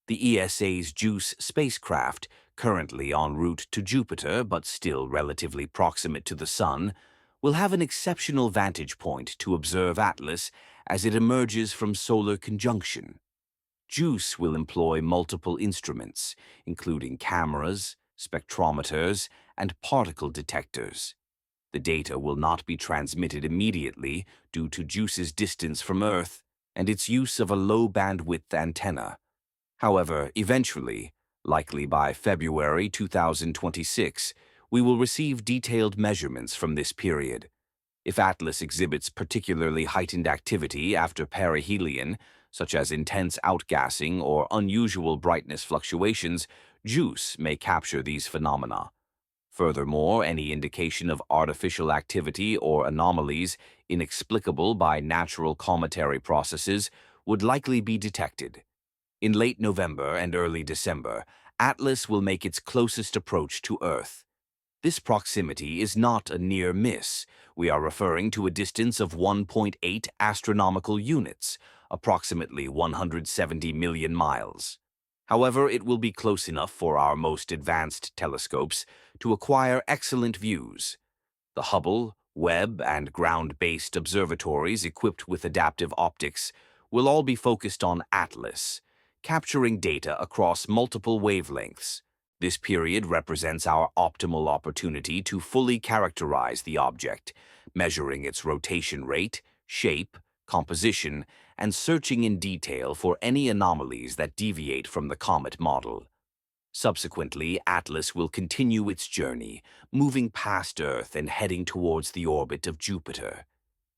Speaker 1: The ESA's JUICE spacecraft, currently en route to Jupiter but still relatively proximate to the Sun, will have an exceptional vantage point to observe Atlas as it emerges from solar conjunction. JUICE will employ multiple instruments, including cameras, spectrometers, and particle detectors. The data will not be transmitted immediately due to JUICE's distance from Earth and its use of a low-bandwidth antenna. However, eventually, likely by February 2026, We will receive detailed measurements from this period. If Atlas exhibits particularly heightened activity after perihelion, such as intense outgassing or unusual brightness fluctuations, JUICE may capture these phenomena. Furthermore, any indication of artificial activity or anomalies inexplicable by natural cometary processes would likely be detected. In late November and early December, Atlas will make its closest approach to Earth. This proximity is not a near miss. We are referring to a distance of 1.8 astronomical units, approximately 170 million miles. However, it will be close enough for our most advanced telescopes to acquire excellent views. The Hubble, Webb, and ground-based observatories equipped with adaptive optics will all be focused on Atlas, capturing data across multiple wavelengths. This period represents our optimal opportunity to fully characterize the object, measuring its rotation rate, shape, composition, and searching in detail for any anomalies that deviate from the comet model. Subsequently, Atlas will continue its journey, moving past Earth and heading towards the orbit of Jupiter.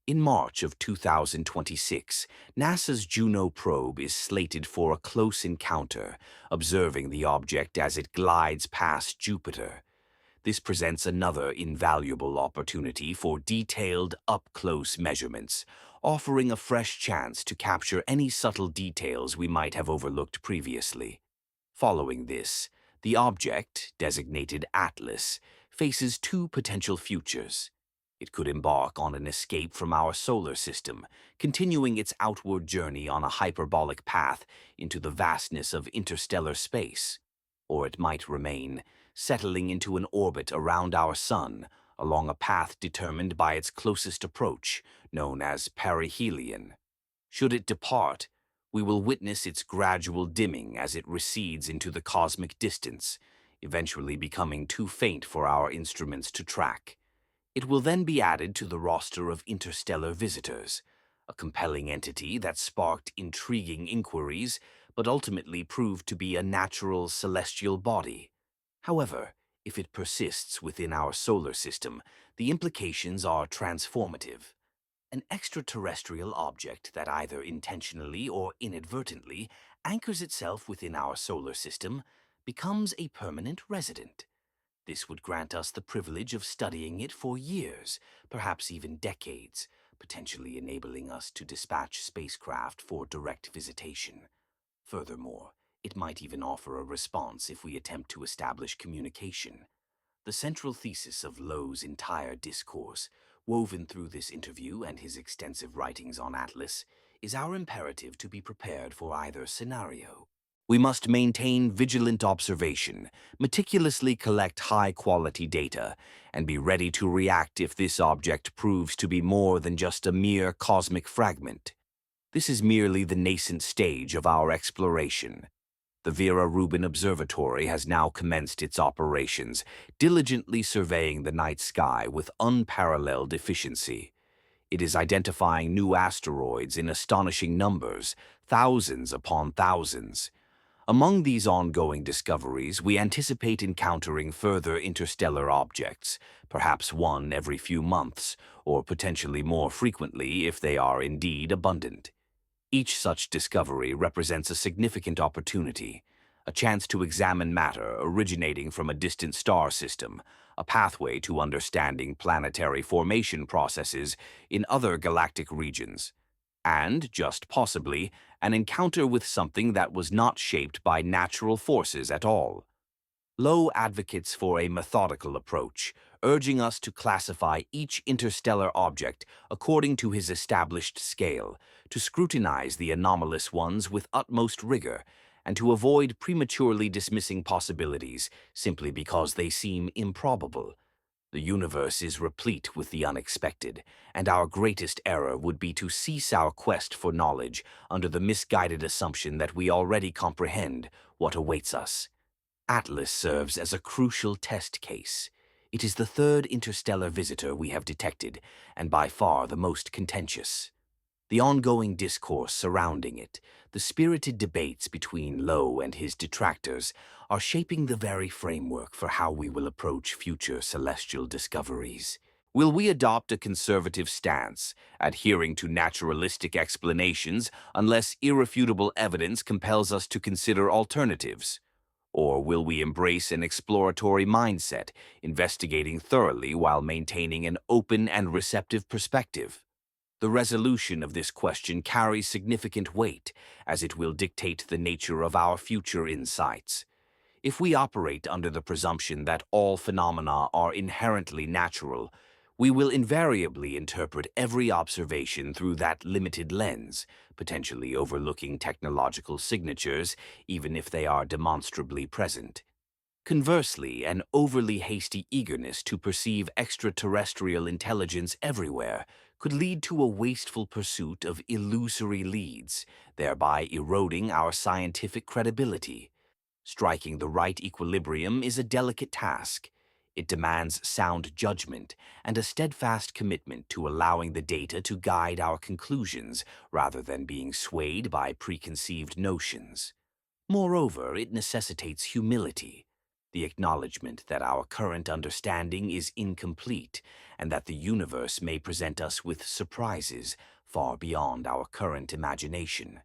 Speaker 1: In March of 2026, NASA's Juno probe is slated for a close encounter, observing the object as it glides past Jupiter. This presents another invaluable opportunity for detailed, up-close measurements, offering a fresh chance to capture any subtle details we might have overlooked previously. Following this, the object, designated Atlas, faces two potential futures. It could embark on an escape from our solar system, continuing its outward journey on a hyperbolic path into the vastness of interstellar space. Or it might remain, settling into an orbit around our Sun, along a path determined by its closest approach, known as perihelion. Should it depart, we will witness its gradual dimming as it recedes into the cosmic distance, eventually becoming too faint for our instruments to track. It will then be added to the roster of interstellar visitors, a compelling entity that sparked intriguing inquiries but ultimately proved to be a natural celestial body. However, if it persists within our solar system, the implications are transformative. An extraterrestrial object that either intentionally or inadvertently anchors itself within our solar system becomes a permanent resident. This would grant us the privilege of studying it for years, perhaps even decades, potentially enabling us to dispatch spacecraft for direct visitation. Furthermore, it might even offer a response if we attempt to establish communication. The central thesis of Lowe's entire discourse, woven through this interview and his extensive writings on Atlas, is our imperative to be prepared for either scenario. We must maintain vigilant observation, meticulously collect high-quality data, and be ready to react if this object proves to be more than just a mere cosmic fragment. This is merely the nascent stage of our exploration. The Vera Rubin Observatory has now commenced its operations, diligently surveying the night sky with unparalleled efficiency. It is identifying new asteroids in astonishing numbers, thousands upon thousands. Among these ongoing discoveries, we anticipate encountering further interstellar objects, perhaps one every few months, or potentially more frequently if they are indeed abundant. Each such discovery represents a significant opportunity, a chance to examine matter originating from a distant star system, a pathway to understanding planetary formation processes in other galactic regions, and, just possibly, an encounter with something that was not shaped by natural forces at all. Lowe advocates for a methodical approach, urging us to classify each interstellar object according to his established scale, to scrutinize the anomalous ones with utmost rigor, and to avoid prematurely dismissing possibilities simply because they seem improbable. The universe is replete with the unexpected, and our greatest error would be to cease our quest for knowledge under the misguided assumption that we already comprehend what awaits us. Atlas serves as a crucial test case. It is the third interstellar visitor we have detected, and by far the most contentious. The ongoing discourse surrounding it, the spirited debates between Lowe and his detractors, are shaping the very framework for how we will approach future celestial discoveries. Will we adopt a conservative stance, adhering to naturalistic explanations unless irrefutable evidence compels us to consider alternatives? Or will we embrace an exploratory mindset, investigating thoroughly while maintaining an open and receptive perspective? The resolution of this question carries significant weight, as it will dictate the nature of our future insights. If we operate under the presumption that all phenomena are inherently natural, we will invariably interpret every observation through that limited lens, potentially overlooking technological signatures, even if they are demonstrably present. Conversely, an overly hasty eagerness to perceive extraterrestrial intelligence everywhere could lead to a wasteful pursuit of illusory leads, thereby eroding our scientific credibility. Striking the right equilibrium is a delicate task. It demands sound judgment and a steadfast commitment to allowing the data to guide our conclusions rather than being swayed by preconceived notions. Moreover, it necessitates humility, the acknowledgement that our current understanding is incomplete and that the universe may present us with surprises far beyond our current imagination.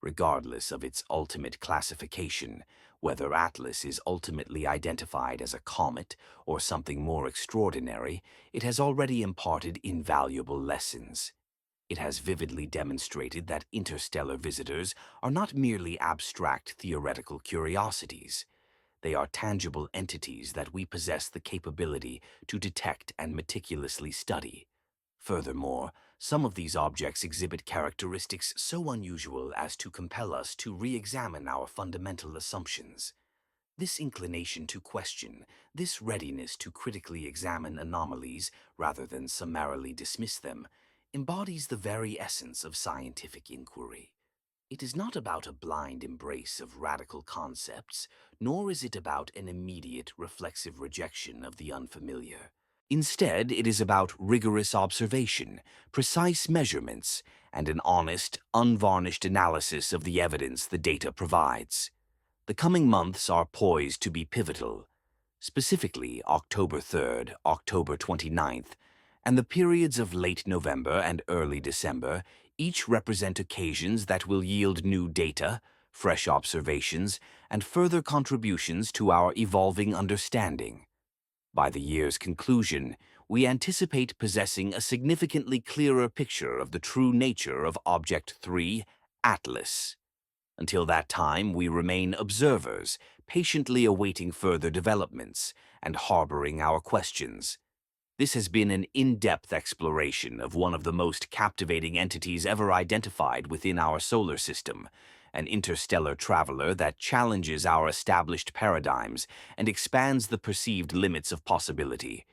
Speaker 1: Regardless of its ultimate classification, whether Atlas is ultimately identified as a comet or something more extraordinary, it has already imparted invaluable lessons. It has vividly demonstrated that interstellar visitors are not merely abstract theoretical curiosities. They are tangible entities that we possess the capability to detect and meticulously study. Furthermore, some of these objects exhibit characteristics so unusual as to compel us to re-examine our fundamental assumptions. This inclination to question, this readiness to critically examine anomalies rather than summarily dismiss them, embodies the very essence of scientific inquiry. It is not about a blind embrace of radical concepts, nor is it about an immediate, reflexive rejection of the unfamiliar. Instead, it is about rigorous observation, precise measurements, and an honest, unvarnished analysis of the evidence the data provides. The coming months are poised to be pivotal, specifically October 3rd, October 29th, and the periods of late November and early December each represent occasions that will yield new data, fresh observations, and further contributions to our evolving understanding. By the year's conclusion, we anticipate possessing a significantly clearer picture of the true nature of Object 3, Atlas. Until that time, we remain observers, patiently awaiting further developments and harboring our questions. This has been an in-depth exploration of one of the most captivating entities ever identified within our solar system, an interstellar traveler that challenges our established paradigms and expands the perceived limits of possibility.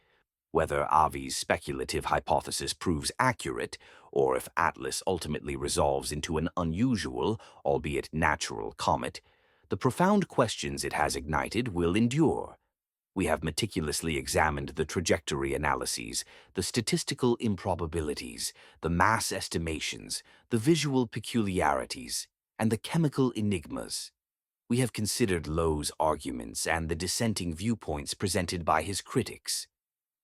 Speaker 1: Whether Avi's speculative hypothesis proves accurate, or if Atlas ultimately resolves into an unusual, albeit natural, comet, the profound questions it has ignited will endure. We have meticulously examined the trajectory analyses, the statistical improbabilities, the mass estimations, the visual peculiarities, and the chemical enigmas. We have considered Lowe's arguments and the dissenting viewpoints presented by his critics.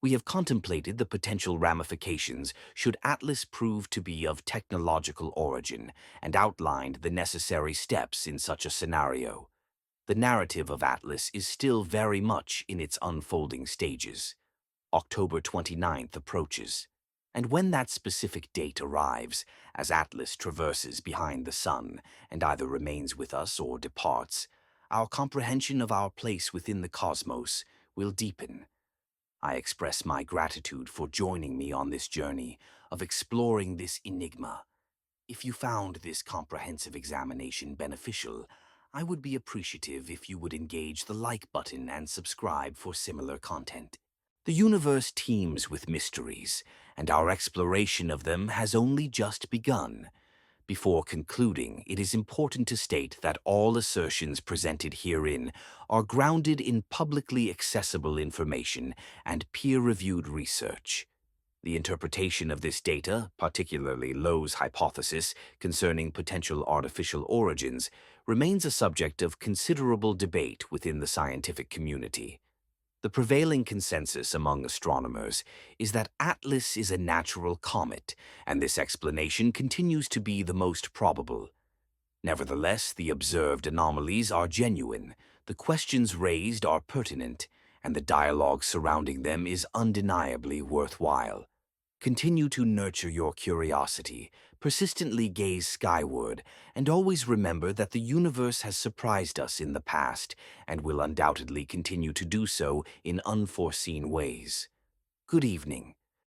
Speaker 1: We have contemplated the potential ramifications should Atlas prove to be of technological origin and outlined the necessary steps in such a scenario. The narrative of Atlas is still very much in its unfolding stages. October 29th approaches, and when that specific date arrives, as Atlas traverses behind the sun and either remains with us or departs, our comprehension of our place within the cosmos will deepen. I express my gratitude for joining me on this journey of exploring this enigma. If you found this comprehensive examination beneficial, I would be appreciative if you would engage the like button and subscribe for similar content. The universe teems with mysteries, and our exploration of them has only just begun. Before concluding, it is important to state that all assertions presented herein are grounded in publicly accessible information and peer-reviewed research. The interpretation of this data, particularly Lowe's hypothesis concerning potential artificial origins, remains a subject of considerable debate within the scientific community. The prevailing consensus among astronomers is that Atlas is a natural comet, and this explanation continues to be the most probable. Nevertheless, the observed anomalies are genuine, the questions raised are pertinent, and the dialogue surrounding them is undeniably worthwhile. Continue to nurture your curiosity, persistently gaze skyward, and always remember that the universe has surprised us in the past and will undoubtedly continue to do so in unforeseen ways. Good evening.